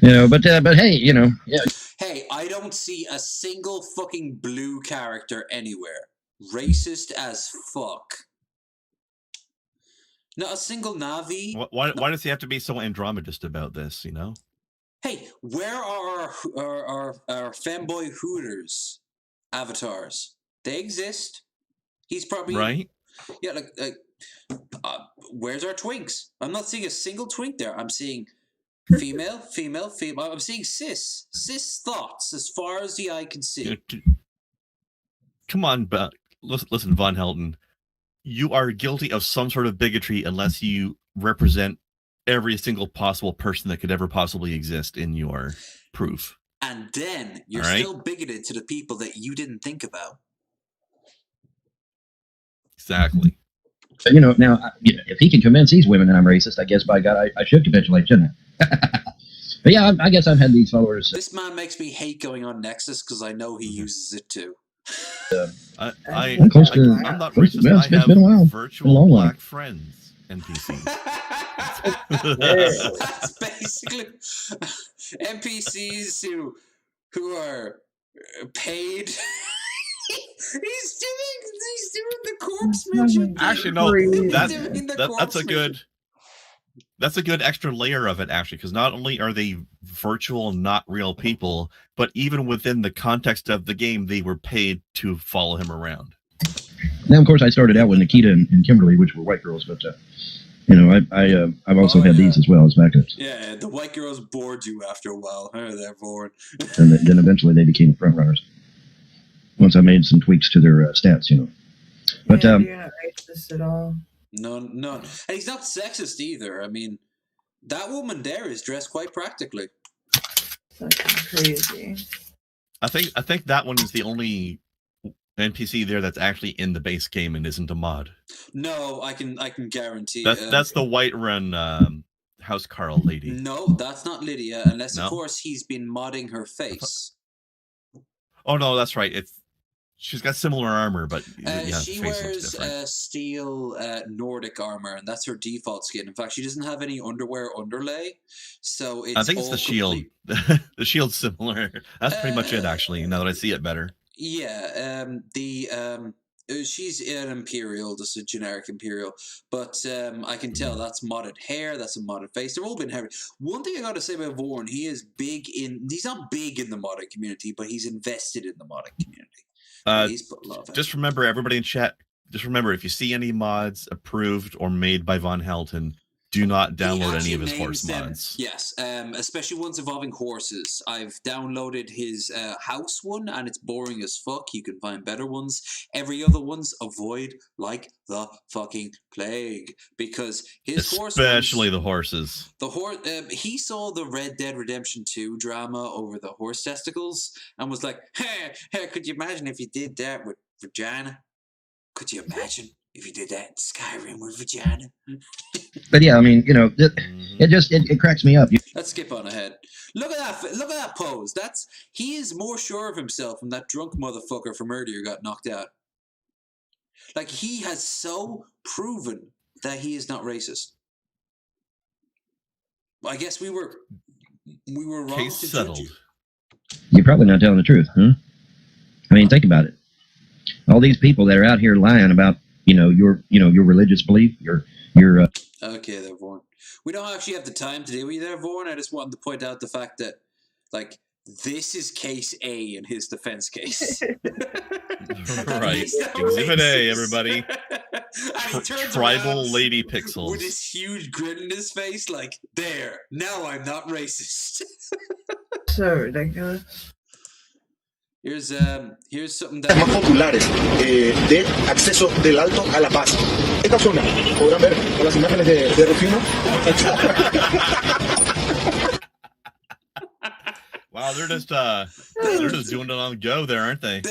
You know, but hey, you know, yeah. Hey, I don't see a single fucking blue character anywhere. Racist as fuck. Not a single Navi. Why does he have to be so Andromedist about this? You know. Hey, where are our femboy Hooters avatars? They exist. He's probably right. Yeah, like where's our twinks? I'm not seeing a single twink there. I'm seeing female. I'm seeing cis thoughts as far as the eye can see. Come on, but listen, Von Helton, you are guilty of some sort of bigotry unless you represent every single possible person that could ever possibly exist in your proof. And then you're still bigoted to the people that you didn't think about. Exactly. So, you know, now, if he can convince these women that I'm racist, I guess, by God, I should capitulate, shouldn't I? But yeah, I guess I've had these followers. This man makes me hate going on Nexus because I know he uses it too. I'm not racist. Well, I have been a while. virtual black friends, NPCs. That's basically NPCs who are paid. He's doing the corpse mission. Actually, no, that's a good extra layer of it, actually, because not only are they virtual, not real people, but even within the context of the game, they were paid to follow him around. Now, of course, I started out with Nikita and Kimberly, which were white girls, but I've also had these as well as backups. Yeah, the white girls bored you after a while. Oh, they're bored. And then eventually they became front runners. Once I made some tweaks to their stats, But you're not racist at all. No. And he's not sexist either. I mean, that woman there is dressed quite practically. Crazy. I think that one is the only NPC there that's actually in the base game and isn't a mod. No, I can guarantee. That's the Whiterun House Carl lady. No, that's not Lydia, unless of course he's been modding her face. Oh no, that's right. She's got similar armor, but she wears steel Nordic armor, and that's her default skin. In fact, she doesn't have any underwear underlay, so it's. I think it's the shield. The shield's similar. That's pretty much it, actually. Now that I see it better. Yeah, she's an Imperial, just a generic Imperial, but I can tell that's modded hair, that's a modded face. They've all been heavy. One thing I got to say about Vorn, he's not big in the modding community, but he's invested in the modding community. He's put love in. Just remember, everybody in chat, if you see any mods approved or made by Von Helton, do not download any of his horse mods. Yes, especially ones involving horses. I've downloaded his house one, and it's boring as fuck. You can find better ones. Every other one's avoid like the fucking plague, because his horse, especially the horses. The horse. He saw the Red Dead Redemption 2 drama over the horse testicles and was like, "Hey, could you imagine if you did that with vagina? Could you imagine?" If you did that in Skyrim with vagina. But yeah, I mean, it cracks me up. Let's skip on ahead. Look at that pose. He is more sure of himself than that drunk motherfucker from earlier got knocked out. Like, he has so proven that he is not racist. I guess we were wrong. Case to settled. Judge you. You're probably not telling the truth, huh? I mean, think about it. All these people that are out here lying about your religious belief, your Okay there, Vorn. We don't actually have the time to deal with you there, Vorn. I just wanted to point out the fact that, like, this is case A in his defense case. Right. Exhibit A, everybody. Tribal lady pixels. With this huge grin in his face, like, there, now I'm not racist. So ridiculous. Here's something that... más populares de acceso del Alto a La Paz. Esta zona, podrán ver con las imágenes de Rufino. Wow, they're just doing it on the go there, aren't they?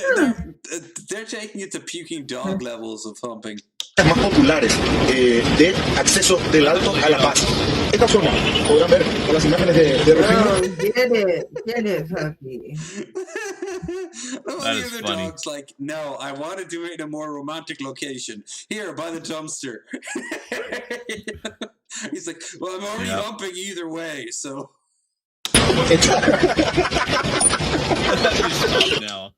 They're taking it to puking dog levels of humping. Más populares de acceso del Alto a La Paz. Esta zona, podrán ver con las imágenes de Rufino. Oh, get it, puppy. That is the funny. Dog's like, no, I want to do it in a more romantic location. Here, by the dumpster. He's like, well, I'm already humping either way, so... now.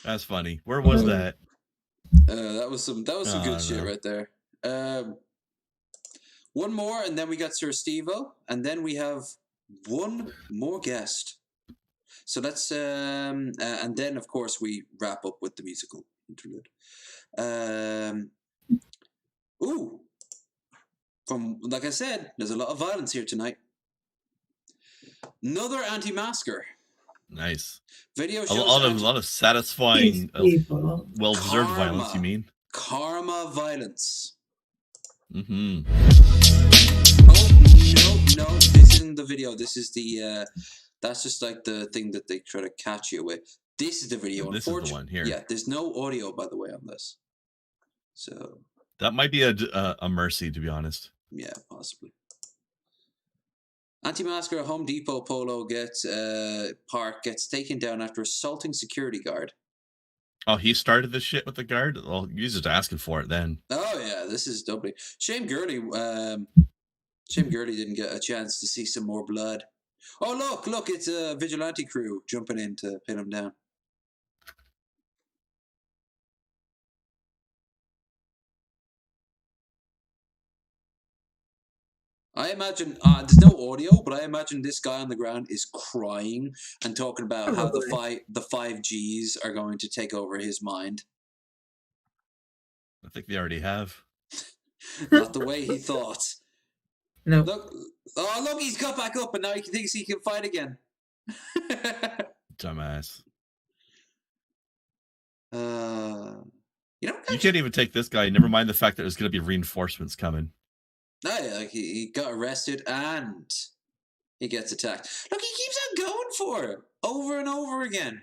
That's funny. Where was that? That was some good shit right there. One more, and then we got Sir Steve-O, and then we have one more guest. So let's, and then of course we wrap up with the musical interlude. Like I said, there's a lot of violence here tonight. Another anti-masker. Nice. Video shows a lot of satisfying, well-deserved violence. You mean? Karma violence. Mm-hmm. Oh no! This isn't the video. This is the. That's just like the thing that they try to catch you with. This is the video. This is the one here. Yeah, there's no audio, by the way, on this. So that might be a mercy, to be honest. Yeah, possibly. Anti-masker Home Depot polo gets taken down after assaulting security guard. Oh, he started this shit with the guard? Well, he's just asking for it then. Oh, yeah, this is doubly. Shame Gurley Shame Gurley didn't get a chance to see some more blood. Oh, look, it's a vigilante crew jumping in to pin him down. I imagine, there's no audio, but I imagine this guy on the ground is crying and talking about how the 5Gs are going to take over his mind. I think they already have. Not the way he thought. No. Look, he's got back up and now he thinks he can fight again. Dumbass. You can't even take this guy. Never mind the fact that there's going to be reinforcements coming. No, yeah, like he got arrested and he gets attacked. Look, he keeps on going for it over and over again.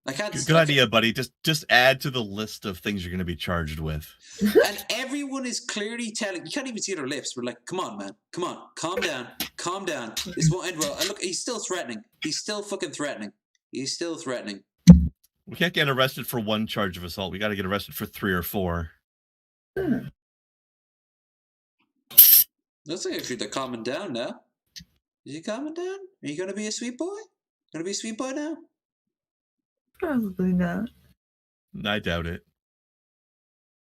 I can't. Good idea, buddy. Just add to the list of things you're going to be charged with. And everyone is clearly telling. You can't even see their lips. We're like, come on, man, come on, calm down, calm down. This won't end well. And look, he's still threatening. He's still fucking threatening. He's still threatening. We can't get arrested for one charge of assault. We got to get arrested for 3 or 4. Looks like actually they're calming down now. Is he calming down? Are you going to be a sweet boy? Going to be a sweet boy now? Probably not. I doubt it.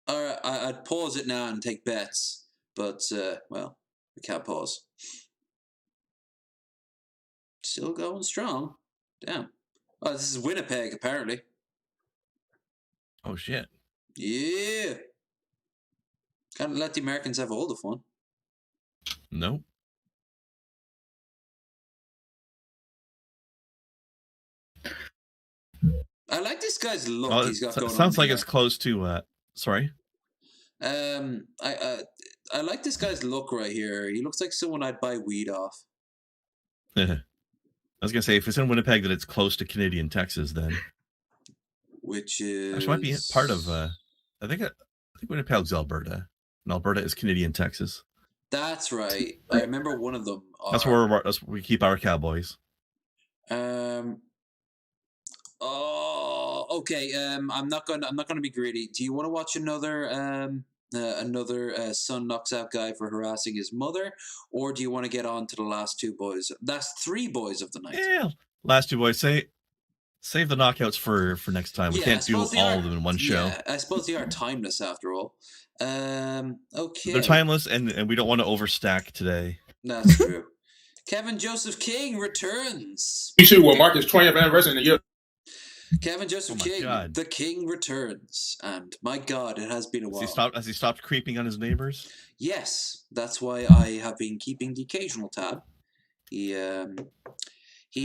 All right, I'd pause it now and take bets, but well, we can't pause. Still going strong. Damn. Oh, this is Winnipeg, apparently. Oh shit. Yeah. Can't let the Americans have all the fun. Nope. I like this guy's look he's got going on. Sounds like it's close to sorry. I like this guy's look right here. He looks like someone I'd buy weed off. I was gonna say if it's in Winnipeg that it's close to Canadian Texas then. Which is actually might be part of I think Winnipeg's Alberta. And Alberta is Canadian Texas. That's right. I remember one of them. That's where we keep our cowboys. Oh, okay. I'm not gonna be greedy. Do you want to watch another son knocks out guy for harassing his mother, or do you want to get on to the last 2 boys? That's 3 boys of the night. Yeah, last 2 boys. Save the knockouts for next time. We can't do all of them in one show. Yeah, I suppose they are timeless after all. Okay. They're timeless, and we don't want to overstack today. That's true. Kevin Joseph King returns. You too. Well, Marcus 20th anniversary in the year. Kevin Joseph King, the King returns, and my God, it has been a while. Has he stopped creeping on his neighbors? Yes, that's why I have been keeping the occasional tab. He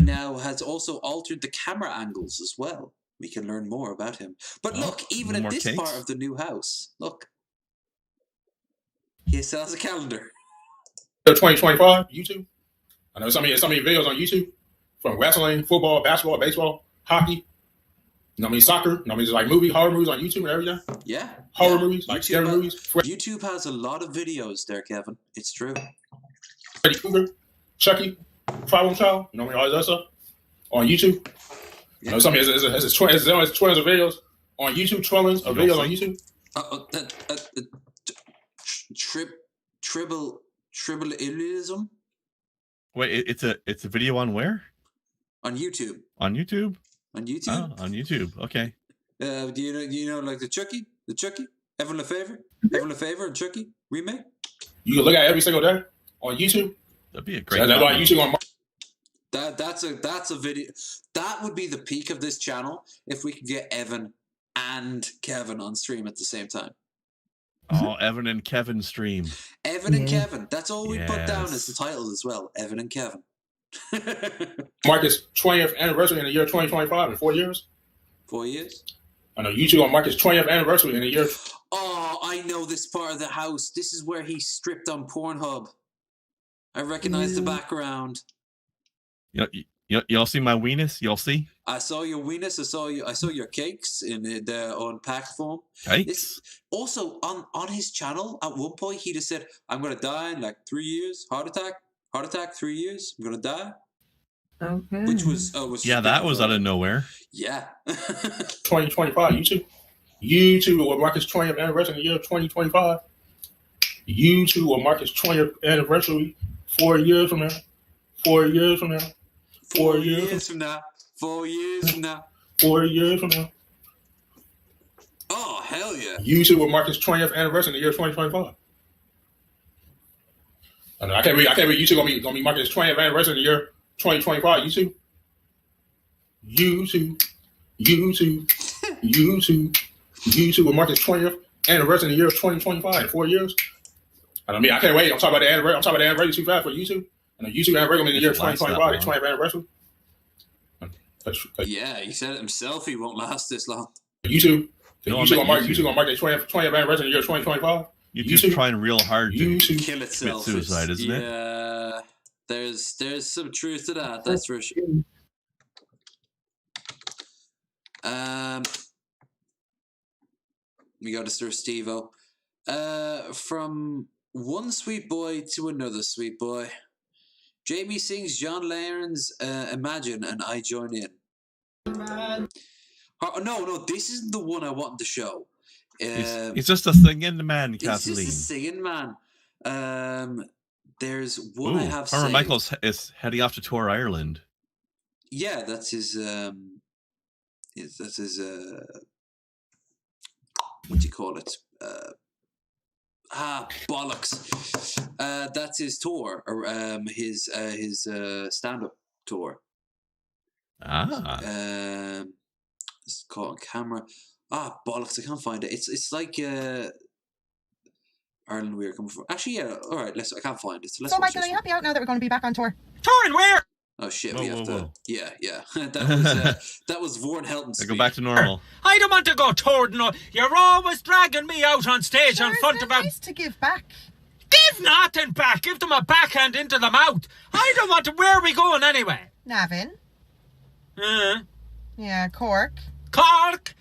now has also altered the camera angles as well. We can learn more about him. But look, even at this part of the new house, look. He still has a calendar. 2025, YouTube. I know some of your videos on YouTube from wrestling, football, basketball, baseball, hockey. You know what I mean? Soccer. You know what I mean? Just like horror movies on YouTube and everything. Yeah. Horror movies, like scary movies. YouTube has a lot of videos there, Kevin. It's true. Freddy Krueger, Chucky, Problem Child. You know what I mean? All that stuff on YouTube. Yeah. You know, some of it's twins of videos on YouTube. Twins of videos on YouTube. Tribalism. Wait, it's a video on where? On YouTube. On YouTube. On YouTube. Oh, on YouTube. Okay. Do you know like the Chucky, Evan LeFevre, and Chucky remake? You can look at it every single day on YouTube. That'd be a great. That's on YouTube on. That's a video. That would be the peak of this channel if we could get Evan and Kevin on stream at the same time. Oh, Evan and Kevin stream. Evan and Kevin. That's all we put down as the title as well. Evan and Kevin. Marcus 20th anniversary in the year 2025 in 4 years. 4 years? I know YouTube on Marcus 20th anniversary in the year. Oh, I know this part of the house. This is where he stripped on Pornhub. I recognize the background. Y'all see my weenus? Y'all see? I saw your weenus. I saw your cakes in the unpacked form. Cakes. Also on his channel, at one point he just said, "I'm gonna die in like 3 years. Heart attack. 3 years. I'm gonna die." Okay. Which was that was out of nowhere. Yeah. 2025 YouTube with Marcus 20th anniversary in the year 2025. YouTube will mark its 20th anniversary 4 years from now. 4 years from now. 4 years from now. 4 years from now. 4 years from now. Oh, hell yeah. YouTube will mark its 20th anniversary in the year 2025. I can't believe YouTube gonna be marking its 20th anniversary in the year 2025. YouTube will mark its 20th anniversary in the year 2025. 4 years. I can't wait. I'm talking about the anniversary too fast for YouTube. And the YouTube anniversary in the year 2025, the 20th anniversary. Yeah, he said it himself. He won't last this long. YouTube gonna mark their 20th anniversary in the year 2025. YouTube's trying real hard to kill itself. Commit suicide, isn't it? Yeah, there's some truth to that. That's for sure. We go to Sir Steve-O. From one sweet boy to another sweet boy. Jamie sings John Lennon's Imagine and I join in. No, this isn't the one I want to show. He's just a singing man, Kathleen. He's just a singing man. There's one I have Farmer saved. Michael's is heading off to tour Ireland. Yeah, that's his what do you call it? Bollocks. That's his tour, or his stand-up tour. It's caught on camera. Bollocks! I can't find it. It's like Ireland. We're coming from. Actually, yeah. All right. I can't find it. So Michael, are you happy out now that we're going to be back on tour? Touring where? Oh shit! Whoa, we have to. whoa. Yeah. that was Vorn Helton. Go back to normal. I don't want to go touring. No, you're always dragging me out on stage in front of them. Nice to give back. Give nothing back. Give them a backhand into the mouth. I don't want to. Where are we going anyway? Navan. Yeah, Cork. Cork.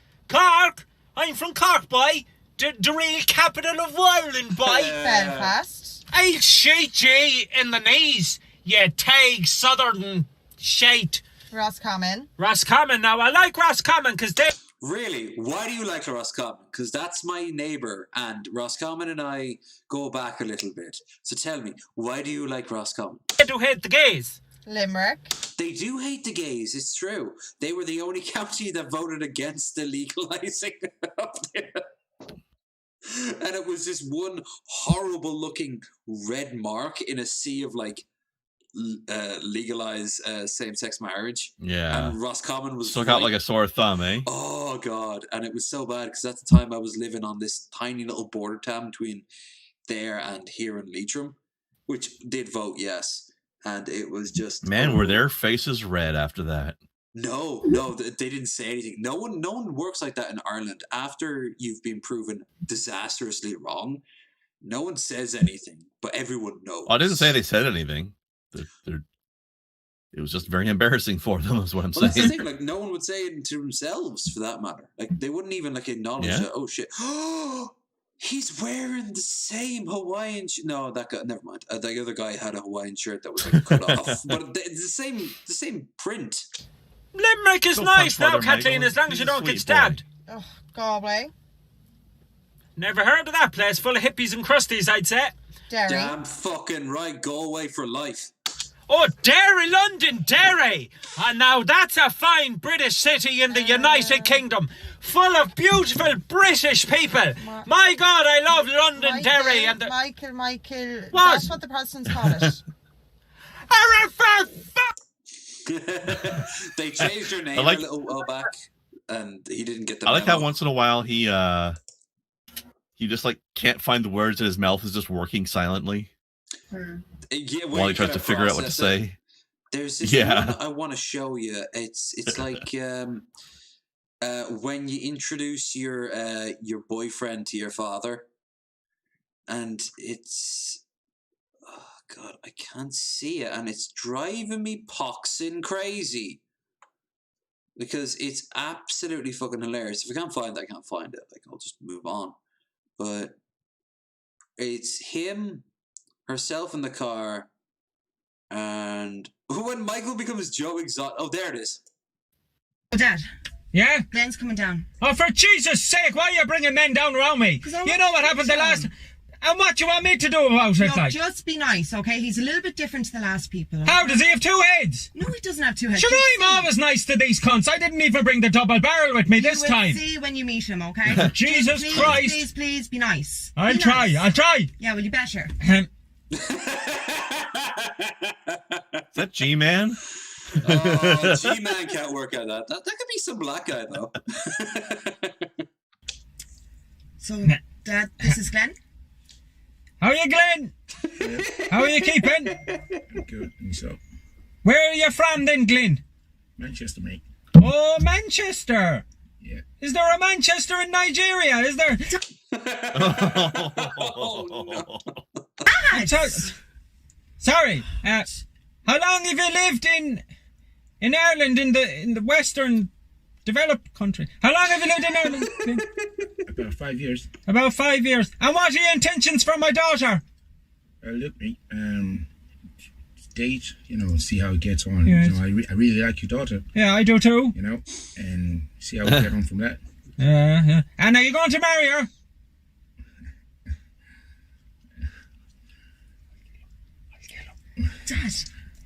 I'm from Cork, boy. The real capital of Ireland, boy. Belfast. I'll shake you in the knees, you tag southern shite. Roscommon. Now, I like Roscommon because they... Really? Why do you like Roscommon? Because that's my neighbour, and Roscommon and I go back a little bit. So tell me, why do you like Roscommon? They do hate the gays. Limerick. They do hate the gays, it's true. They were the only county that voted against the legalising up there. And it was this one horrible looking red mark in a sea of legalize same-sex marriage. Yeah. And Roscommon was stuck out like a sore thumb, eh? Oh god. And it was so bad because at the time I was living on this tiny little border town between there and here in Leitrim, which did vote yes. And it was just were their faces red after that? No, they didn't say anything. No one works like that in Ireland. After you've been proven disastrously wrong, no one says anything, but everyone knows. I didn't say they said anything. It was just very embarrassing for them, is what I'm saying. That's the thing. No one would say it to themselves, for that matter. They wouldn't even acknowledge that. Oh shit! He's wearing the same Hawaiian shirt. No, that guy. Never mind. The other guy had a Hawaiian shirt that was cut off, but it's the same print. Limerick is nice now, Kathleen, as long as you don't get stabbed. Oh, Galway. Never heard of that place, full of hippies and crusties, I'd say. Derry. Damn fucking right, Galway for life. Oh, Derry, London, Derry. And now that's a fine British city in the United Kingdom, full of beautiful British people. My God, I love London, Derry. And Michael. What? That's what the Protestants call it. They changed her name a little while back, and he didn't get the I like memo. how once in a while he just can't find the words and his mouth is just working silently. Yeah, while he tries to figure out what to say. There's this one I want to show you. It's like when you introduce your boyfriend to your father, and it's God, I can't see it, and it's driving me poxing crazy because it's absolutely fucking hilarious. If I can't find it, I can't find it. I'll just move on. But it's him, herself in the car, and when Michael becomes Joe Exotic. Oh, there it is. Oh, Dad. Yeah? Glenn's coming down. Oh, for Jesus' sake, why are you bringing men down around me? You know what happened the last... And what do you want me to do about it, like? Just be nice, okay? He's a little bit different to the last people. Okay? How, does he have 2 heads? No, he doesn't have 2 heads. Sure, I'm always nice to these cunts. I didn't even bring the double barrel with me this time. You will see when you meet him, okay? Jesus please, Christ. Please, be nice. I'll try. Yeah, well, you better. Is that G-Man? Oh, G-Man can't work out that. That could be some black guy, though. So, Dad, this is Glenn. How are you, Glenn? How are you keeping? Good, and so. Where are you from then, Glenn? Manchester, mate. Oh, Manchester. Yeah. Is there a Manchester in Nigeria? Is there? Oh, no. Sorry. How long have you lived in Ireland, in the Western developed country? How long have you lived in Ireland? About 5 years. About 5 years. And what are your intentions for my daughter? Look, mate, date, see how it gets on. Yes. I really like your daughter. Yeah, I do too. And see how we get on from that. Yeah. And are you going to marry her?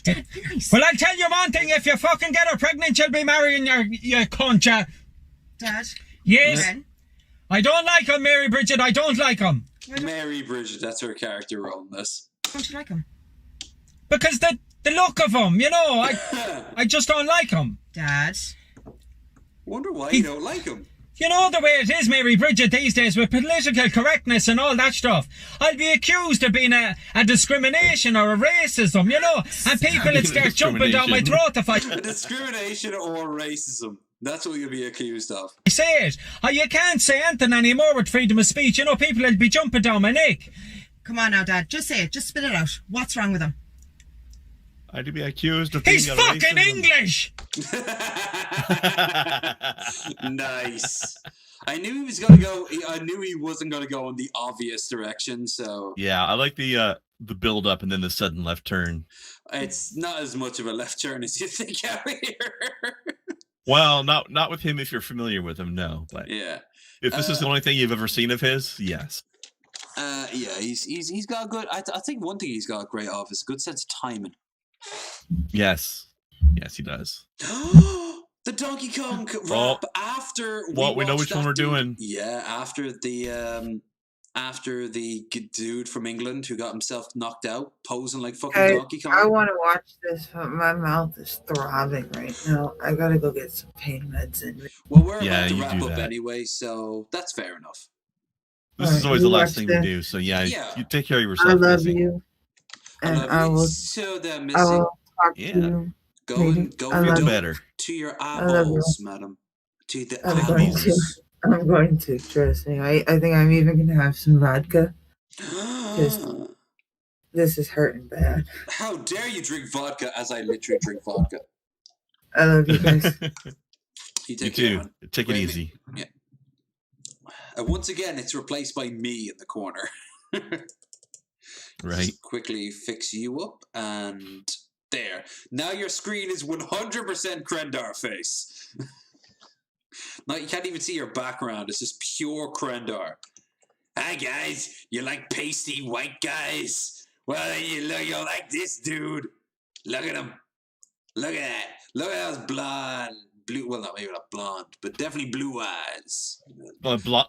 Dad, be nice. Well, I'll tell you one thing. If you fucking get her pregnant, you'll be marrying your cunt, ya. Dad? Yes. When? I don't like him, Mary Bridget. I don't like him. Mary Bridget, that's her character role in this. Don't you like him? Because the look of him, I just don't like him. Dad? Wonder why you don't like him. You know the way it is, Mary Bridget, these days with political correctness and all that stuff. I'll be accused of being a discrimination or a racism, and people would start jumping down my throat if I... Discrimination or racism. That's what you'll be accused of. I say it. You can't say anything anymore with freedom of speech. People will be jumping down my neck. Come on now, Dad. Just say it. Just spit it out. What's wrong with him? I'd be accused of He's being a fucking racism. English! Nice. I knew he was going to go... I knew he wasn't going to go in the obvious direction, so... Yeah, I like the build-up and then the sudden left turn. It's not as much of a left turn as you think out here. Well, not with him if you're familiar with him, no. But yeah. If this is the only thing you've ever seen of his, yes. Yeah, he's got a good... I think one thing he's got great of is a good sense of timing. Yes, he does. The Donkey Kong rap after we know which one we're doing. Yeah, after the dude from England who got himself knocked out, posing like fucking Donkey Kong. I want to watch this, but my mouth is throbbing right now. I gotta go get some pain meds in. Well, we're about to wrap up anyway, so that's fair enough. This is always the last thing we do, so yeah, you take care of yourself. I love Missy. you. And I will so damn Missy. I will talk to you. Go better. To your eyeballs, madam. To the I'm eyeballs. going to, trust me. I think I'm even going to have some vodka. Just, this is hurting bad. How dare you drink vodka as I literally drink vodka? I love you guys. You too. Take it easy. Yeah. Once again, it's replaced by me in the corner. Right. Just quickly fix you up, and there. Now your screen is 100% Krendar face. Now you can't even see your background. It's just pure Krendar. Hi guys, you like pasty white guys? Well, you'll like this dude. Look at him. Look at that. Look at those blonde, blue. Well, not maybe not blonde, but definitely blue eyes.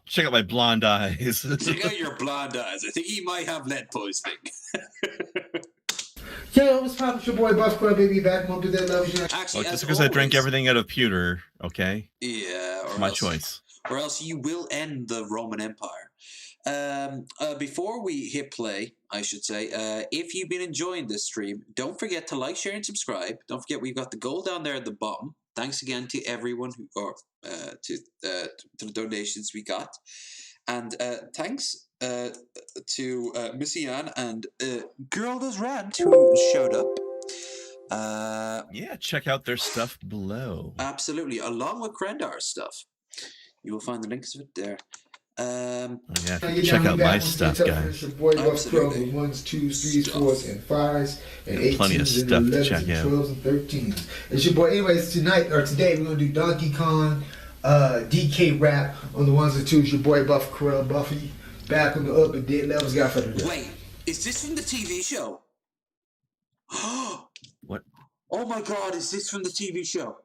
Check out my blonde eyes. Check out your blonde eyes. I think he might have lead poisoning. Yo, what's poppin'? It's your boy Buff Club, baby, back. Won't do that love you. Actually, just because I drank everything out of pewter, okay? Yeah, or my choice. Or else you will end the Roman Empire. Before we hit play, I should say, if you've been enjoying this stream, don't forget to like, share, and subscribe. Don't forget we've got the goal down there at the bottom. Thanks again to everyone to the donations we got, and thanks to Missy Ann and Girl Does Rant who showed up. Yeah, check out their stuff below. Absolutely, along with Krendar's stuff. You will find the links of it there. Check out my stuff, guys. Your boy Buff Club with 1s, 2s, 3s, 4s, and 5s, and 18s, plenty of stuff and 11s, to check and out. 12s, and 13s. It's your boy. Anyways, today we're gonna do Donkey Kong, DK rap on the 1s and 2s. Your boy Buff Club, Buffy. back on the up and dead levels got for the day. Wait, is this from the TV show? What? Oh my God, is this from the TV show?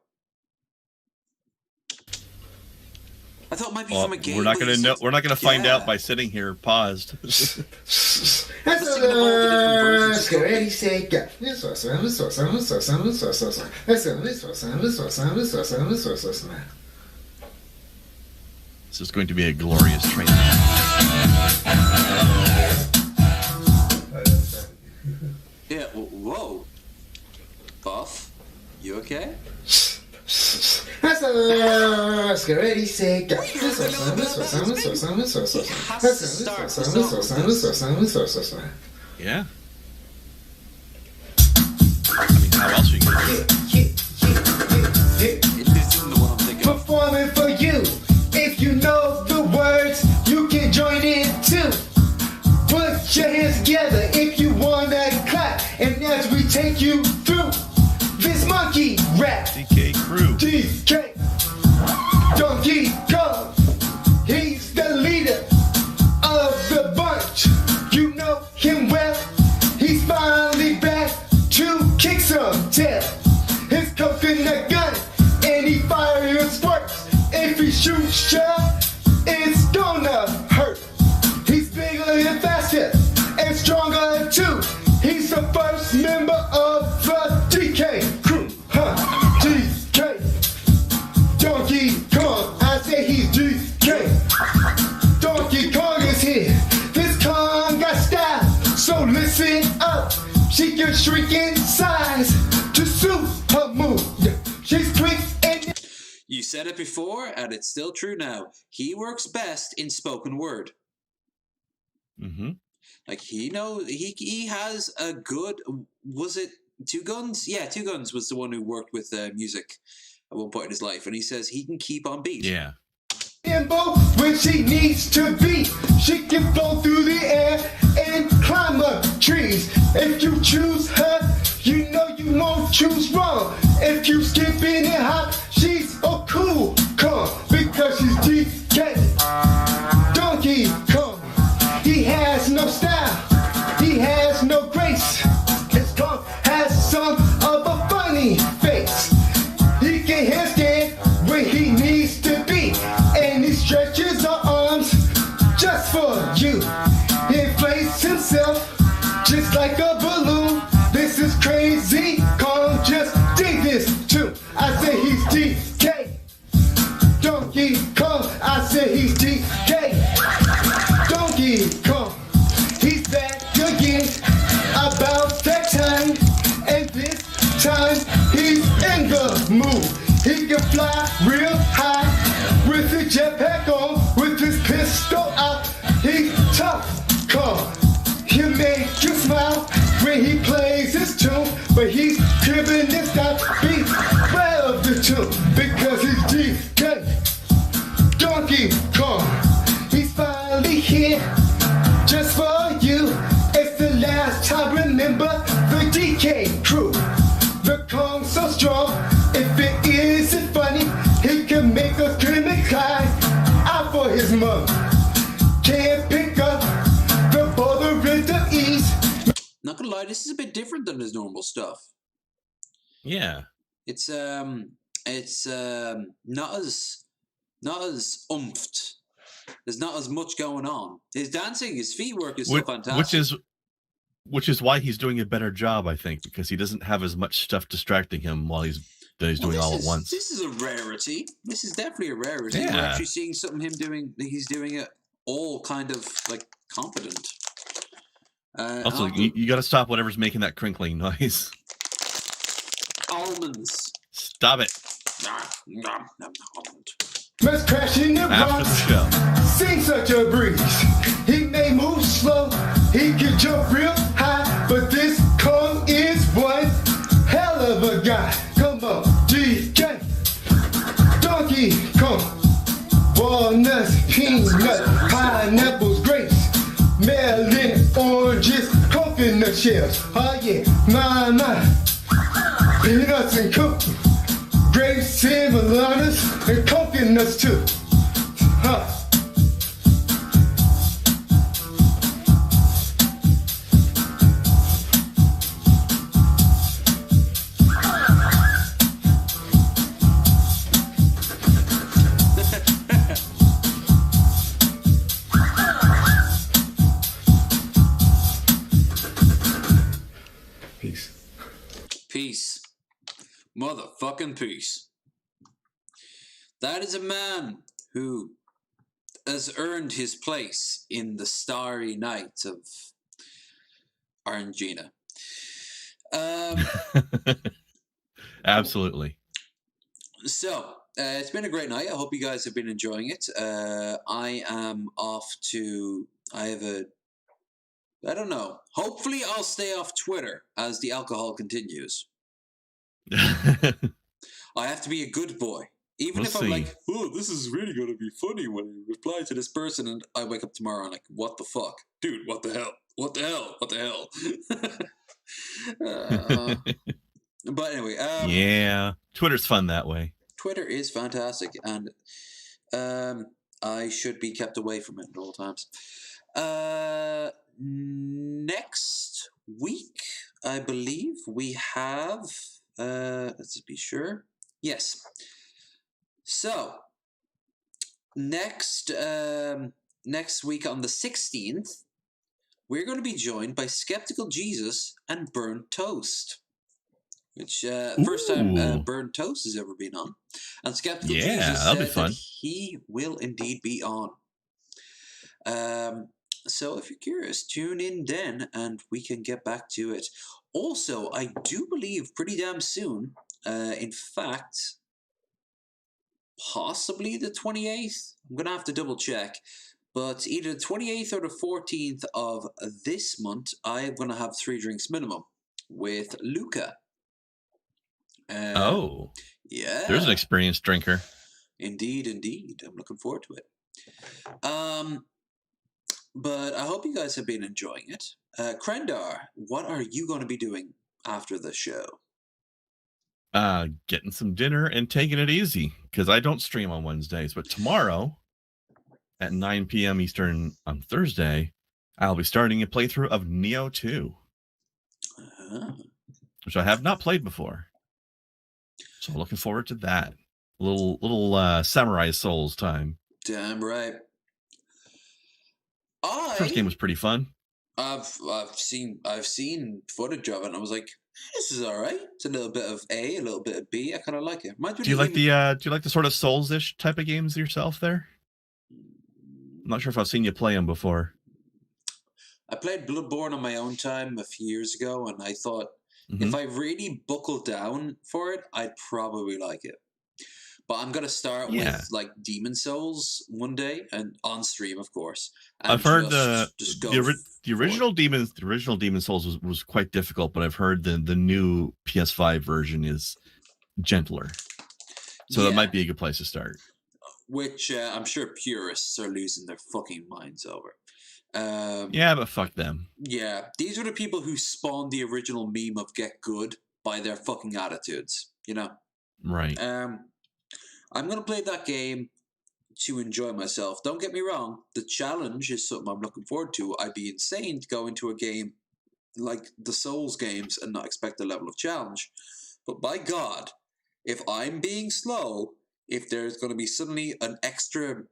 I thought it might be from a game. We're not going to know. We're not going to find out by sitting here paused. Ready, set, go. This is going to be a glorious train. Yeah. Whoa. Buff, you okay? Ready, set, go. Yeah. I mean, how else are you going to do it? This isn't the one I'm thinking of. Performing for you. If you know the words, you can join in too. Put your hands together if you wanna clap. And as we take you through this monkey rap, DK Crew. DK Donkey Kong. He's the leader of the bunch. You know him well. He's finally back to kick some tail. His coconut gun and he fires sparks. If he shoots you, it's gonna hurt. He's bigger and faster and stronger too. He's the first member of the DK crew. DK Donkey Kong. I say he's DK. Donkey Kong is here. This Kong got style, so listen up. She can shrink in size to suit her move. She's quick and... You said it before, and it's still true now. He works best in spoken word. Mm-hmm. Like, he has a good... Was it Two Guns? Yeah, Two Guns was the one who worked with music at one point in his life, and he says he can keep on beat. Yeah. When she needs to be, she can flow through the air and climb up trees. If you choose her, you know you won't choose wrong. If you skip in and hop, she's a cool Kong because she's DK Donkey Kong. He has no style, he has no grace. His Kong has some of a funny face. He can handstand where he needs to be, and he stretches her arms just for you. He inflates himself just like a balloon. This is crazy, Kong, just dig this too. I say he's DK Donkey Kong. I say he's DK Donkey Kong. He's back again about that time, and this time he's in the mood. He can fly real high with his jetpack on, with his pistol out. He's tough, Kong. He'll make you smile when he plays his tune, but he's cribbing this that beat well of the tune because he's DK Donkey Kong. He's finally here just for you. It's the last time, remember the DK crew. The Kong's so strong, if it isn't funny, he can make us scream and cry out for his mom. Can't pick up the border rhythm ease. Not gonna lie, this is a bit different than his normal stuff. Yeah. It's not as oomphed. There's not as much going on. His dancing, his feet work is so fantastic. Which is why he's doing a better job, I think, because he doesn't have as much stuff distracting him while he's doing all at once. This is a rarity. This is definitely a rarity. Yeah. We're actually seeing something he's doing it all kind of like competent. Also, you got to stop whatever's making that crinkling noise. Almonds. Stop it. Let's crash in the After the show. Sing such a breeze. He may move slow, he can jump real high, but this Kong is one hell of a guy. Come on, DK Donkey Kong. Walnuts, peanuts, pineapples, grapes, melon, oranges, coconut shells. Oh yeah, my. Peanuts and cookies, grapes and bananas, and coconuts too. Peace. Peace. Motherfucking peace. That is a man who has earned his place in the starry night of Argentina. Absolutely. So, it's been a great night. I hope you guys have been enjoying it. I am off to... I don't know. Hopefully I'll stay off Twitter as the alcohol continues. I have to be a good boy. Even if I'm like, oh, this is really going to be funny when I reply to this person, and I wake up tomorrow and like, what the fuck? Dude, what the hell? What the hell? What the hell? But anyway. Yeah, Twitter's fun that way. Twitter is fantastic, and I should be kept away from it at all times. Next week, I believe, we have... let's be sure. Yes. So, next week on the 16th, we're going to be joined by Skeptical Jesus and Burnt Toast. Which, first time Burnt Toast has ever been on. And Skeptical Jesus said that he will indeed be on. So if you're curious, tune in then and we can get back to it. Also, I do believe pretty damn soon, in fact, possibly the 28th. I'm going to have to double check. But either the 28th or the 14th of this month, I'm going to have 3 drinks minimum with Luca. Yeah. There's an experienced drinker. Indeed. I'm looking forward to it. But I hope you guys have been enjoying it. Krendar, what are you going to be doing after the show? Getting some dinner and taking it easy, because I don't stream on Wednesdays. But tomorrow at 9 p.m. Eastern on Thursday, I'll be starting a playthrough of Neo 2, which I have not played before. So looking forward to that. Little Samurai Souls time. Damn right. First game was pretty fun. I've seen footage of it, and I was like, this is all right. It's a little bit of A, a little bit of B. I kind of like it. Do you like the sort of Souls-ish type of games yourself there? I'm not sure if I've seen you play them before. I played Bloodborne on my own time a few years ago, and I thought if I really buckled down for it, I'd probably like it. But I'm gonna start with like Demon Souls one day, and on stream, of course. I've heard the original Demon Souls was quite difficult, but I've heard the new PS5 version is gentler, so that might be a good place to start. Which I'm sure purists are losing their fucking minds over. Yeah, but fuck them. Yeah, these are the people who spawned the original meme of "get good" by their fucking attitudes. You know, right? I'm going to play that game to enjoy myself. Don't get me wrong. The challenge is something I'm looking forward to. I'd be insane to go into a game like the Souls games and not expect a level of challenge. But by God, if I'm being slow, if there's going to be suddenly an extra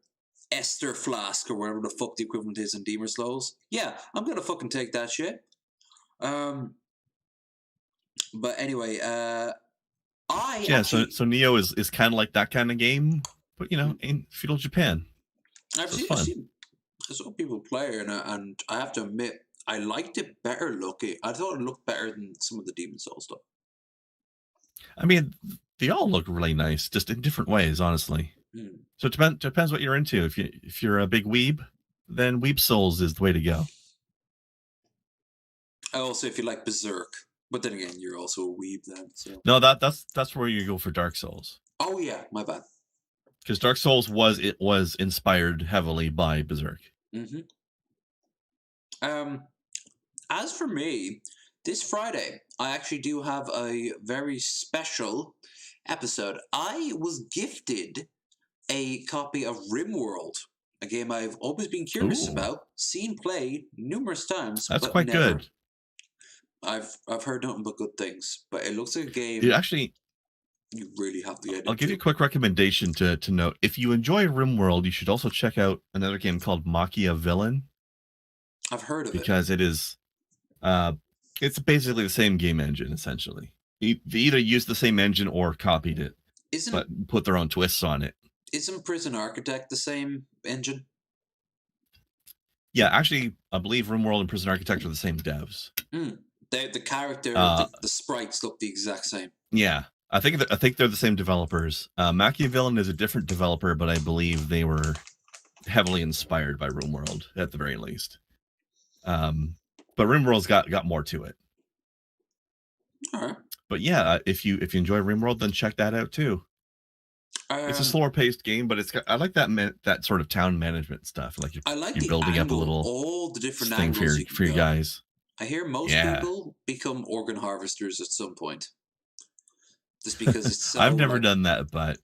Ester flask or whatever the fuck the equivalent is in Demon Souls, yeah, I'm going to fucking take that shit. But anyway, so Neo is kind of like that kind of game, but in feudal Japan. I saw people play, and I have to admit, I liked it better looking. I thought it looked better than some of the Demon Souls stuff. I mean, they all look really nice, just in different ways, honestly. So it depends what you're into. If you're a big weeb, then Weeb Souls is the way to go. Also, if you like Berserk. But then again, you're also a weeb then. So. No, that's where you go for Dark Souls. Oh yeah, my bad. Because Dark Souls was inspired heavily by Berserk. As for me, this Friday I actually do have a very special episode. I was gifted a copy of RimWorld, a game I've always been curious about, seen played numerous times. That's quite good. I've heard nothing but good things, but it looks like a game. You really have to get. I'll give you a quick recommendation to note. If you enjoy RimWorld, you should also check out another game called Machia Villain. I've heard of because it is It's basically the same game engine, essentially. They either used the same engine or copied it, but put their own twists on it. Isn't Prison Architect the same engine? Yeah, actually, I believe RimWorld and Prison Architect are the same devs. The character, the sprites look the exact same. Yeah, I think they're the same developers. Machiavellian is a different developer, but I believe they were heavily inspired by RimWorld at the very least. But RimWorld's got more to it. All right. But yeah, if you enjoy RimWorld, then check that out too. It's a slower paced game, but I like that sort of town management stuff. Like you're building up a little all the different thing angles for you guys. I hear most people become organ harvesters at some point, just because it's. So, I've never done that, but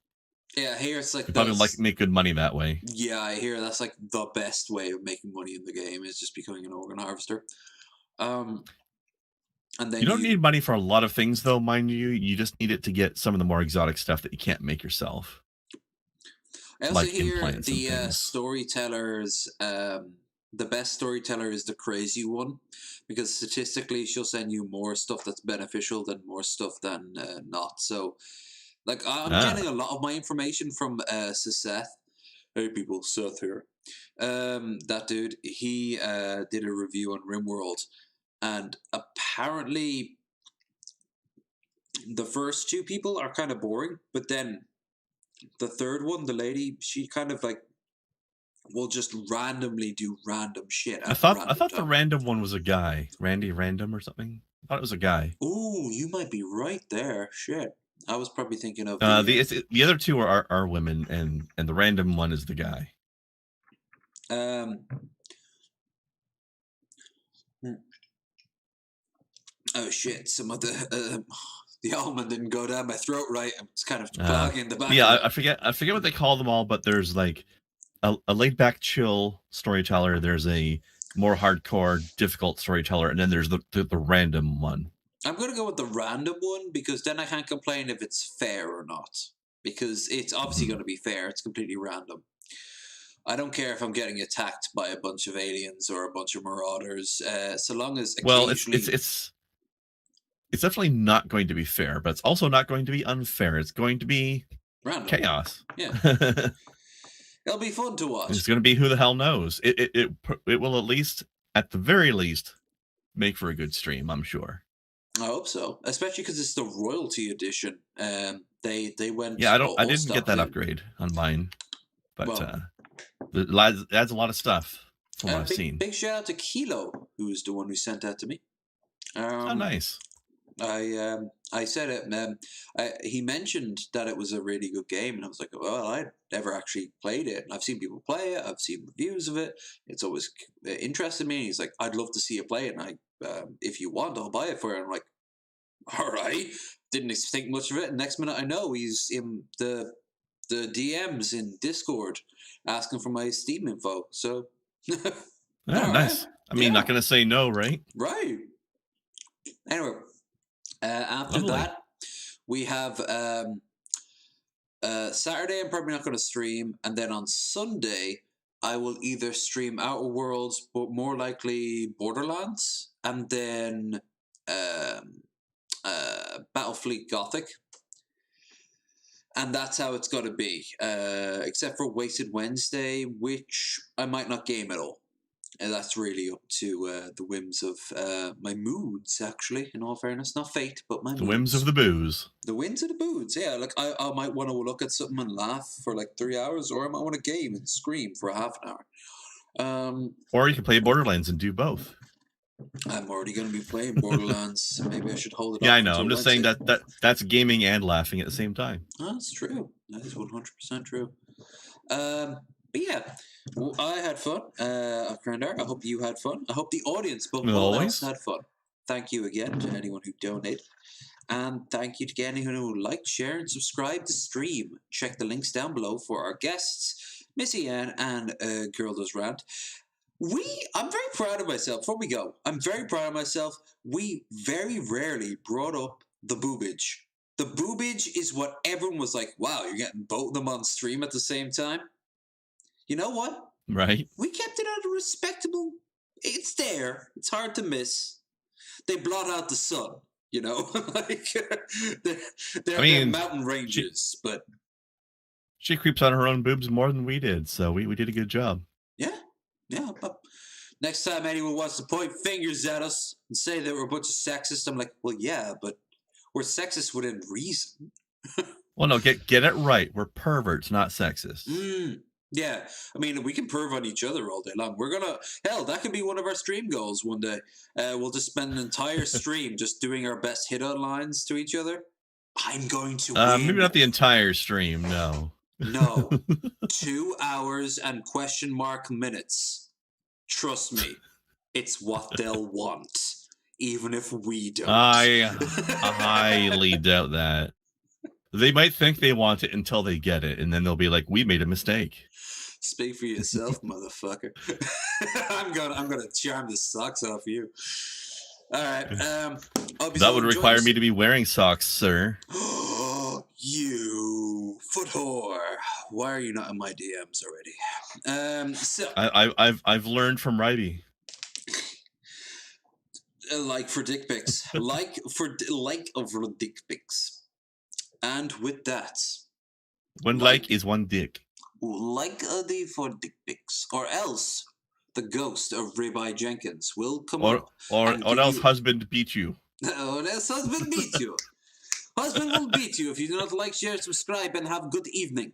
yeah, I hear it's like you probably make good money that way. Yeah, I hear that's like the best way of making money in the game is just becoming an organ harvester. And then you don't need money for a lot of things, though, mind you. You just need it to get some of the more exotic stuff that you can't make yourself. I also hear the storytellers. The best storyteller is the crazy one, because statistically she'll send you more stuff that's beneficial than more stuff than not. So, like, I'm getting a lot of my information from Seth. Hey, people, Seth here. That dude, he did a review on RimWorld. And apparently, the first two people are kind of boring, but then the third one, the lady, she kind of like will just randomly do random shit. I thought the random one was a guy, Randy Random or something. I thought it was a guy. Ooh, you might be right there. Shit, I was probably thinking of the other two are women, and the random one is the guy. Oh shit! Some of the almond didn't go down my throat right. It's kind of clogging the back. Yeah, I forget what they call them all, but there's like a laid back, chill storyteller. There's a more hardcore, difficult storyteller, and then there's the random one. I'm gonna go with the random one because then I can't complain if it's fair or not, because it's obviously going to be fair. It's completely random. I don't care if I'm getting attacked by a bunch of aliens or a bunch of marauders, so long as occasionally... It's definitely not going to be fair, but it's also not going to be unfair. It's going to be random. Chaos. Yeah, it'll be fun to watch. It's going to be who the hell knows. It will at least, at the very least, make for a good stream. I'm sure. I hope so, especially because it's the royalty edition. They went. Yeah, I didn't get that upgrade on mine, but it adds a lot of stuff from what I've seen. Big shout out to Kilo, who's the one who sent that to me. Oh, nice. I said it. He mentioned that it was a really good game, and I was like, "Well, I'd never actually played it. And I've seen people play it. I've seen reviews of it. It's always interested me." And he's like, "I'd love to see you play it, and if you want, I'll buy it for you." And I'm like, "All right." Didn't think much of it. And next minute, I know he's in the DMs in Discord asking for my Steam info. So, nice. I mean, not going to say no, right? Right. Anyway. After that, we have Saturday. I'm probably not going to stream, and then on Sunday, I will either stream Outer Worlds, but more likely Borderlands, and then Battlefleet Gothic, and that's how it's going to be. Except for Wasted Wednesday, which I might not game at all. And that's really up to the whims of my moods, actually, in all fairness. Not fate, but my moods. The whims of the booze. The whims of the booze, yeah. Like, I might want to look at something and laugh for like 3 hours, or I might want to game and scream for half an hour. Or you can play Borderlands and do both. I'm already going to be playing Borderlands, so maybe I should hold it off. Yeah, I know. I'm just saying that's gaming and laughing at the same time. That's true. That is 100% true. But yeah, I had fun. Grandar, I hope you had fun. I hope the audience, but else, had fun. Thank you again to anyone who donated. And thank you to anyone who liked, shared, and subscribed to stream. Check the links down below for our guests, Missy, Ann, and Girl Does Rant. I'm very proud of myself. Before we go, I'm very proud of myself. We very rarely brought up the boobage. The boobage is what everyone was like, wow, you're getting both of them on stream at the same time? You know what? Right. We kept it at a respectable... It's there. It's hard to miss. they blot out the sun. You know, like they're mountain ranges, but she creeps on her own boobs more than we did, so we did a good job. Yeah. But next time anyone wants to point fingers at us and say that we're a bunch of sexists, I'm like, well, yeah, but we're sexist within reason. Well, no, get it right. We're perverts, not sexist. Yeah, I mean, we can perv on each other all day long. Hell, that could be one of our stream goals one day. We'll just spend an entire stream just doing our best hit-on lines to each other. I'm going to win. Maybe not the entire stream, no. No. 2 hours and question mark minutes. Trust me, it's what they'll want, even if we don't. I highly doubt that. They might think they want it until they get it, and then they'll be like, we made a mistake. Speak for yourself, motherfucker. I'm gonna charm the socks off you. All right. That would require me to be wearing socks, sir. You foot whore. Why are you not in my DMs already? I've learned from Righty. Like for dick pics. like over dick pics. And with that, one like is one dick. Like a D for dick pics, or else the ghost of Ribeye Jenkins will come or up. Or else husband beat you. Or else husband beat you. Husband will beat you if you do not like, share, subscribe, and have a good evening.